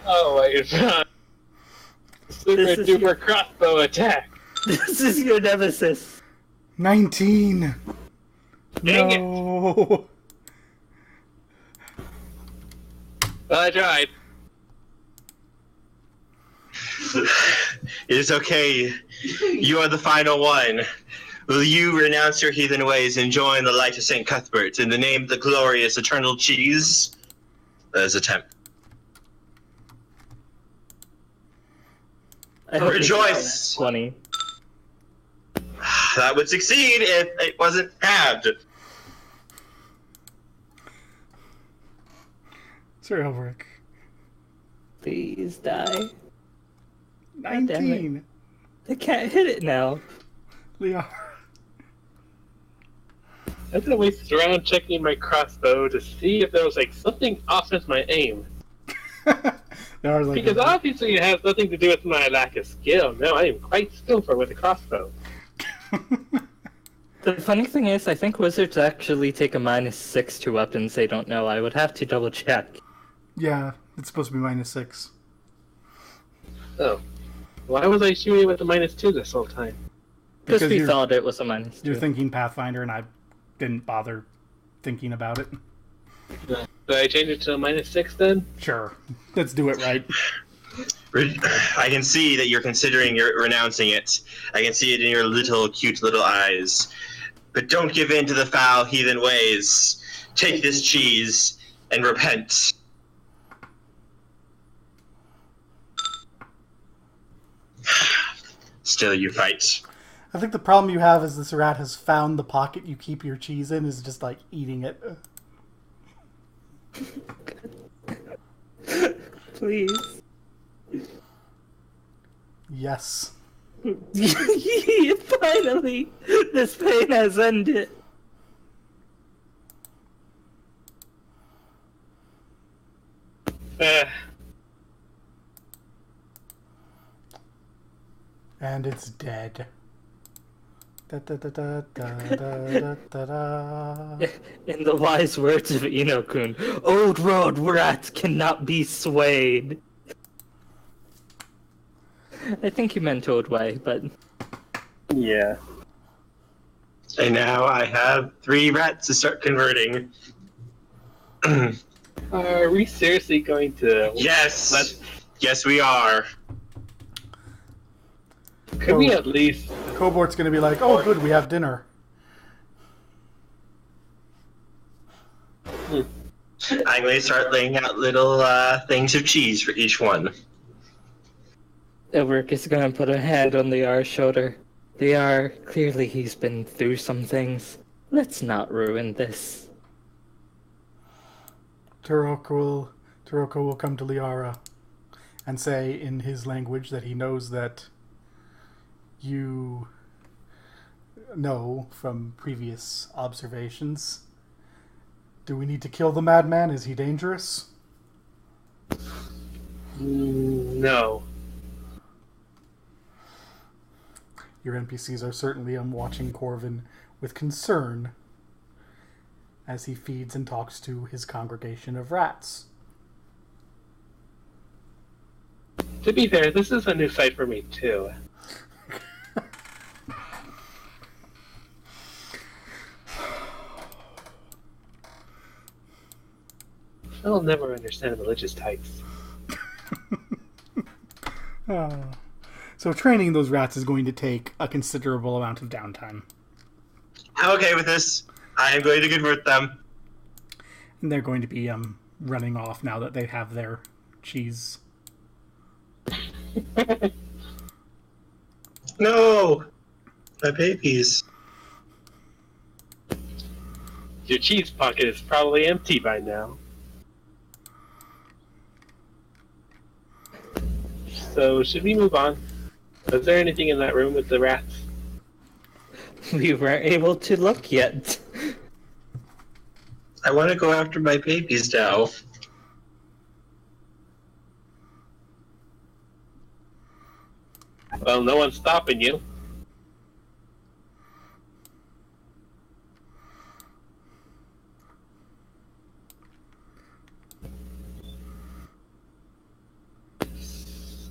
Oh my god. Super This is duper your- crossbow attack. This is your nemesis. 19. Dang it. No. Well, I tried. It is okay. You are the final one. Will you renounce your heathen ways and join the light of St. Cuthbert in the name of the glorious eternal cheese? That is attempt. I hope it's Rejoice! 20. That would succeed if it wasn't halved. Sir Elric. Please die. 19. I can't hit it now. Liara. I didn't waste around checking my crossbow to see if there was like something off with my aim. There are like Because obviously it has nothing to do with my lack of skill. No, I am quite skillful with a crossbow. The funny thing is, I think wizards actually take a -6 to weapons they don't know. I would have to double check. Yeah, it's supposed to be -6. Oh. Why was I shooting with a -2 this whole time? Because we you're, thought it was a -2. you're thinking Pathfinder, and I didn't bother thinking about it. Did I change it to a -6 then? Sure, let's do it right. I can see that you're considering renouncing it. I can see it in your little, cute little eyes. But don't give in to the foul heathen ways. Take this cheese and repent. Still you fight. I think the problem you have is this rat has found the pocket you keep your cheese in, is just like eating it. Please. Yes. Finally! This pain has ended. And it's dead. Da, da, da, da, da, da, da, da. In the wise words of Ino-kun, old road rats cannot be swayed. I think he meant old way, but... Yeah. And now I have 3 rats to start converting. Are we seriously going to... Yes! Yes, we are. Could we at least... Cobort's gonna be like, oh good, we have dinner. I'm going to start laying out little things of cheese for each one. Elric is gonna put a hand on Liara's shoulder. Liara, clearly he's been through some things. Let's not ruin this. Turoko will come to Liara and say in his language that he knows that you know from previous observations. Do we need to kill the madman? Is he dangerous? No. Your NPCs are certainly watching Corvin with concern as he feeds and talks to his congregation of rats. To be fair, this is a new site for me, too. I'll never understand religious types. So training those rats is going to take a considerable amount of downtime. I'm okay with this. I am going to convert them. And they're going to be running off now that they have their cheese. No! My babies. Your cheese pocket is probably empty by now. So, should we move on? Was there anything in that room with the rats? We weren't able to look yet. I want to go after my babies now. Well, no one's stopping you.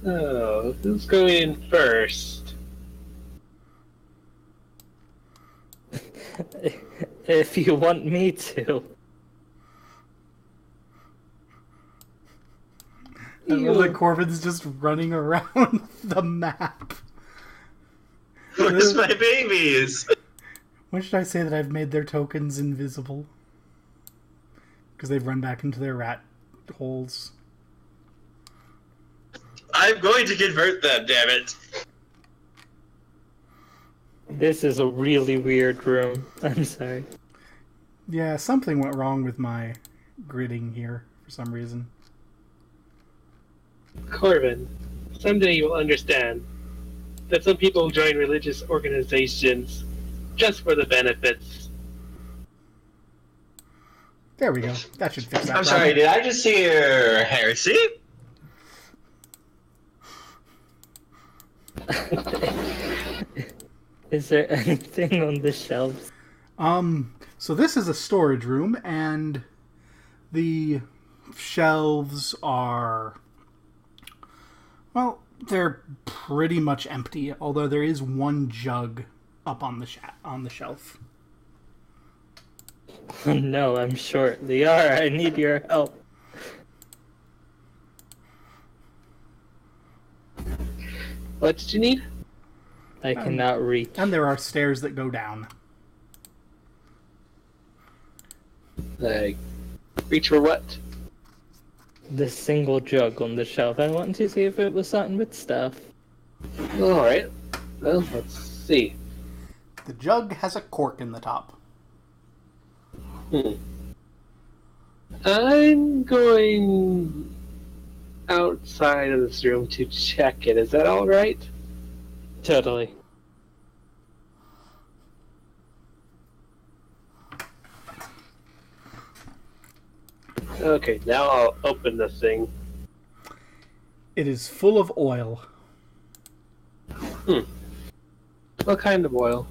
So, who's going in first? If you want me to. I love that Corbin's just running around the map. Where's my babies? When should I say that I've made their tokens invisible? Because they've run back into their rat holes. I'm going to convert them, damn it. This is a really weird room. I'm sorry. Yeah, something went wrong with my gridding here for some reason. Corbin, someday you will understand that some people join religious organizations just for the benefits. There we go. That should fix that I'm sorry, did I just hear heresy? Is there anything on the shelves? So this is a storage room, and the shelves are, well, they're pretty much empty, although there is one jug up on the shelf. Oh no, I'm short. Liara, I need your help. What did you need? I cannot reach. And there are stairs that go down. Like, reach for what? The single jug on the shelf. I wanted to see if it was something with stuff. Alright. Well, let's see. The jug has a cork in the top. I'm going outside of this room to check it. Is that alright? Totally. Okay, now I'll open the thing. It is full of oil. What kind of oil?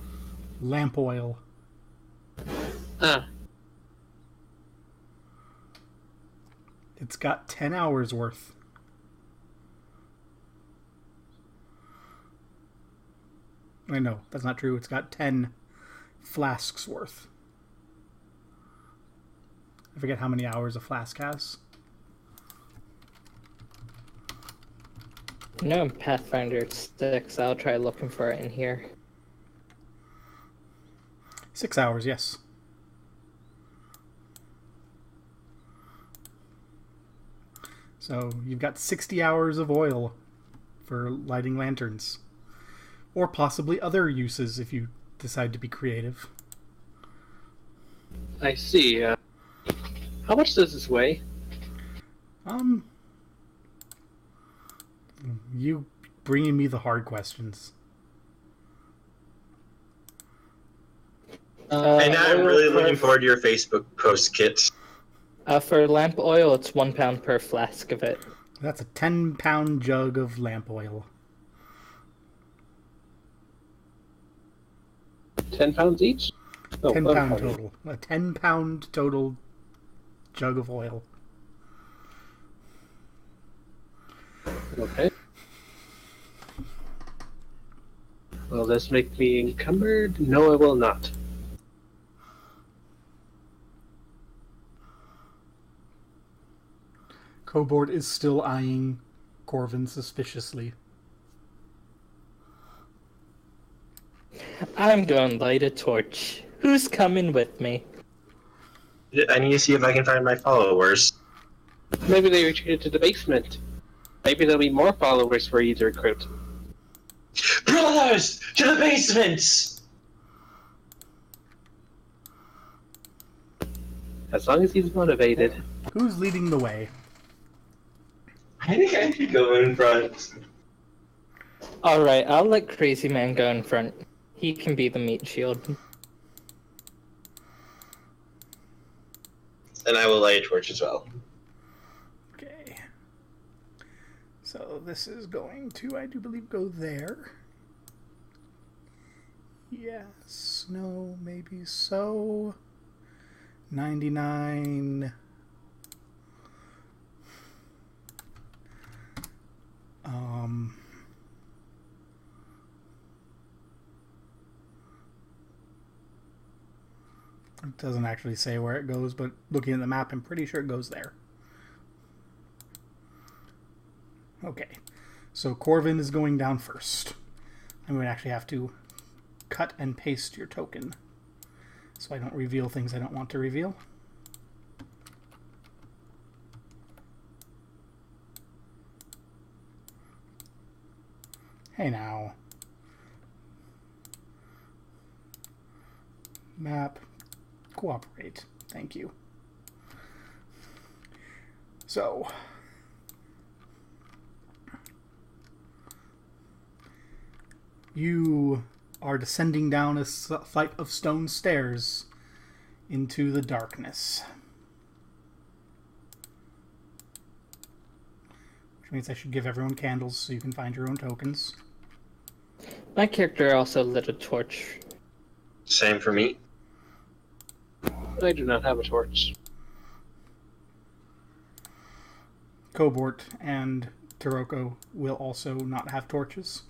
Lamp oil. Ah, It's got 10 hours worth. I know, that's not true. It's got 10 flasks worth. I forget how many hours a flask has. No, in Pathfinder it's 6. I'll try looking for it in here. 6 hours, yes. So you've got 60 hours of oil for lighting lanterns. Or possibly other uses if you decide to be creative. I see. How much does this weigh? You bringing me the hard questions. And I'm really looking forward to your Facebook post, Kit. For lamp oil, it's 1 pound per flask of it. That's a 10-pound jug of lamp oil. 10 pounds each? Oh, 10 1 pound pound. total. A 10-pound total jug of oil. Okay. Will this make me encumbered? No, it will not. Cobord is still eyeing Corvin suspiciously. I'm going to light a torch. Who's coming with me? I need to see if I can find my followers. Maybe they retreated to the basement. Maybe there'll be more followers for you to recruit. Brothers, to the basement! As long as he's motivated. Who's leading the way? I think I should go in front. Alright, I'll let Crazy Man go in front. He can be the meat shield. And I will light a torch as well. Okay. So this is going to, I do believe, go there. Yes, no, maybe so. 99. It doesn't actually say where it goes, but looking at the map, I'm pretty sure it goes there. Okay, so Corvin is going down first. I'm going to actually have to cut and paste your token so I don't reveal things I don't want to reveal. Hey now. Map. Cooperate. Thank you. So. You are descending down a flight of stone stairs into the darkness. Which means I should give everyone candles so you can find your own tokens. My character also lit a torch. Same for me. I do not have a torch. Cobort and Taroko will also not have torches.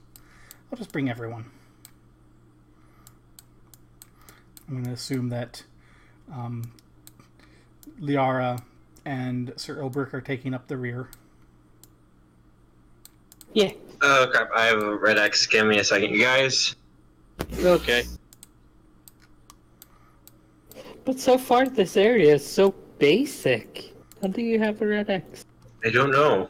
I'll just bring everyone. I'm going to assume that Liara and Sir Ilbrick are taking up the rear. Yeah. Oh crap, I have a red X. Give me a second, you guys. Okay. But so far this area is so basic. How do you have a red X? I don't know.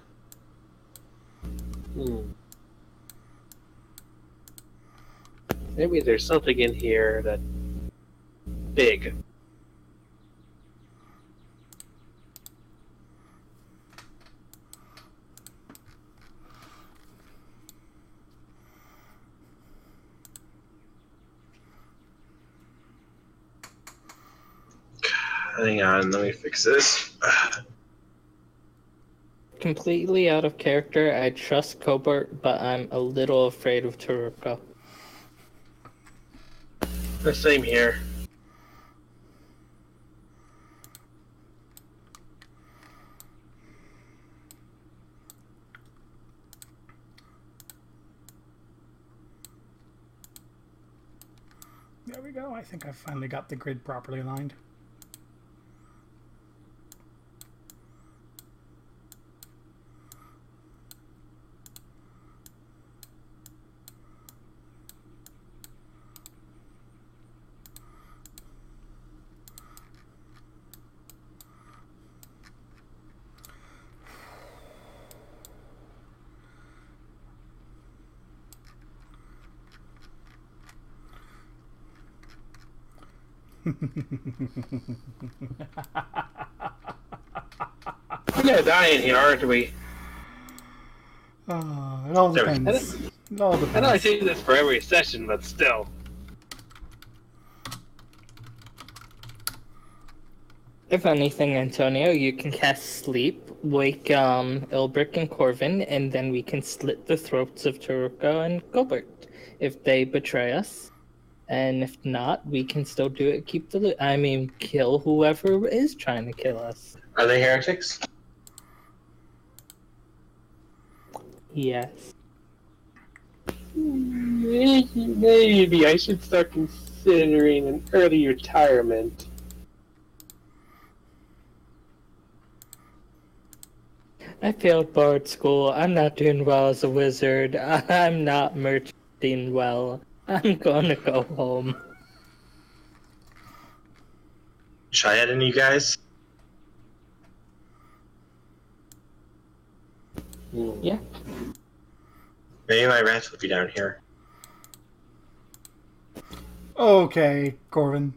Maybe there's something in here that big. Hang on, let me fix this. Completely out of character, I trust Cobart, but I'm a little afraid of Taruka. The same here. There we go. I think I've finally got the grid properly aligned. We're gonna die in here, aren't we? It all depends. It all I know I depends. say this for every session, but still. If anything, Antonio, you can cast Sleep, wake Ilbrick and Corvin, and then we can slit the throats of Taruka and Cobart if they betray us. And if not, we can still do it, keep the loot. I mean, kill whoever is trying to kill us. Are they heretics? Yes. Maybe I should start considering an early retirement. I failed board school. I'm not doing well as a wizard. I'm not merchanting well. I'm gonna go home. Should I add any, you guys? Yeah. Maybe my rats will be down here. Okay, Corvin.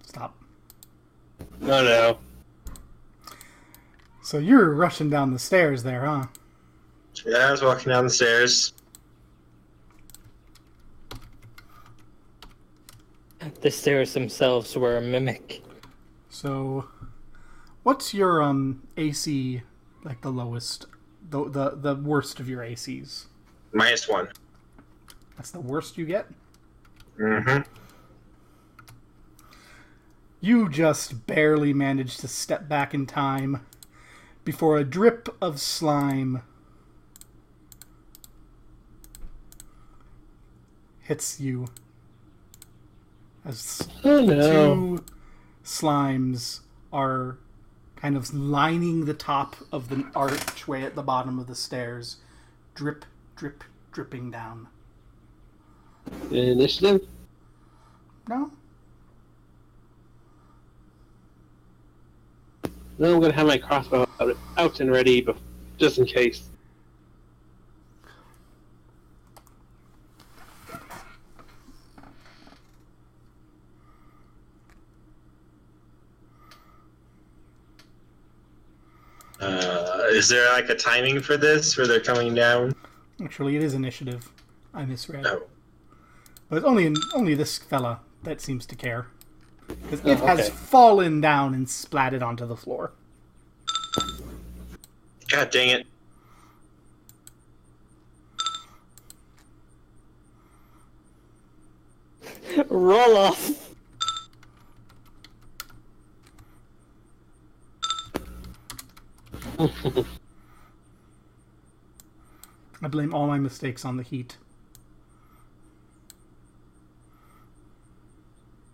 Stop. No. So you're rushing down the stairs there, huh? Yeah, I was walking down the stairs. The stairs themselves were a mimic. So, what's your AC, like the lowest, the worst of your ACs? -1. That's the worst you get? Mm-hmm. You just barely managed to step back in time before a drip of slime hits you. As Oh no. two slimes are kind of lining the top of the archway at the bottom of the stairs. Drip, drip, dripping down. Initiative? No? No, I'm gonna have my crossbow out and ready, but just in case. Is there like a timing for this where they're coming down? Actually, it is initiative. I misread. No. But it's only this fella that seems to care. Because it Oh, has okay. fallen down and splatted onto the floor. God dang it. Roll off. I blame all my mistakes on the heat.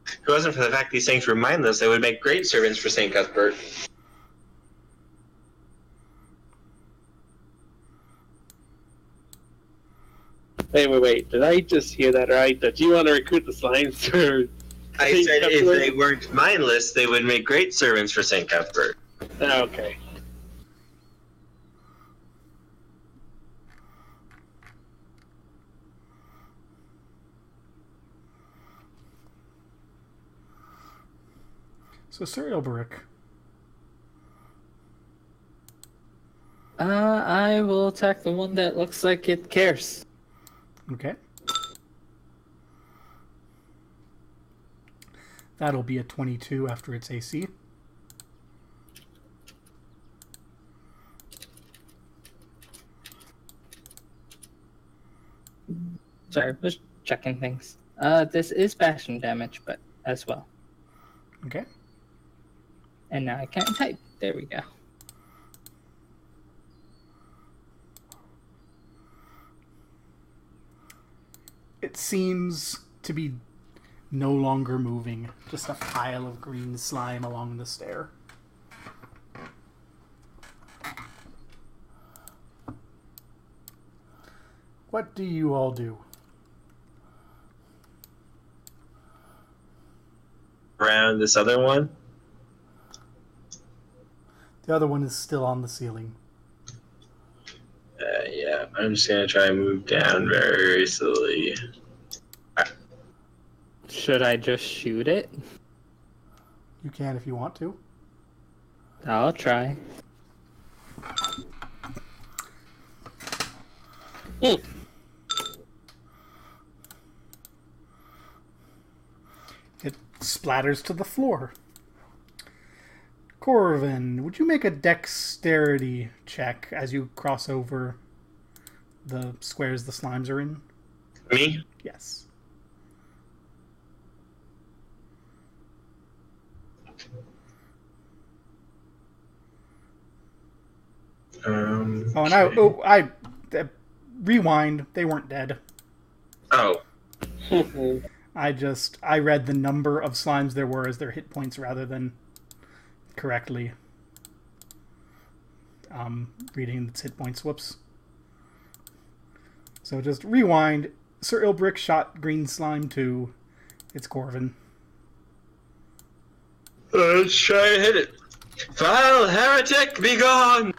If it wasn't for the fact these things were mindless, they would make great servants for St. Cuthbert. Wait. Did I just hear that right? That you want to recruit the slimes for... I St. said if Cuthbert? they weren't mindless, they would make great servants for St. Cuthbert. Okay. So, Sir Ilberic. I will attack the one that looks like it cares. Okay. That'll be a 22 after its AC. Sorry, just checking things. This is passion damage, but as well. Okay. And now I can't type. There we go. It seems to be no longer moving. Just a pile of green slime along the stair. What do you all do? Around this other one? The other one is still on the ceiling. Yeah, I'm just gonna try and move down very slowly. Should I just shoot it? You can if you want to. I'll try. It splatters to the floor. Corvin, would you make a dexterity check as you cross over the squares the slimes are in? Me? Yes. Okay. I rewind. They weren't dead. Oh. I read the number of slimes there were as their hit points rather than correctly reading its hit points. Whoops. So just rewind. Sir Ilbrick shot green slime too. It's Corvin. Let's try to hit it. Vile heretic, be gone!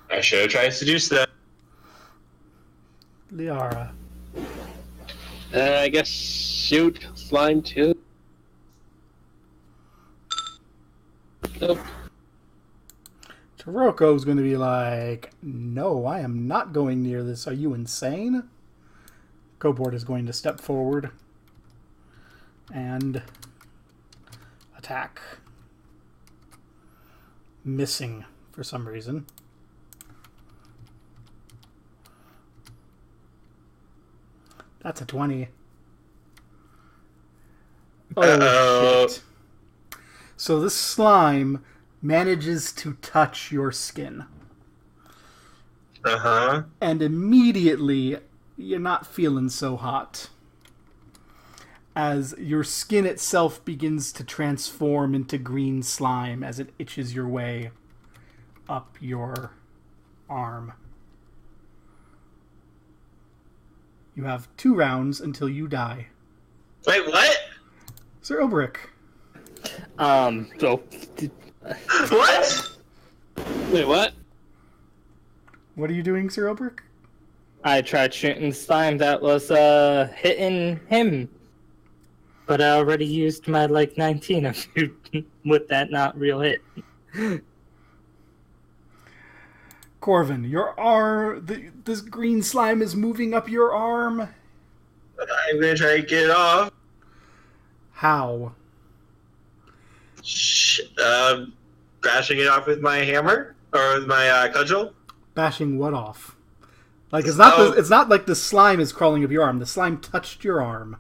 I should have tried to seduce them. Liara. I guess shoot slime too. Nope. Taroko's going to be like, no, I am not going near this. Are you insane? Cobord is going to step forward and attack. Missing for some reason. That's a 20. Oh, shit. So this slime manages to touch your skin. Uh-huh. And immediately, you're not feeling so hot. As your skin itself begins to transform into green slime as it itches your way up your arm. You have 2 rounds until you die. Wait, what? Sir Ilbrick. So... What? Wait, what? What are you doing, Sir Ilbrick? I tried shooting slime that was, hitting him. But I already used my, 19 of you with that not real hit. Corvin, your arm... this green slime is moving up your arm. I'm gonna try to get it off. How? Bashing it off with my hammer? Or with my cudgel? Bashing what off? Like, it's not it's not like the slime is crawling up your arm. The slime touched your arm.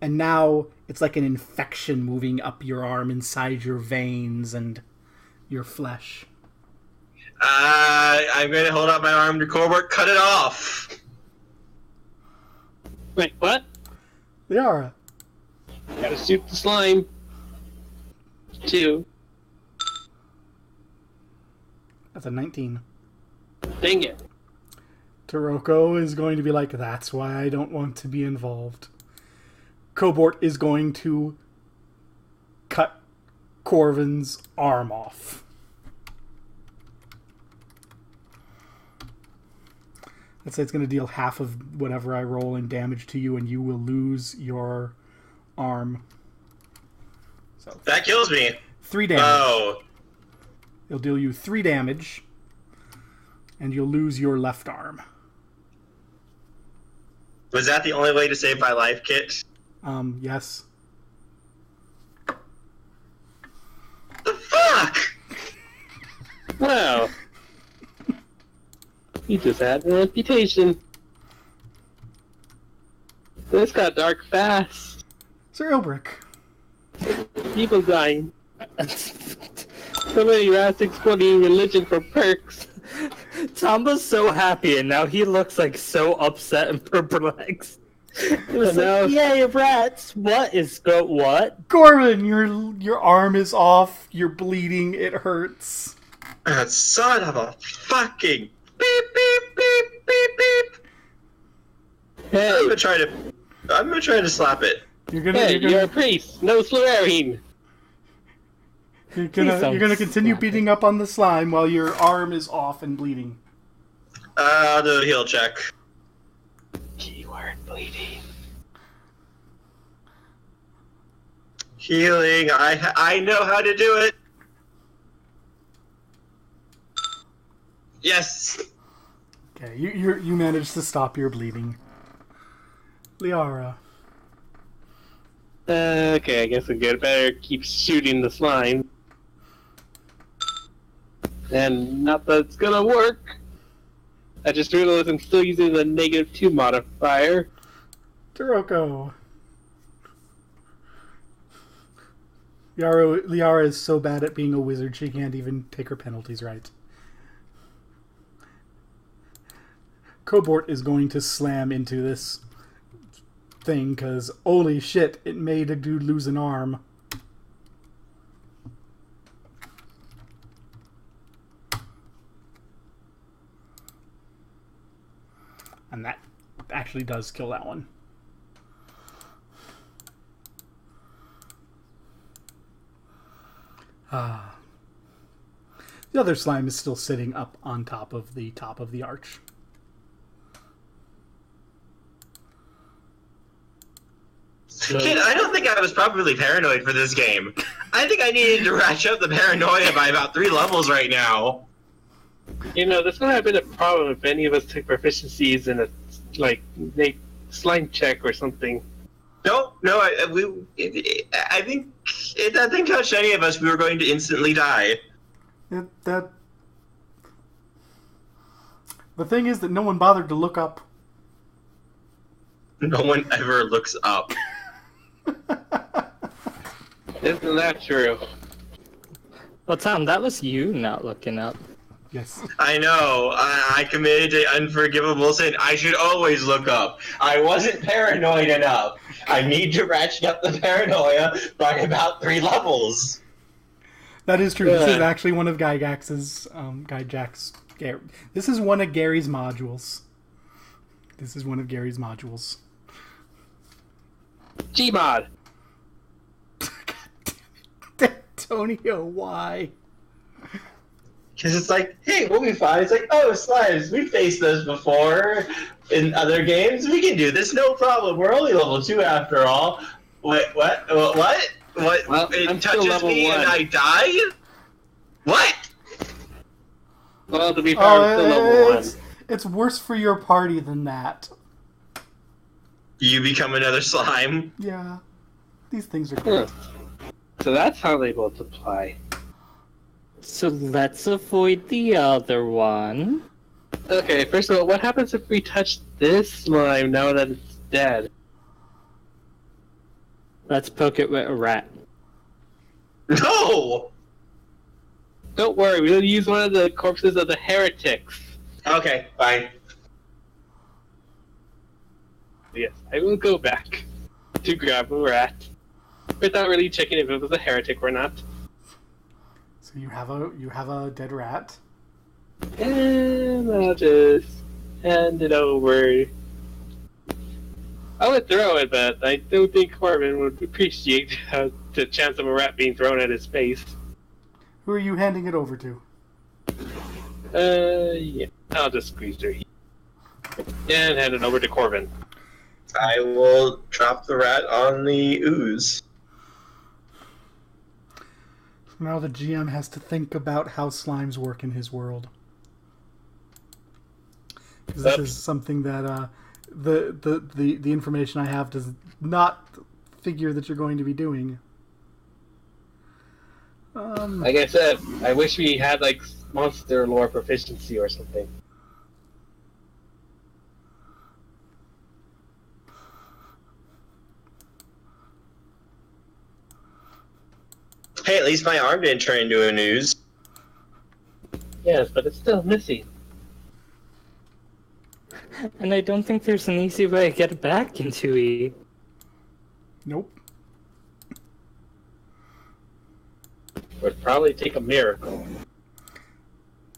And now it's like an infection moving up your arm inside your veins and your flesh. I'm gonna hold out my arm to Corbett. Cut it off! Wait, what? Liara. Gotta shoot the slime. 2. That's a 19. Dang it. Taroko is going to be like, that's why I don't want to be involved. Cobort is going to cut Corvin's arm off. Let's say it's going to deal half of whatever I roll in damage to you, and you will lose your arm. So That kills me. 3 damage. Oh. It'll deal you 3 damage, and you'll lose your left arm. Was that the only way to save my life, Kit? Yes. The fuck? Wow. You just had an amputation. This got dark fast. Sir Ilbrick. People dying. So many rats exploding religion for perks. Tomba's so happy, and now he looks like so upset and perplexed. It was now- like, yay, rats! What? Corvin, your arm is off. You're bleeding. It hurts. Son of a fucking beep beep beep beep beep. Hey, I'm gonna try to slap it. you're a priest. No swearing. You're gonna continue beating up on the slime while your arm is off and bleeding. I'll do a heal check. Keyword bleeding. Healing. I know how to do it. Yes. Okay, you managed to stop your bleeding. Liara. Okay, I guess we better keep shooting the slime. And not that it's gonna work. I just realized I'm still using the -2 modifier. Taroko. Liara is so bad at being a wizard she can't even take her penalties right. Cobort is going to slam into this thing because holy shit, it made a dude lose an arm. And that actually does kill that one. The other slime is still sitting up on top of the arch. Kid, I don't think I was properly paranoid for this game. I think I needed to ratchet up the paranoia by about 3 levels right now. You know, this would have been a problem if any of us took proficiencies in a, like, slime check or something. No, I think if that thing touched any of us, we were going to instantly die. The thing is that no one bothered to look up. No one ever looks up. Isn't that true? Well, Tom, that was you not looking up. Yes. I know. I committed an unforgivable sin. I should always look up. I wasn't paranoid enough. I need to ratchet up the paranoia by about 3 levels. That is true. This is actually one of Gygax's, this is one of Gary's modules. Gmod! Antonio, why? Because it's like, hey, we'll be fine. It's like, oh, slimes, we faced those before in other games. We can do this, no problem. We're only level 2 after all. Wait, what? What? Well, it I'm still touches level me 1. and I die? What? Well, to be fair, I'm still level 1. It's worse for your party than that. You become another slime? Yeah. These things are great. So that's how they multiply. So let's avoid the other one. Okay, first of all, what happens if we touch this slime now that it's dead? Let's poke it with a rat. No! Don't worry, we'll use one of the corpses of the heretics. Okay, fine. Yes, I will go back to grab a rat without really checking if it was a heretic or not. So you have a dead rat. And I'll just hand it over. I would throw it, but I don't think Corbin would appreciate the chance of a rat being thrown at his face. Who are you handing it over to? Yeah. I'll just squeeze through. And hand it over to Corbin. I will drop the rat on the ooze. Now the GM has to think about how slimes work in his world. Because this is something that the information I have does not figure that you're going to be doing. Like I said, I wish we had like monster lore proficiency or something. Hey, at least my arm didn't turn into an ooze. Yes, but it's still missing. And I don't think there's an easy way to get it back into E. Nope. Would probably take a miracle.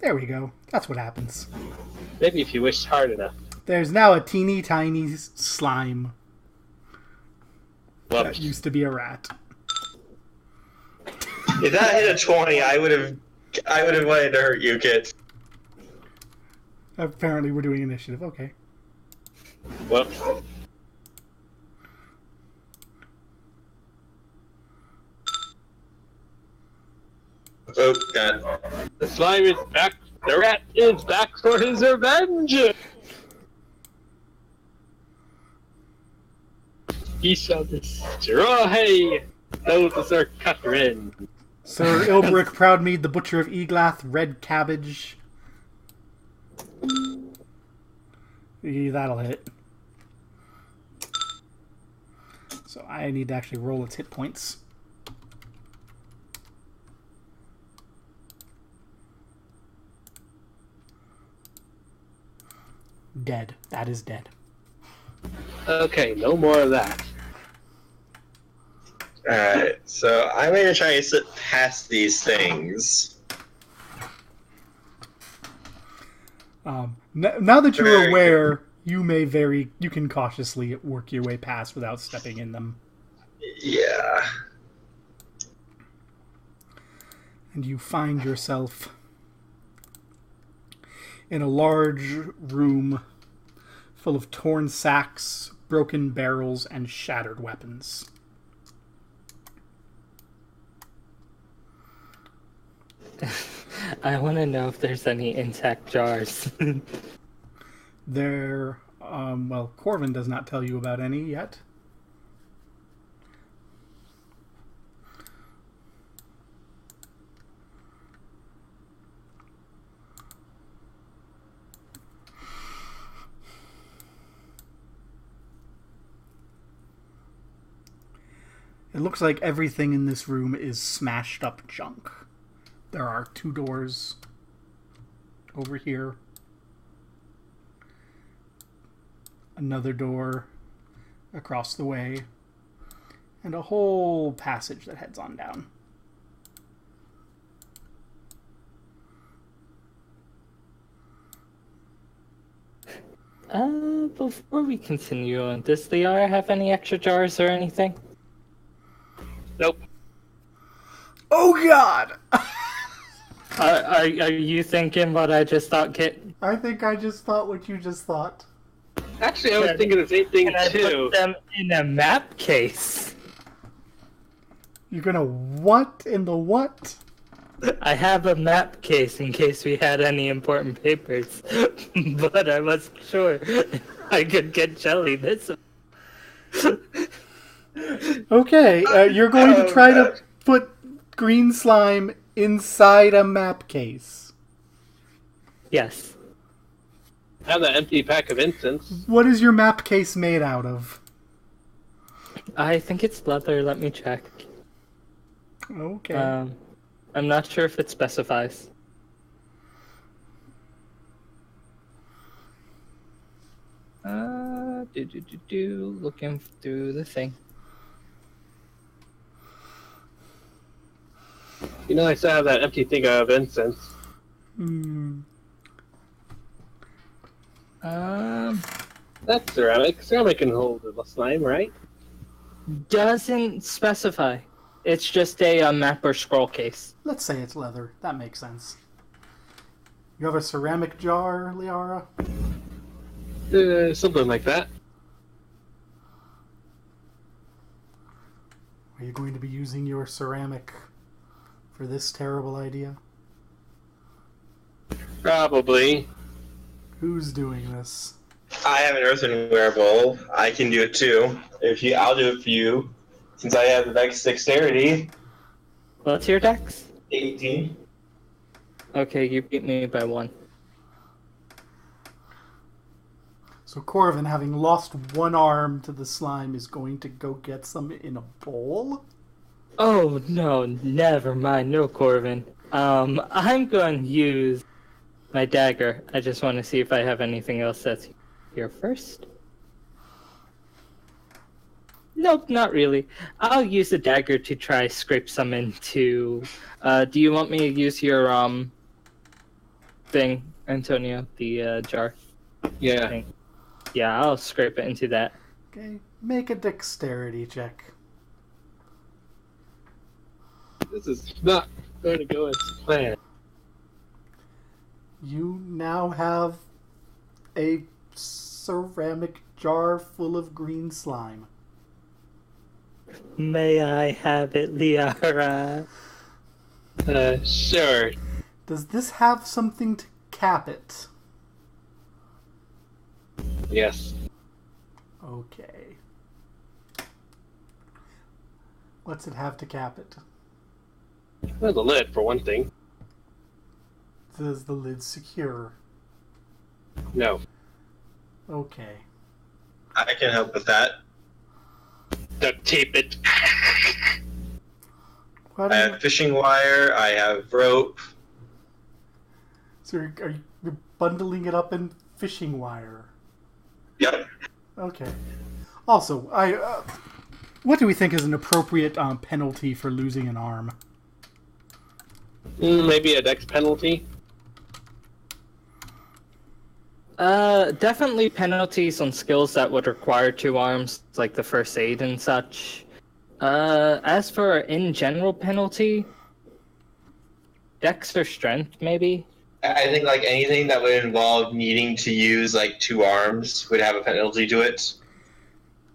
There we go. That's what happens. Maybe if you wished hard enough. There's now a teeny tiny slime Well, that used to be a rat. If that hit a 20, I would have wanted to hurt you, kid. Apparently we're doing initiative. Okay. whoops. Oh, God. The slime is back. The rat is back for his revenge. He shall destroy those of Sir Catherine. Sir Ilbrick Proudmead, the Butcher of Eglath, Red Cabbage. That'll hit. So I need to actually roll its hit points. Dead. That is dead. Okay, no more of that. Alright, so I'm going to try to slip past these things. Now that you're Very aware, you can cautiously work your way past without stepping in them. Yeah. And you find yourself in a large room full of torn sacks, broken barrels, and shattered weapons. I want to know if there's any intact jars. Well, Corvin does not tell you about any yet. It looks like everything in this room is smashed up junk. There are 2 doors over here. Another door across the way. And a whole passage that heads on down. Before we continue on, does Liara have any extra jars or anything? Nope. Oh God! Are you thinking what I just thought, Kit? I think I just thought what you just thought. Actually, I was thinking the same thing Can I too. put them in a map case? You're gonna what in the what? I have a map case in case we had any important papers, but I wasn't sure I could get Jelly this. Okay, you're going to try to put green slime inside a map case. Yes. I have that empty pack of incense. What is your map case made out of? I think it's leather. Let me check. Okay. I'm not sure if it specifies. Looking through the thing. You know, I still have that empty thing of incense. Hmm. That's ceramic. Ceramic can hold the slime, right? Doesn't specify. It's just a map or scroll case. Let's say it's leather. That makes sense. You have a ceramic jar, Liara? Something like that. Are you going to be using your ceramic for this terrible idea? Probably. Who's doing this? I have an earthenware bowl. I can do it too. I'll do it for you. Since I have the dex dexterity. What's your dex? 18. Okay, you beat me by 1. So Corvin, having lost one arm to the slime, is going to go get some in a bowl? Oh, no, never mind. No, Corvin. I'm going to use my dagger. I just want to see if I have anything else that's here first. Nope, not really. I'll use the dagger to try scrape some into... do you want me to use your, thing, Antonio? The, jar? Yeah. Thing. Yeah, I'll scrape it into that. Okay, make a dexterity check. This is not going to go as planned. You now have a ceramic jar full of green slime. May I have it, Liara? Sure. Does this have something to cap it? Yes. Okay. What's it have to cap it? Well, the lid, for one thing. Does the lid secure? No. Okay. I can help with that. Duct tape it. What I are you, have fishing wire. I have rope. so are you bundling it up in fishing wire? Yep. Okay. Also, what do we think is an appropriate penalty for losing an arm? Maybe a dex penalty. Definitely penalties on skills that would require 2 arms, like the first aid and such. As for in general penalty, dex or strength, maybe? I think like anything that would involve needing to use like 2 arms would have a penalty to it.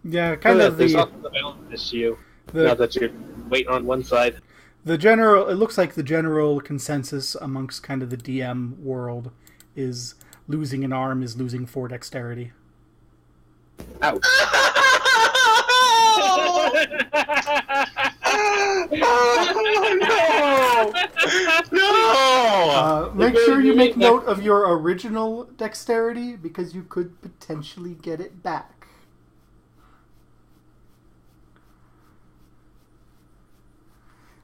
Yeah, kind of There's the also the balance issue. Now that you're waiting on one side. general. It looks like the general consensus amongst kind of the DM world is losing an arm is losing 4 dexterity. Ouch. No! Make sure you make note of your original dexterity because you could potentially get it back.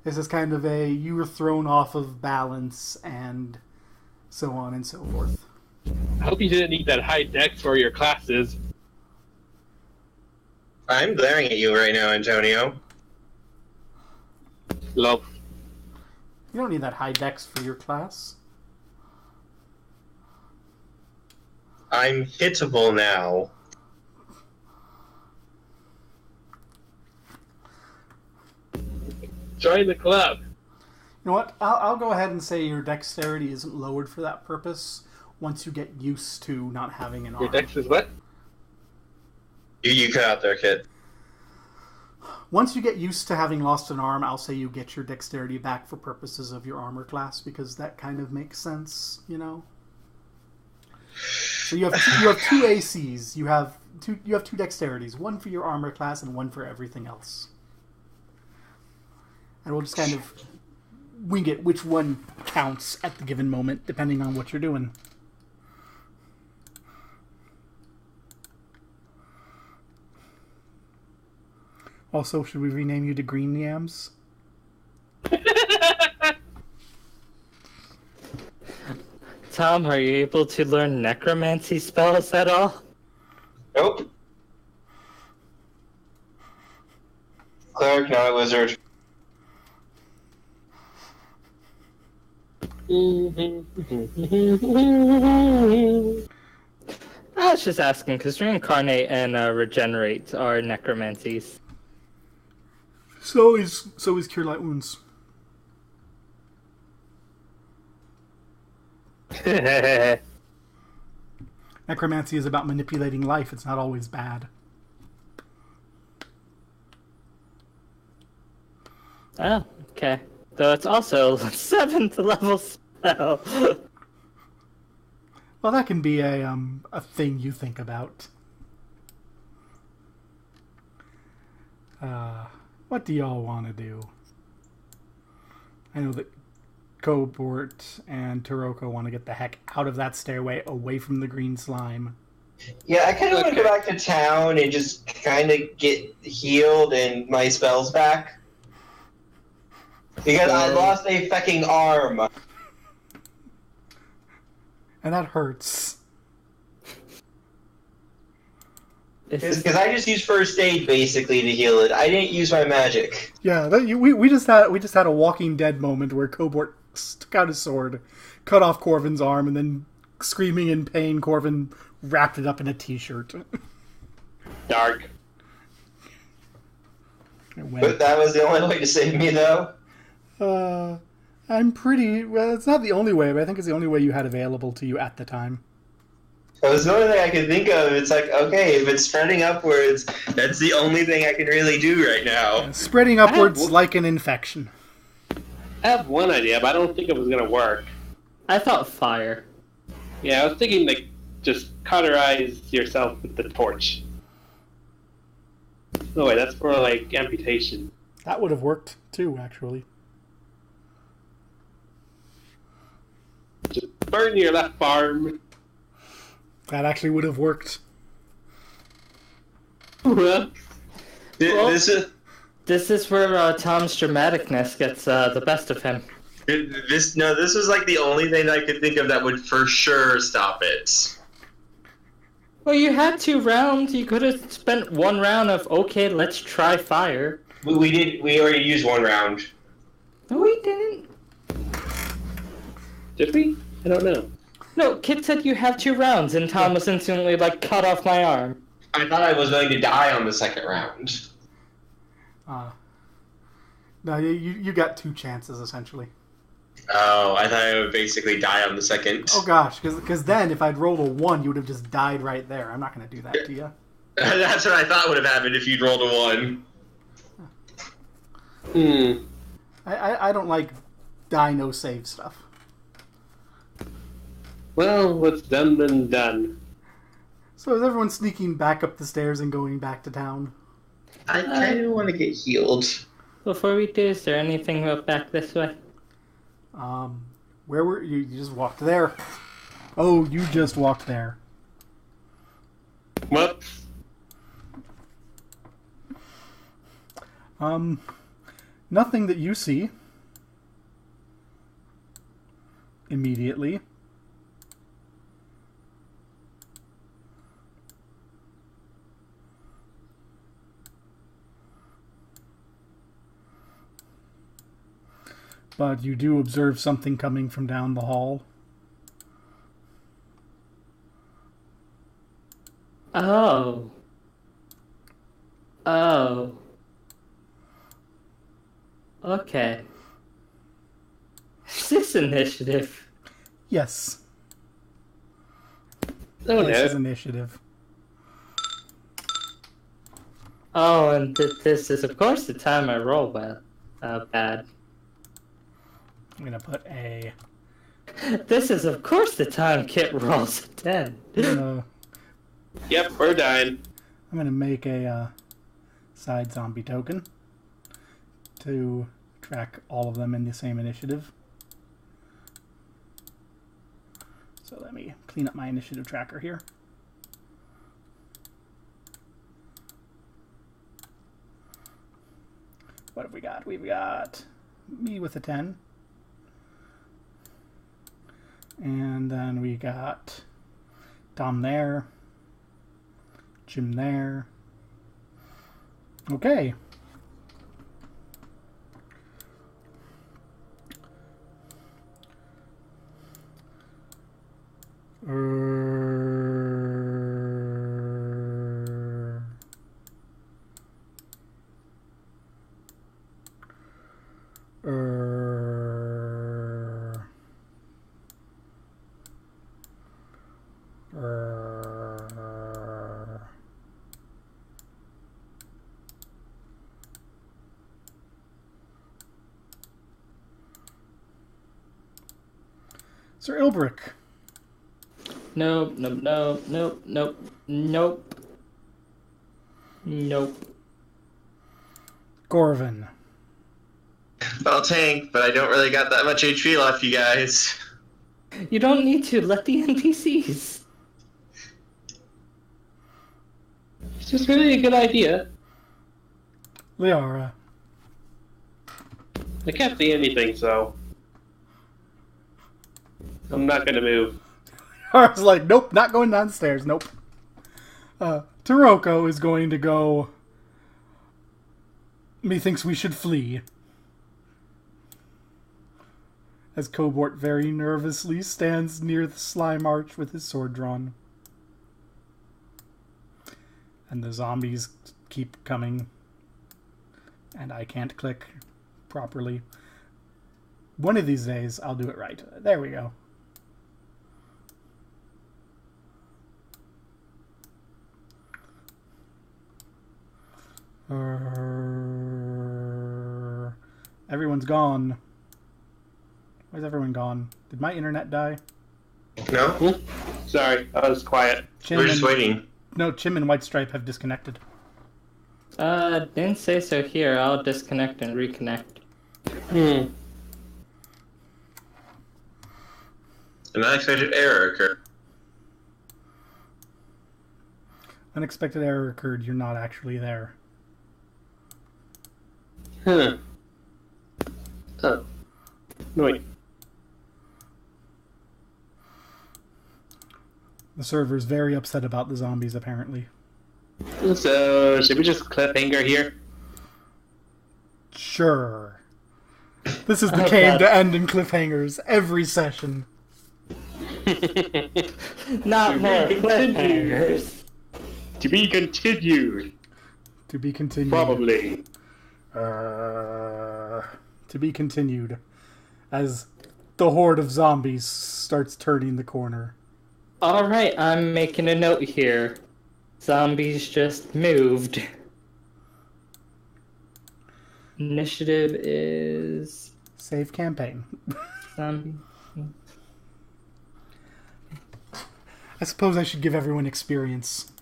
This is kind of you were thrown off of balance and so on and so forth. I hope you didn't need that high dex for your classes. I'm glaring at you right now, Antonio. Love. You don't need that high dex for your class. I'm hittable now. Join the club. You know what? I'll go ahead and say your dexterity isn't lowered for that purpose once you get used to not having an arm. Your dex is what? You cut out there, kid. Once you get used to having lost an arm, I'll say you get your dexterity back for purposes of your armor class because that kind of makes sense, you know. So you have 2 ACs. You have two dexterities, one for your armor class and one for everything else. And we'll just kind of wing it which one counts at the given moment, depending on what you're doing. Also, should we rename you to Green Yams? Tom, are you able to learn necromancy spells at all? Nope. Cleric, not a wizard. I was just asking, because reincarnate and regenerate are necromancies. So is Cure Light Wounds. Necromancy is about manipulating life. It's not always bad. Oh, okay. Though it's also 7th level spell. Well, that can be a thing you think about. What do y'all want to do? I know that Cobort and Taroko want to get the heck out of that stairway, away from the green slime. Yeah, I kind of want to go back to town and just kind of get healed and my spells back. Because I lost a fucking arm. And that hurts. Because I just used first aid basically to heal it. I didn't use my magic. Yeah, we just had a Walking Dead moment where Cobort took out his sword, cut off Corvin's arm, and then, screaming in pain, Corvin wrapped it up in a t-shirt. Dark. But that was the only way to save me, though. I'm pretty... Well, it's not the only way, but I think it's the only way you had available to you at the time. That was the only thing I could think of. It's like, okay, if it's spreading upwards, that's the only thing I can really do right now. Spreading upwards like an infection. I have one idea, but I don't think it was going to work. I thought fire. Yeah, I was thinking, like, just cauterize yourself with the torch. No way, that's for, like, amputation. That would have worked, too, actually. Just burn your left arm. That actually would have worked. This is where Tom's dramaticness gets the best of him. This was like the only thing I could think of that would for sure stop it. Well, you had 2 rounds. You could have spent 1 round of, okay, let's try fire. We did. We already used 1 round. No, we didn't. Did we? I don't know. No, Kit said you have 2 rounds, and Tom was instantly like, cut off my arm. I thought I was going to die on the 2nd round. No, you got 2 chances, essentially. Oh, I thought I would basically die on the 2nd. Oh gosh, because then if I'd rolled a 1, you would have just died right there. I'm not going to do that to you. That's what I thought would have happened if you'd rolled a 1. I don't like die no save stuff. Well, what's done been done. So is everyone sneaking back up the stairs and going back to town? I kind of want to get healed. Before we do, is there anything back this way? Where were you? You just walked there. Oh, you just walked there. Whoops. Nothing that you see immediately. But you do observe something coming from down the hall. Oh. Oh. Okay. Is this initiative? Yes. Oh, This is no. initiative. Oh, and this is, of course, the time I roll bad. I'm going to put a... This is, of course, the time Kit rolls a 10. Yep, we're dying. I'm going to make a side zombie token to track all of them in the same initiative. So let me clean up my initiative tracker here. What have we got? We've got me with a 10. And then we got Tom there. Jim there. Okay. Sir Ilbrick. Nope, nope, nope, nope, nope, nope. Nope. Gorvin. I'll tank, but I don't really got that much HP left, you guys. You don't need to. Let the NPCs. It's just really a good idea. Liara. I can't see anything, so I'm not gonna move. I was like, nope, not going downstairs. Nope. Taroko is going to go... Methinks we should flee. As Cobort very nervously stands near the slime arch with his sword drawn. And the zombies keep coming. And I can't click properly. One of these days, I'll do it right. There we go. Everyone's gone. Where's everyone gone? Did my internet die? No? Sorry, I was quiet. Chim We're just and- waiting. No, Chim and White Stripe have disconnected. Didn't say so here. I'll disconnect and reconnect. Hmm. An unexpected error occurred. Unexpected error occurred. You're not actually there. Huh. Oh. No, wait. The server's very upset about the zombies, apparently. So, should we just cliffhanger here? Sure. This is the game to end in cliffhangers every session. Not more cliffhangers. To be continued. To be continued. Probably. To be continued. As the horde of zombies starts turning the corner. Alright, I'm making a note here. Zombies just moved. Initiative is... Save campaign. Zombie... I suppose I should give everyone experience.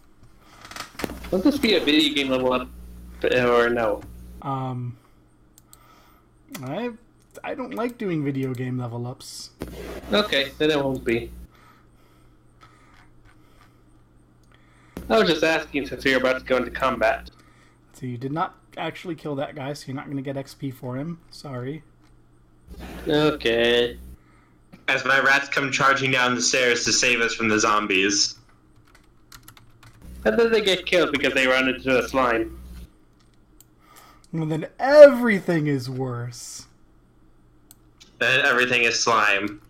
Won't this be a video game level up? Or no? I don't like doing video game level ups. Okay, then it won't be. I was just asking since we are about to go into combat. So you did not actually kill that guy, so you're not going to get XP for him. Sorry. Okay. As my rats come charging down the stairs to save us from the zombies. And then they get killed because they run into a slime. And then everything is worse. Then everything is slime.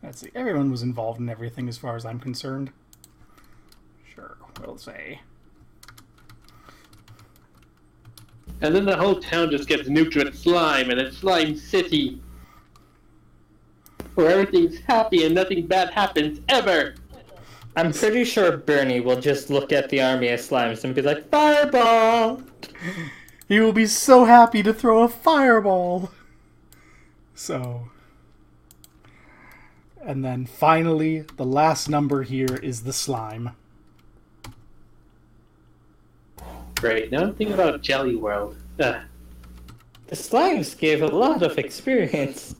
Let's see. Everyone was involved in everything as far as I'm concerned. Sure, we'll say. And then the whole town just gets nuked with slime, and it's Slime City. Where everything's happy and nothing bad happens, ever! I'm pretty sure Bernie will just look at the army of slimes and be like, Fireball! He will be so happy to throw a fireball. So. And then finally, the last number here is the slime. Great, now I'm thinking about Jelly World. Ugh. The slimes gave a lot of experience.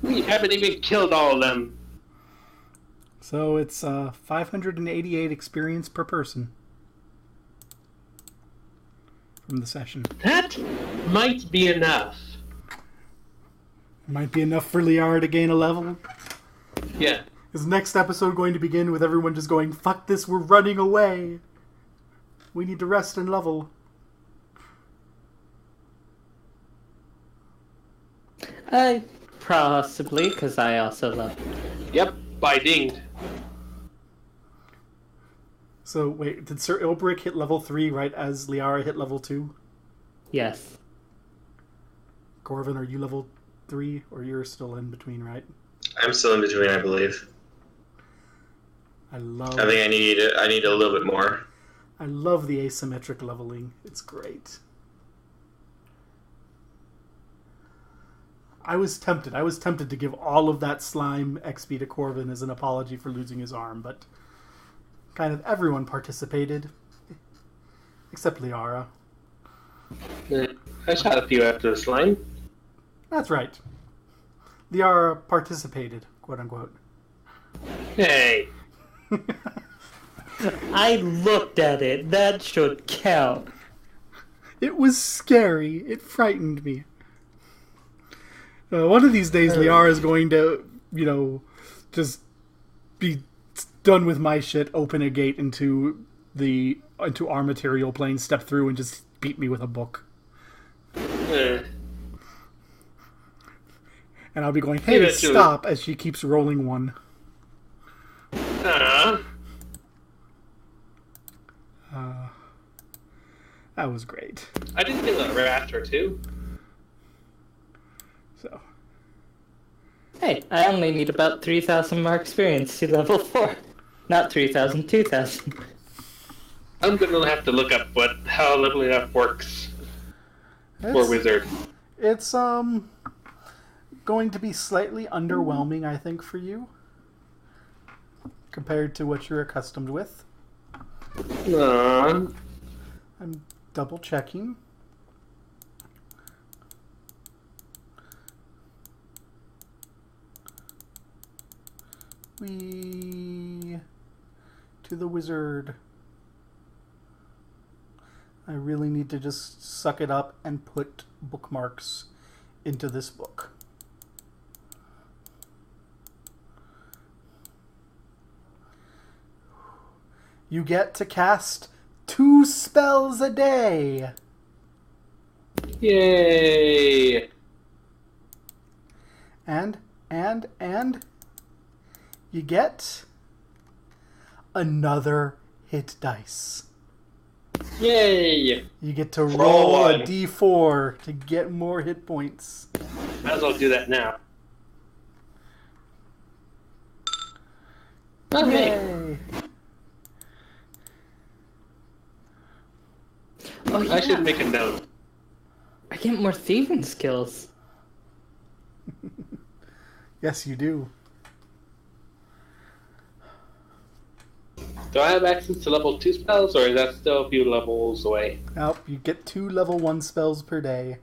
We haven't even killed all of them. So it's 588 experience per person from the session. That might be enough. Might be enough for Liara to gain a level. Yeah. Is next episode going to begin with everyone just going, fuck this, we're running away. We need to rest and level. Possibly, because I also love it. Yep, I dinged. So, wait, did Sir Ilbrick hit level 3 right as Liara hit level 2? Yes. Corvin, are you level 3? Or you're still in between, right? I'm still in between, I believe. I think I need a little bit more. I love the asymmetric leveling. It's great. I was tempted to give all of that slime XP to Corvin as an apology for losing his arm, but kind of everyone participated. Except Liara. I shot a few after the slime. That's right. Liara participated, quote unquote. Hey. I looked at it. That should count. It was scary. It frightened me. One of these days, Liara is going to, just be done with my shit, open a gate into our material plane, step through, and just beat me with a book. And I'll be going, hey, Eventually. stop, as she keeps rolling one. That was great. I didn't kill a rat or two. So. Hey, I only need about 3,000 more experience to level 4. Not 3,000, 2,000. I'm gonna have to look up how leveling up works for Wizard. It's going to be slightly underwhelming, I think, for you compared to what you're accustomed with. I'm double checking. To the wizard. I really need to just suck it up and put bookmarks into this book. You get to cast 2 spells a day. Yay! And you get another hit dice. Yay! You get to Roll roll a one. d4 to get more hit points. Might as well do that now. Okay. Yay. Oh, yeah. I should make a note. I get more thieving skills. Yes, you do. Do I have access to level 2 spells, or is that still a few levels away? Nope, you get 2 level 1 spells per day.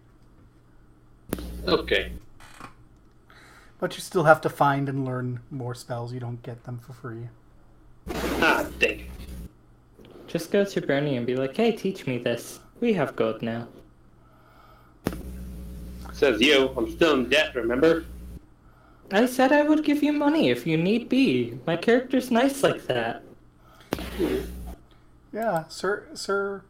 Okay. But you still have to find and learn more spells. You don't get them for free. Ah, dang it. Just go to Bernie and be like, hey, teach me this. We have gold now. Says you. I'm still in debt, remember? I said I would give you money if you need be. My character's nice like that. Yeah, Sir, Sir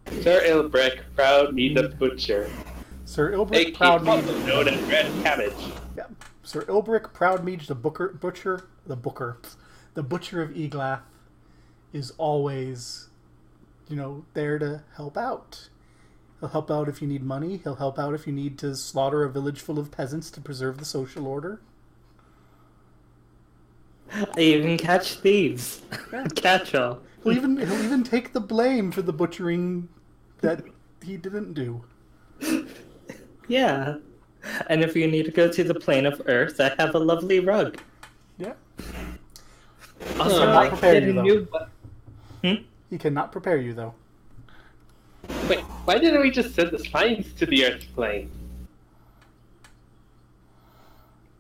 Ilbrick, proud me the butcher. Sir Ilbrick A.K.A. Proudmead, also known as Red Cabbage. yeah, Sir Ilbrick Proudmead, the butcher of Eglath, is always, there to help out. He'll help out if you need money. He'll help out if you need to slaughter a village full of peasants to preserve the social order. I even catch thieves. Catch all. He'll even take the blame for the butchering that he didn't do. Yeah. And if you need to go to the plane of Earth, I have a lovely rug. Yeah. Also, cannot I prepare get you, a though. new... He cannot prepare you, though. Wait, why didn't we just send the slimes to the Earth plane?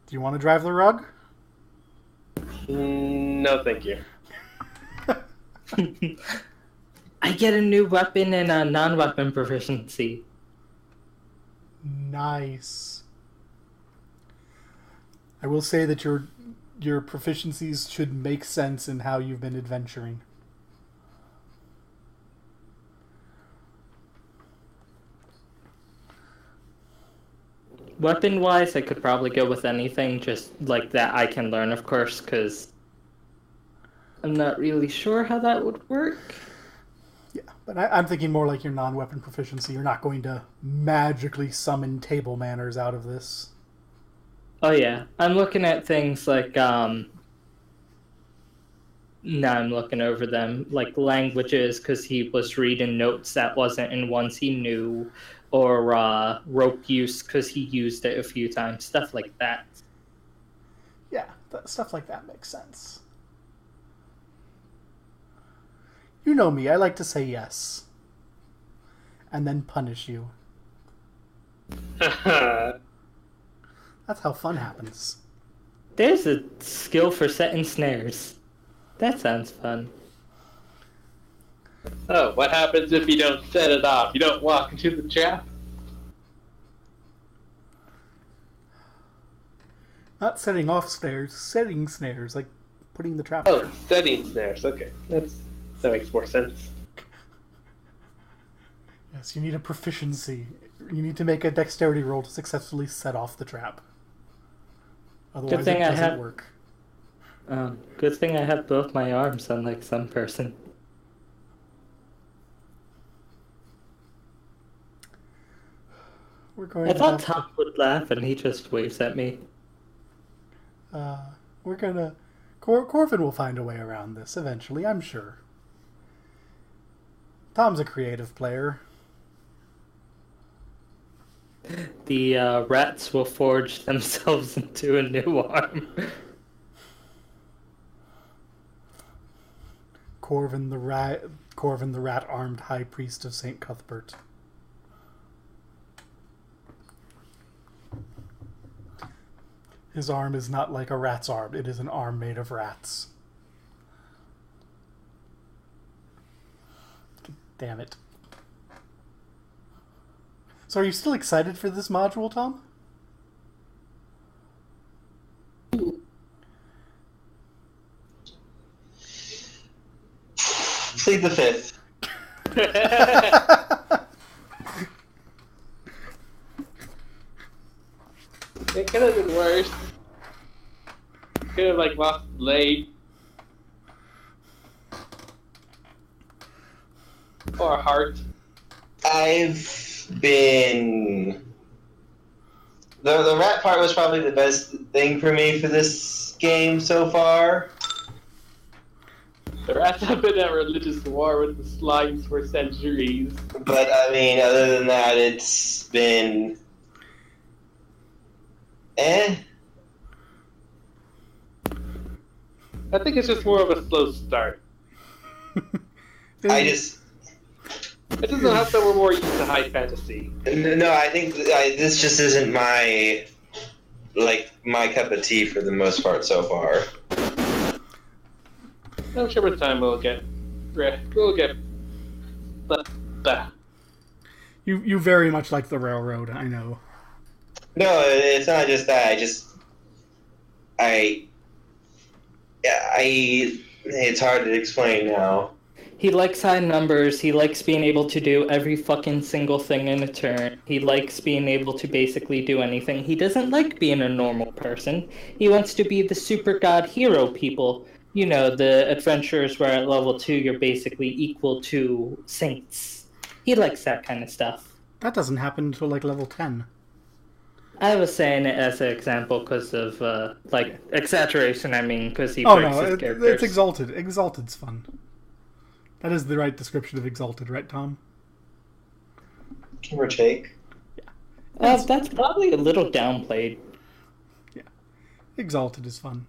Do you want to drive the rug? No, thank you. I get a new weapon and a non-weapon proficiency. Nice. I will say that your proficiencies should make sense in how you've been adventuring. Weapon-wise, I could probably go with anything, just like that I can learn, of course, because I'm not really sure how that would work. Yeah, but I'm thinking more like your non-weapon proficiency. You're not going to magically summon table manners out of this. Oh yeah, I'm looking at things like, now I'm looking over them, like languages, because he was reading notes that wasn't in ones he knew, or rope use, because he used it a few times, stuff like that. Yeah, stuff like that makes sense. You know me, I like to say yes. And then punish you. That's how fun happens. There's a skill for setting snares. That sounds fun. Oh, what happens if you don't set it off? You don't walk into the trap? Not setting off snares, setting snares, like putting the trap Oh, there. setting snares. Okay, that makes more sense. Yes, you need a proficiency. You need to make a dexterity roll to successfully set off the trap. Otherwise, thing it I doesn't have- work. Good thing I have both my arms, unlike some person. We're going I to thought have Tom would laugh, and he just waves at me. we're gonna Corvin will find a way around this eventually, I'm sure. Tom's a creative player. The rats will forge themselves into a new arm. Corvin the rat armed high priest of Saint Cuthbert. His arm is not like a rat's arm, it is an arm made of rats. Damn it. So are you still excited for this module, Tom? Plead the fifth. It could have been worse. Could have like lost leg. Or a heart. I've been... The rat part was probably the best thing for me for this game so far. The rats have been at religious war with the slimes for centuries. But, I mean, other than that, it's been... I think it's just more of a slow start. I just... It doesn't help that we're more used to high fantasy. No, I think this just isn't my cup of tea for the most part so far. I'm sure with time we'll get. You very much like the railroad, I know. No, it's not just that. It's hard to explain now. He likes high numbers. He likes being able to do every fucking single thing in a turn. He likes being able to basically do anything. He doesn't like being a normal person. He wants to be the super god hero people. You know, the adventurers where at level 2 you're basically equal to saints. He likes that kind of stuff. That doesn't happen until like level 10. I was saying it as an example because of, exaggeration, I mean, because he breaks his characters. It's Exalted. Exalted's fun. That is the right description of Exalted, right, Tom? Give or take. Yeah. That's probably a little downplayed. Yeah. Exalted is fun.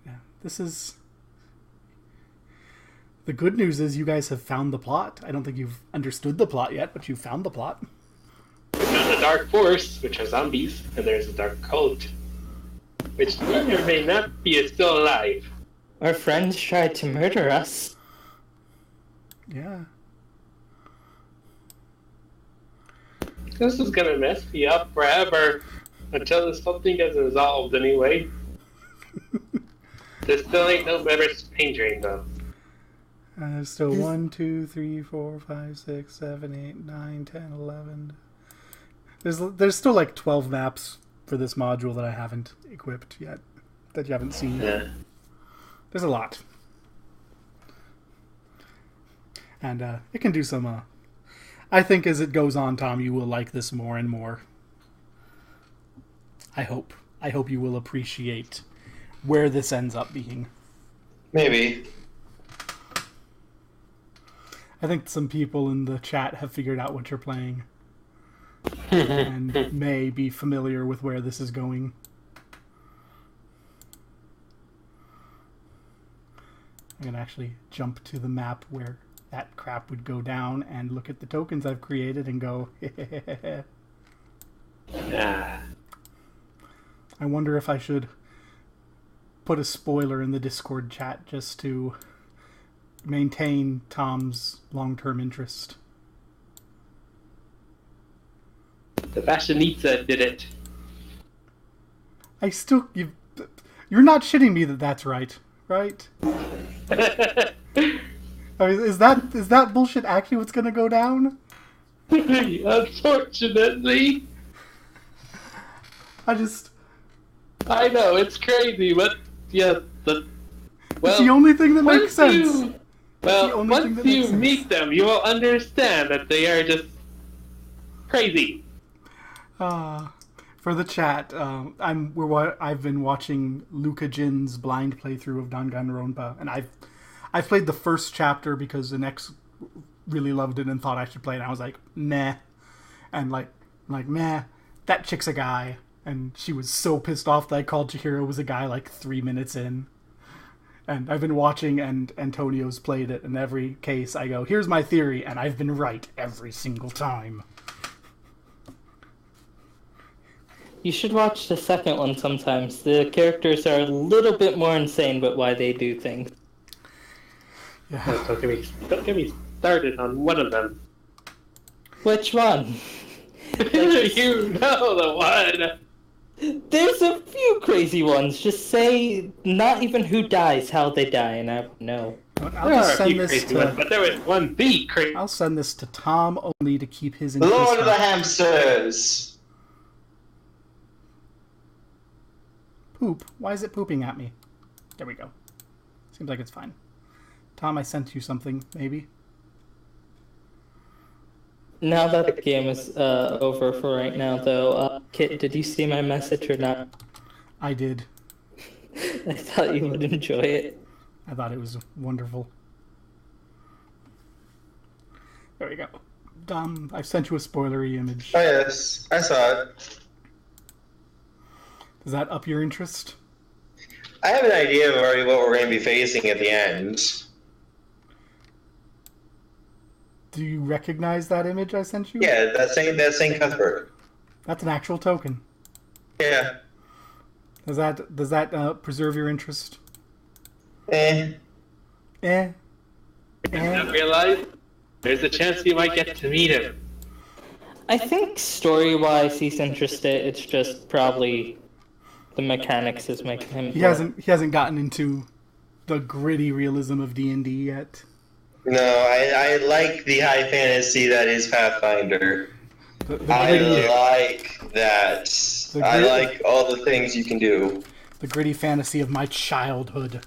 Yeah. This is... The good news is you guys have found the plot. I don't think you've understood the plot yet, but you've found the plot. We found a dark force, which are zombies, and there's a dark cult, which may or may not be still alive. Our friends tried to murder us. Yeah. This is gonna mess me up forever until something gets resolved anyway. There still ain't no better pain drain though. There's still 1, 2, 3, 4, 5, 6, 7, 8, 9, 10, 11. There's still like 12 maps for this module that I haven't equipped yet, that you haven't seen. Yeah. There's a lot. And it can do some... I think as it goes on, Tom, you will like this more and more. I hope. I hope you will appreciate where this ends up being. Maybe. I think some people in the chat have figured out what you're playing. And may be familiar with where this is going. I'm going to actually jump to the map where that crap would go down and look at the tokens I've created and go, Ah. I wonder if I should put a spoiler in the Discord chat just to maintain Tom's long-term interest. The Fashionista did it. You're not shitting me that that's right, right? I mean, is that bullshit actually what's gonna go down? Unfortunately. I know, it's crazy, but yeah, it's the only thing that makes sense. Once you meet them, you will understand that they are just crazy. For the chat, I've been watching Luca Jin's blind playthrough of Danganronpa, and I've played the first chapter because an ex really loved it and thought I should play it, and I was like, meh. And like, meh, that chick's a guy. And she was so pissed off that I called Chihiro was a guy like 3 minutes in. And I've been watching, and Antonio's played it, and every case I go, here's my theory, and I've been right every single time. You should watch the second one sometimes. The characters are a little bit more insane about why they do things. Yeah. Don't get me started on one of them. Which one? You know the one. There's a few crazy ones. Just say not even who dies, how they die, and I would know. I'll There are just a send few this crazy ones, to. but there was one big crazy. I'll send this to Tom only to keep his interest. Lord of the up. Hamsters. Poop. Why is it pooping at me? There we go. Seems like it's fine. Tom, I sent you something, maybe? Now that the game is over for right now, though, Kit, did you see my message or not? I did. I thought you would enjoy it. I thought it was wonderful. There we go. Dom, I've sent you a spoilery image. Oh yes, I saw it. Does that up your interest? I have an idea of already what we're going to be facing at the end. Do you recognize that image I sent you? Yeah, that same Cuthbert. That's an actual token. Yeah. Does that preserve your interest? Eh. Eh. I didn't realize there's a chance you might get to meet him. I think story-wise he's interested. It's just probably the mechanics is making him. He hasn't gotten into the gritty realism of D&D yet. No, I like the high fantasy that is Pathfinder. The I gritty, like that. I like all the things you can do. the gritty fantasy of my childhood.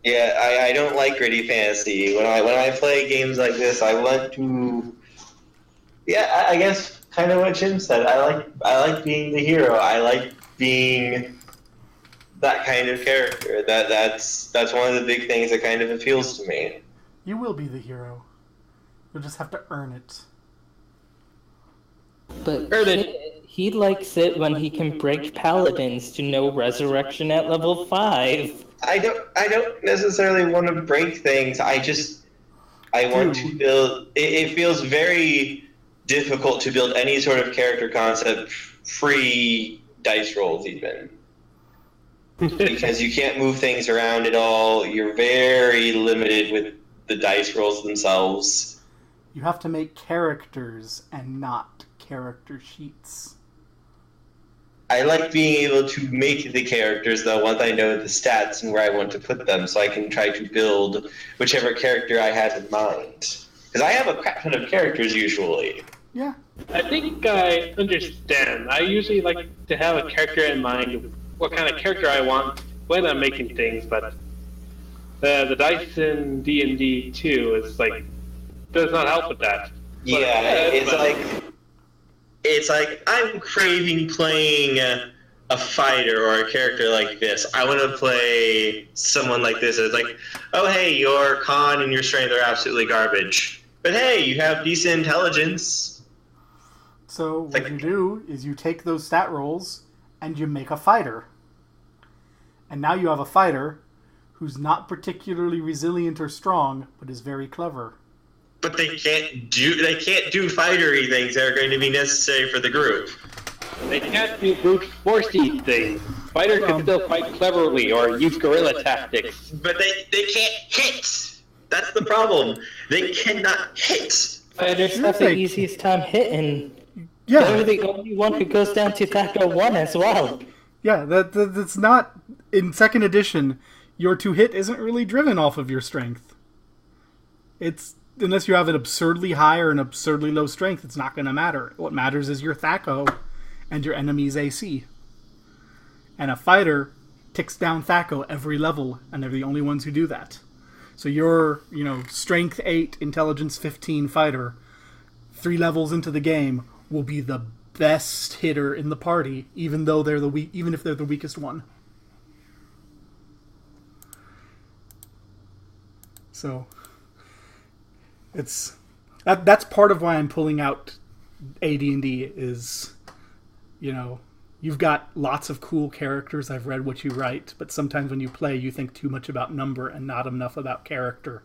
Yeah, I don't like gritty fantasy. When I play games like this, I want to. Yeah, I guess kind of what Jim said. I like being the hero. I like being that kind of character. That's one of the big things that kind of appeals to me. You will be the hero. You'll just have to earn it. But Earn it. he likes it when he can break paladins to no resurrection at level 5. I don't necessarily want to break things. I want to build. It feels very difficult to build any sort of character concept free dice rolls even. Because you can't move things around at all. You're very limited with the dice rolls themselves. You have to make characters and not character sheets. I like being able to make the characters, though, once I know the stats and where I want to put them, so I can try to build whichever character I have in mind. Because I have a crap ton of characters, usually. Yeah. I think I understand. I usually like to have a character in mind, what kind of character I want when I'm making things, but the dice in D&D 2 is like does not help with that. Yeah, it's like I'm craving playing a fighter or a character like this. I want to play someone like this. It's like, oh hey, your con and your strength are absolutely garbage, but hey, you have decent intelligence. So what you do is you take those stat rolls and you make a fighter. And now you have a fighter who's not particularly resilient or strong, but is very clever. But they can't do fightery things that are going to be necessary for the group. They can't do brute forcey things. Fighter can still fight cleverly or use guerrilla tactics. But they can't hit. That's the problem. They cannot hit. Fighters have the easiest time hitting. Yeah. They're the only one who goes down to Thaco 1 as well. Yeah, that's not... In 2nd edition, your to-hit isn't really driven off of your strength. It's... Unless you have an absurdly high or an absurdly low strength, it's not going to matter. What matters is your Thaco and your enemy's AC. And a fighter ticks down Thaco every level, and they're the only ones who do that. So your, strength 8, intelligence 15 fighter, 3 levels into the game, will be the best hitter in the party, even if they're the weakest one. So that's part of why I'm pulling out AD&D is, you've got lots of cool characters. I've read what you write, but sometimes when you play, you think too much about number and not enough about character.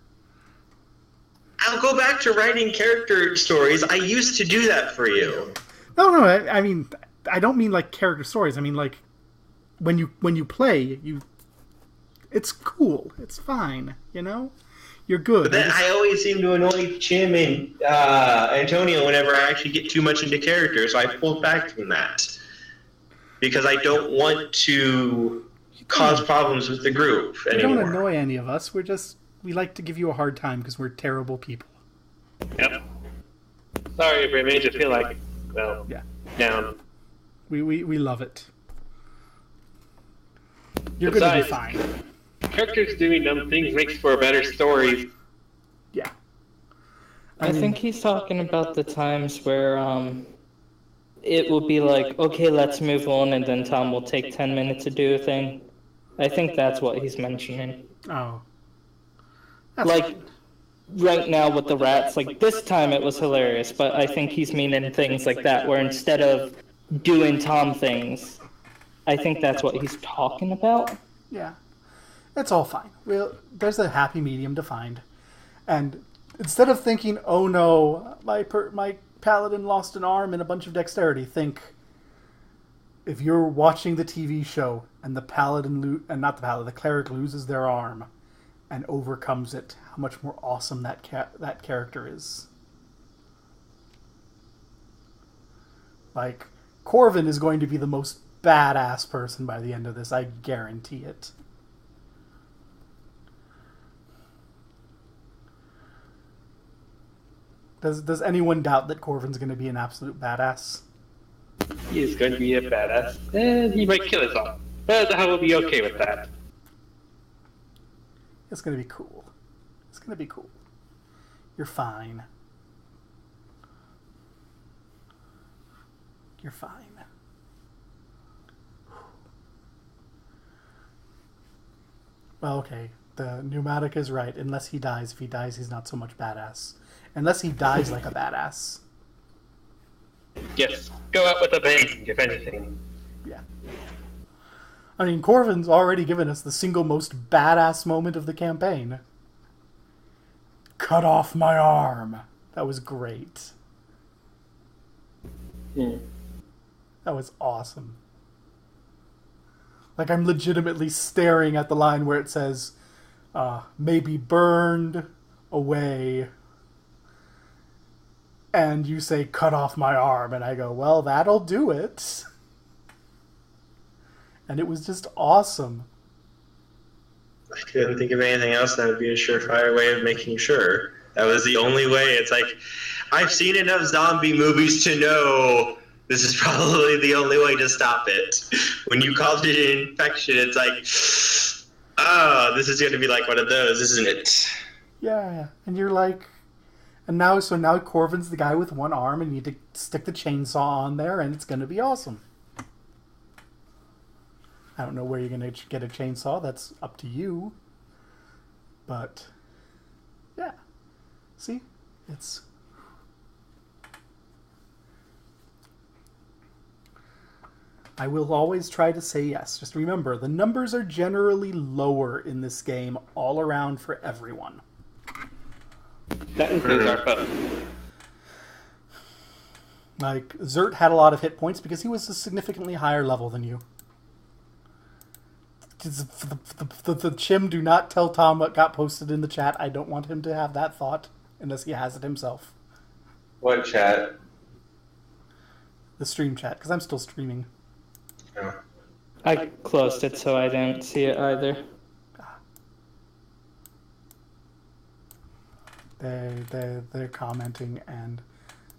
I'll go back to writing character stories. I used to do that for you. No, I mean, I don't mean like character stories. I mean like when you play, it's cool. It's fine, You're good. But then I always seem to annoy Chim and Antonio whenever I actually get too much into character, so I pulled back from that. Because I don't want to cause problems with the group anymore. You don't annoy any of us. We like to give you a hard time because we're terrible people. Yep. Sorry if I made you feel like, well, Yeah. down. We love it. You're going to be fine. Characters doing dumb things makes for a better story. Yeah. I think he's talking about the times where it will be like, okay, let's move on, and then Tom will take 10 minutes to do a thing. I think that's what he's mentioning. Oh. Like, right now with the rats, like, this time it was hilarious, but I think he's meaning things like that, where instead of doing Tom things, I think that's what he's talking about. Yeah. It's all fine. There's a happy medium to find. And instead of thinking, oh no, my paladin lost an arm and a bunch of dexterity, think, if you're watching the TV show and the cleric loses their arm and overcomes it, how much more awesome that character is. Like, Corvin is going to be the most badass person by the end of this, I guarantee it. Does anyone doubt that Corvin's going to be an absolute badass? He is going to be a badass. And he might kill us all. But I will be okay with that. It's going to be cool. It's going to be cool. You're fine. You're fine. Well, okay. The pneumatic is right. Unless he dies. If he dies, he's not so much badass. Unless he dies like a badass. Yes, go out with a bang, if anything. Yeah. I mean, Corvin's already given us the single most badass moment of the campaign. Cut off my arm. That was great. Hmm. That was awesome. Like, I'm legitimately staring at the line where it says, may be burned away. And you say, cut off my arm. And I go, well, that'll do it. And it was just awesome. I couldn't think of anything else that would be a surefire way of making sure. That was the only way. It's like, I've seen enough zombie movies to know this is probably the only way to stop it. When you called it an infection, it's like, oh, this is going to be like one of those, isn't it? Yeah. And you're like, and now Corvin's the guy with one arm, and you need to stick the chainsaw on there, and it's going to be awesome. I don't know where you're going to get a chainsaw. That's up to you. But, yeah. See? It's... I will always try to say yes. Just remember, the numbers are generally lower in this game all around for everyone. That includes our phone. Like, Zert had a lot of hit points because he was a significantly higher level than you. The Chim, do not tell Tom what got posted in the chat. I don't want him to have that thought unless he has it himself. What chat? The stream chat, because I'm still streaming. Oh. I closed it so I didn't see it either. They're commenting, and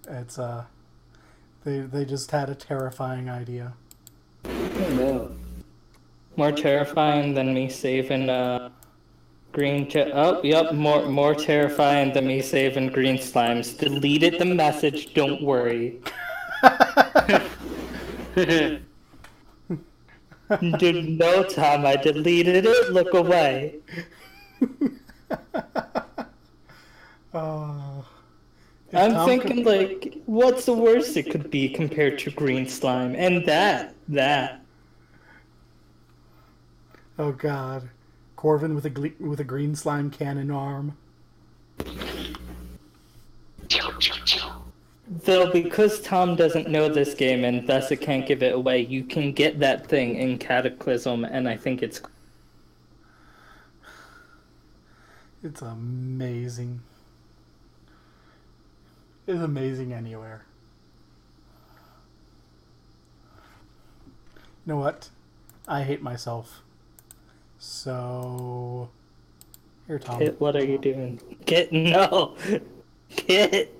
it's they just had a terrifying idea. More terrifying than me saving green. More terrifying than me saving green slimes. Deleted the message. Don't worry. No, Tom, I deleted it. Look away. I'm thinking, like, what's the worst it could be compared to green slime? And that. Oh God, Corvin with a green slime cannon arm. Though, because Tom doesn't know this game and thus it can't give it away, you can get that thing in Cataclysm, and I think it's... It's amazing. It's amazing anywhere. You know what? I hate myself. So... Here, Tom. Kit, what are you doing? Kit, no! Kit!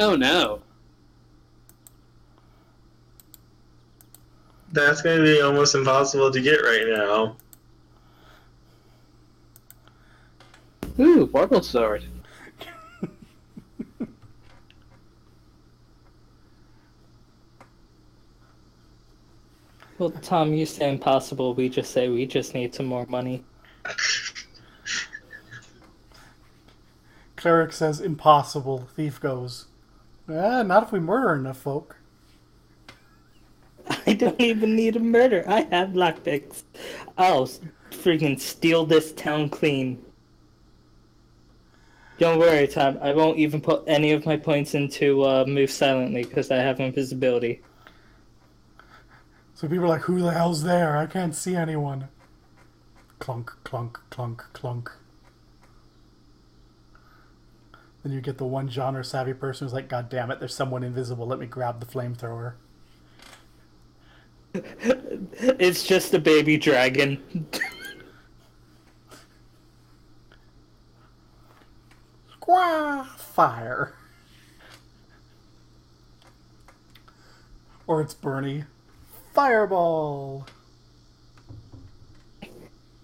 Oh no. That's going to be almost impossible to get right now. Ooh, Vorpal Sword. Well, Tom, you say impossible, we just say we just need some more money. Cleric says impossible. Thief goes, not if we murder enough folk. I don't even need a murder. I have lockpicks. I'll freaking steal this town clean. Don't worry, Tom. I won't even put any of my points into move silently because I have invisibility. So people are like, who the hell's there? I can't see anyone. Clunk, clunk, clunk, clunk. Then you get the one genre savvy person who's like, God damn it, there's someone invisible. Let me grab the flamethrower. It's just a baby dragon. Squaw! Fire. Or it's Bernie. Fireball!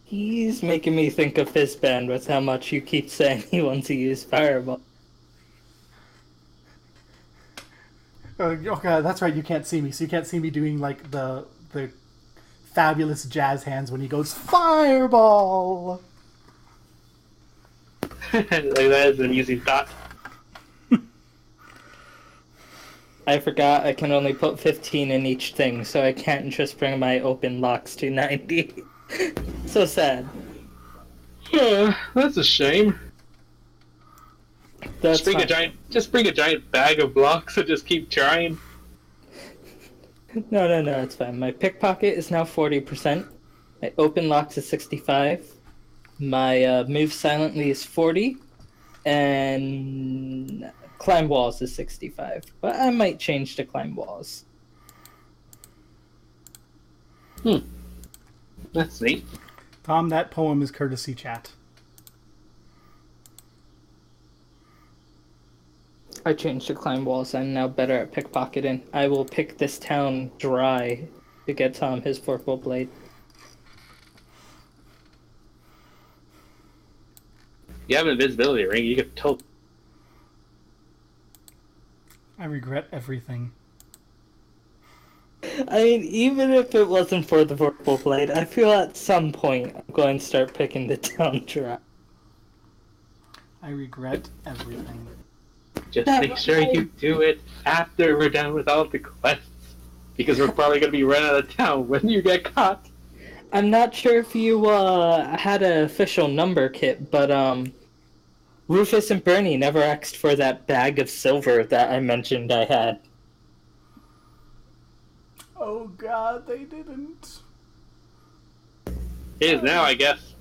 He's making me think of Fizzband with how much you keep saying he wants to use Fireball. Okay, that's right, you can't see me. So you can't see me doing like the fabulous jazz hands when he goes, Fireball! Like that is an easy thought. I forgot I can only put 15 in each thing, so I can't just bring my open locks to 90. So sad. That's a shame. That's Just bring a giant bag of blocks and just keep trying. No, it's fine. My pickpocket is now 40%. My open locks is 65. My move silently is 40. And climb walls is 65. But I might change to climb walls. That's neat. Tom, that poem is courtesy chat. I changed to climb walls. I'm now better at pickpocketing. I will pick this town dry to get Tom his purple blade. You have an invisibility ring, you could totally... I regret everything. I mean, even if it wasn't for the purple blade, I feel at some point I'm going to start picking the town dry. I regret everything. Just make sure you do it after we're done with all the quests. Because we're probably going to be run out of town when you get caught. I'm not sure if you had an official number, Kit, but Rufus and Bernie never asked for that bag of silver that I mentioned I had. Oh god, they didn't. It is now, I guess.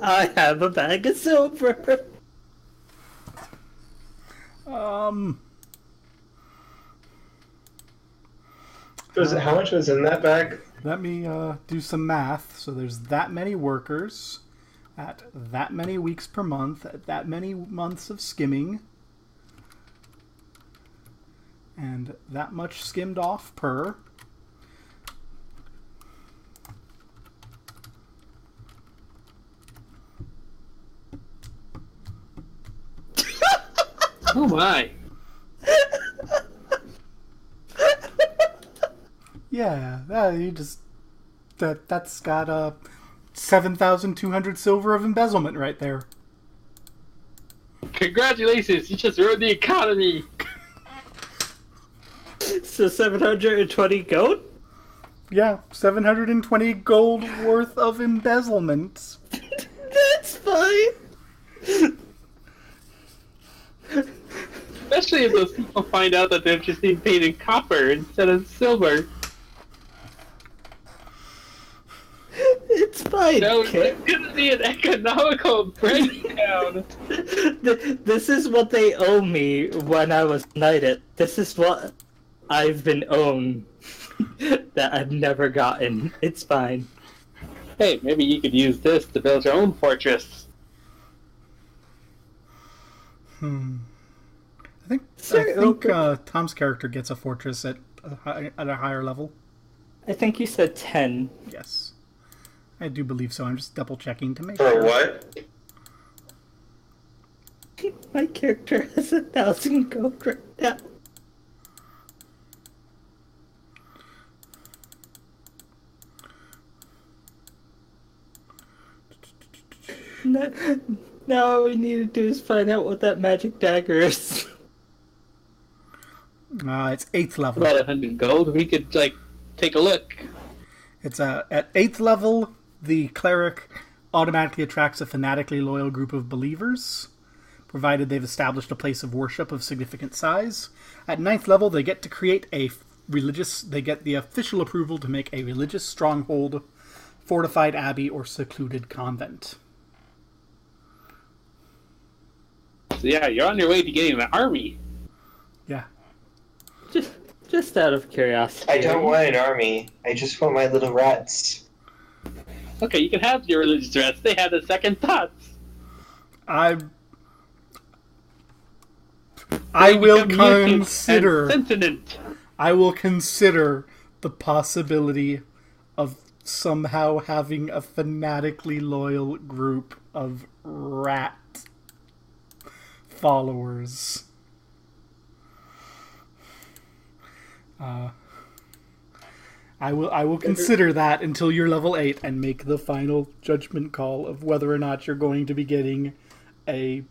I have a bag of silver. How much was in that bag? Let me do some math. So there's that many workers at that many weeks per month at that many months of skimming, and that much skimmed off per. Oh my. Yeah, that's got 7,200 silver of embezzlement right there. Congratulations, you just ruined the economy. So 720 gold? Yeah, 720 gold worth of embezzlement. That's fine. Especially if those people find out that they're just being paid in copper instead of silver. It's fine. fine, No, kid. it's gonna be an economical breakdown. This is what they owe me when I was knighted. This is what I've been owed that I've never gotten. It's fine. Hey, maybe you could use this to build your own fortress. I think Tom's character gets a fortress at a higher level. I think you said 10. Yes. I do believe so. I'm just double checking to make For sure. what? My character has 1,000 gold right now. Now all we need to do is find out what that magic dagger is. It's 8th level. About 100 gold. We could take a look. It's at 8th level, the cleric automatically attracts a fanatically loyal group of believers, provided they've established a place of worship of significant size. At 9th level, they get to create they get the official approval to make a religious stronghold, fortified abbey, or secluded convent. So yeah, you're on your way to getting an army. Yeah. Just out of curiosity. I don't want an army. I just want my little rats. Okay, you can have your religious rats. They have the second thoughts. I will become mutant consider. and sentient. I will consider the possibility of somehow having a fanatically loyal group of rat followers. I will consider that until you're level 8 and make the final judgment call of whether or not you're going to be getting a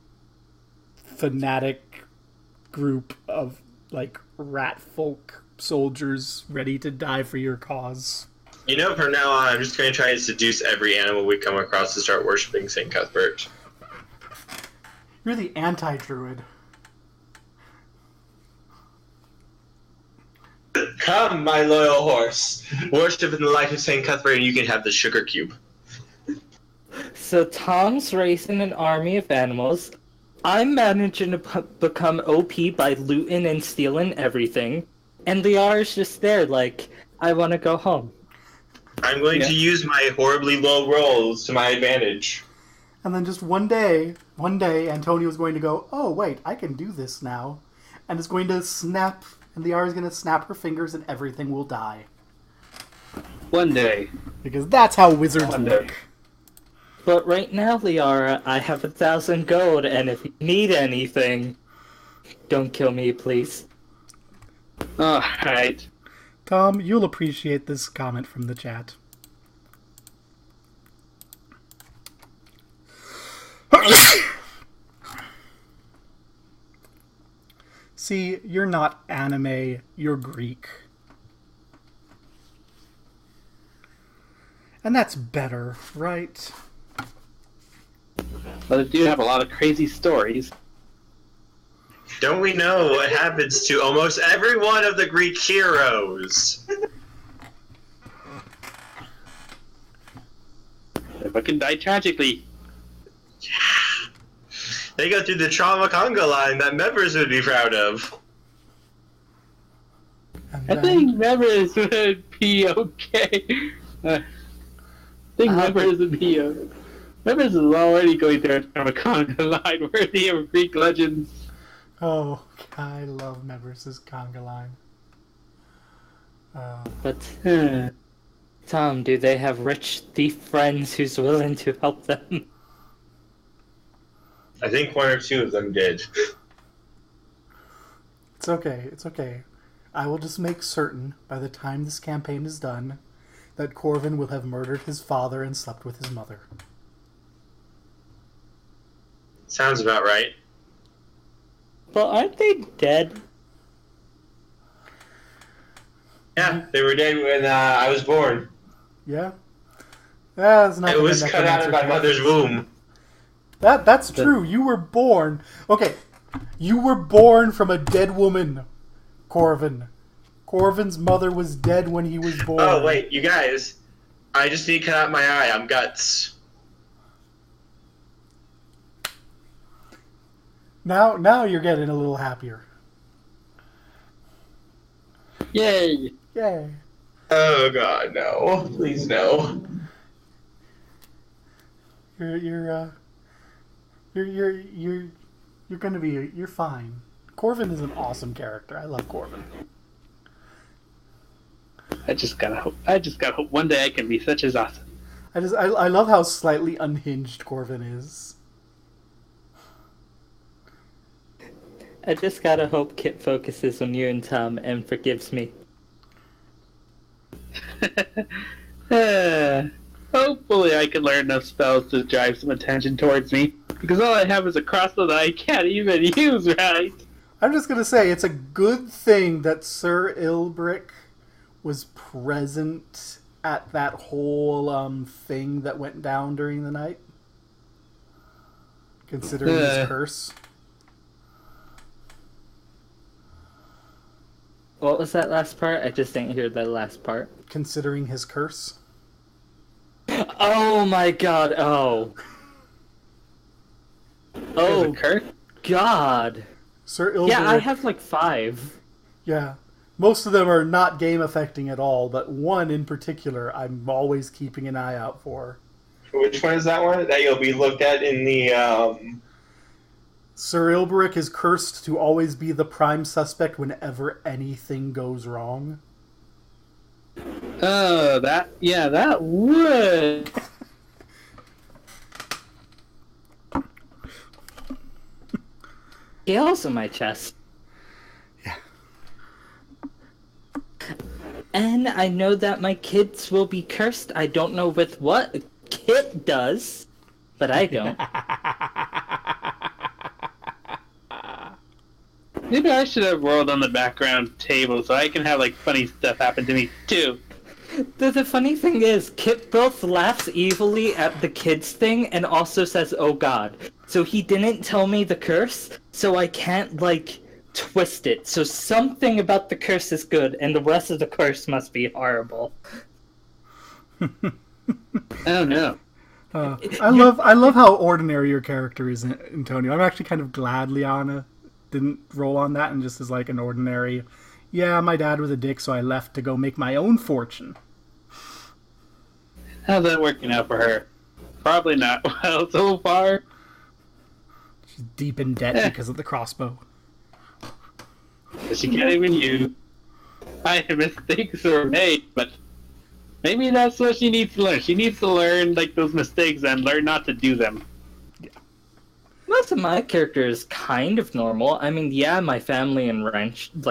fanatic group of rat folk soldiers ready to die for your cause. You know, from now on, I'm just going to try and seduce every animal we come across to start worshipping St. Cuthbert. You're the anti-druid. Come, my loyal horse. Worship in the light of St. Cuthbert and you can have the sugar cube. So Tom's raising an army of animals. I'm managing to become OP by looting and stealing everything. And Liara's just there I want to go home. I'm going to use my horribly low rolls to my advantage. And then just one day, Antonio's going to go, oh, wait, I can do this now. And it's going to snap, and Liara's going to snap her fingers and everything will die. One day. Because that's how wizards work. But right now, Liara, I have 1,000 gold, and if you need anything, don't kill me, please. Alright. Tom, you'll appreciate this comment from the chat. See, you're not anime, you're Greek. And that's better, right? But they do have a lot of crazy stories. Don't we know what happens to almost every one of the Greek heroes? But can die tragically. Yeah. They go through the trauma conga line that members would be proud of. I think members would be okay. I think members would be members is already going through a trauma conga line worthy of Greek legends. Oh, I love Mever's conga line. But, Tom, do they have rich thief friends who's willing to help them? I think one or two of them did. It's okay. I will just make certain, by the time this campaign is done, that Corvin will have murdered his father and slept with his mother. Sounds about right. But aren't they dead? Yeah, they were dead when I was born. Yeah? That's not. I was cut out of my mother's womb. That's true. You were born. Okay. You were born from a dead woman, Corvin. Corvin's mother was dead when he was born. Oh, wait, you guys. I just need to cut out my eye. I'm guts. Now you're getting a little happier. Yay! Yay. Oh god, no. Please no. You're gonna be, you're fine. Corvin is an awesome character. I love Corvin. I just gotta hope one day I can be such as awesome. I love how slightly unhinged Corvin is. I just gotta hope Kit focuses on you and Tom and forgives me. Hopefully I can learn enough spells to drive some attention towards me, because all I have is a crossbow that I can't even use right. I'm just gonna say, it's a good thing that Sir Ilbrick was present at that whole thing that went down during the night. Considering his curse. What was that last part? I just didn't hear that last part. Considering his curse. Oh my god, oh. Oh, Curse? God. Sir Ilbrick. Yeah, I have like 5. Yeah. Most of them are not game affecting at all, but one in particular I'm always keeping an eye out for. Which one is that one? That you'll be looked at in the, Sir Ilbrick is cursed to always be the prime suspect whenever anything goes wrong. Oh, that would. Scales on my chest. Yeah. And I know that my kids will be cursed. I don't know with what Kit does, but I don't. Maybe I should have rolled on the background table so I can have like funny stuff happen to me too. The funny thing is, Kit both laughs evilly at the kids thing and also says, "Oh God." So he didn't tell me the curse, so I can't, like, twist it. So something about the curse is good, and the rest of the curse must be horrible. Oh no. I love how ordinary your character is, Antonio. I'm actually kind of glad Liana didn't roll on that and just is like an ordinary, yeah, my dad was a dick, so I left to go make my own fortune. How's that working out for her? Probably not well so far. She's deep in debt because of the crossbow. But she can't even use. Mistakes were made, but maybe that's what she needs to learn. She needs to learn like those mistakes and learn not to do them. Most of my character is kind of normal. I mean, yeah, my family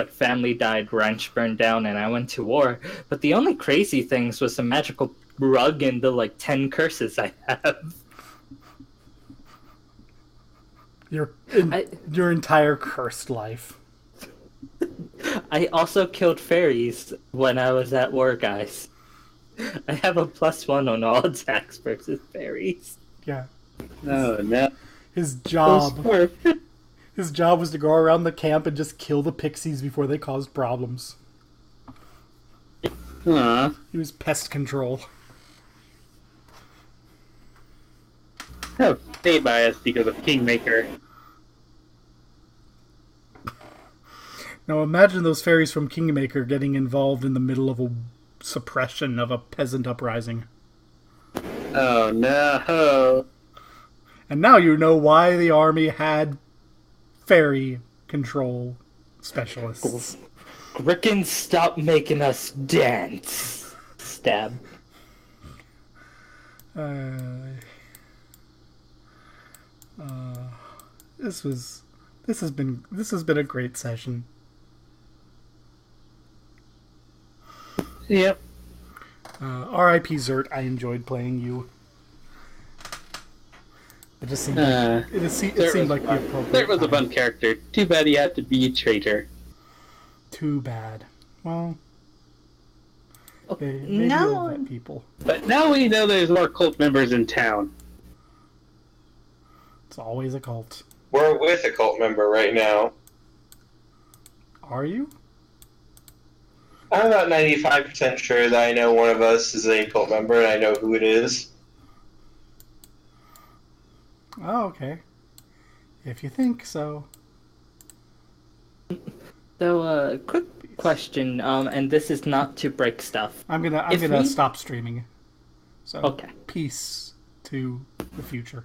family died, ranch burned down, and I went to war. But the only crazy things was the magical rug and the, 10 curses I have. Your entire cursed life. I also killed fairies when I was at war, guys. I have a +1 on all attacks versus fairies. Yeah. Oh no. His job was to go around the camp and just kill the pixies before they caused problems. Huh. He was pest control. I have fate bias because of Kingmaker. Now imagine those fairies from Kingmaker getting involved in the middle of a suppression of a peasant uprising. Oh no. And now you know why the army had fairy control specialists. Rickon, stop making us dance. Stab. This has been a great session. Yep. R.I.P. Zert. I enjoyed playing you. It just seemed like, it seemed like the appropriate. There was a time. fun character. Too bad he had to be a traitor. Too bad. Well, maybe No. we'll let people. But now we know there's more cult members in town. It's always a cult. we're with a cult member right now. Are you? I'm about 95% sure that I know one of us is a cult member and I know who it is. Oh, okay. If you think so. So, quick question, and this is not to break stuff. I'm gonna stop streaming. So Okay. peace to the future.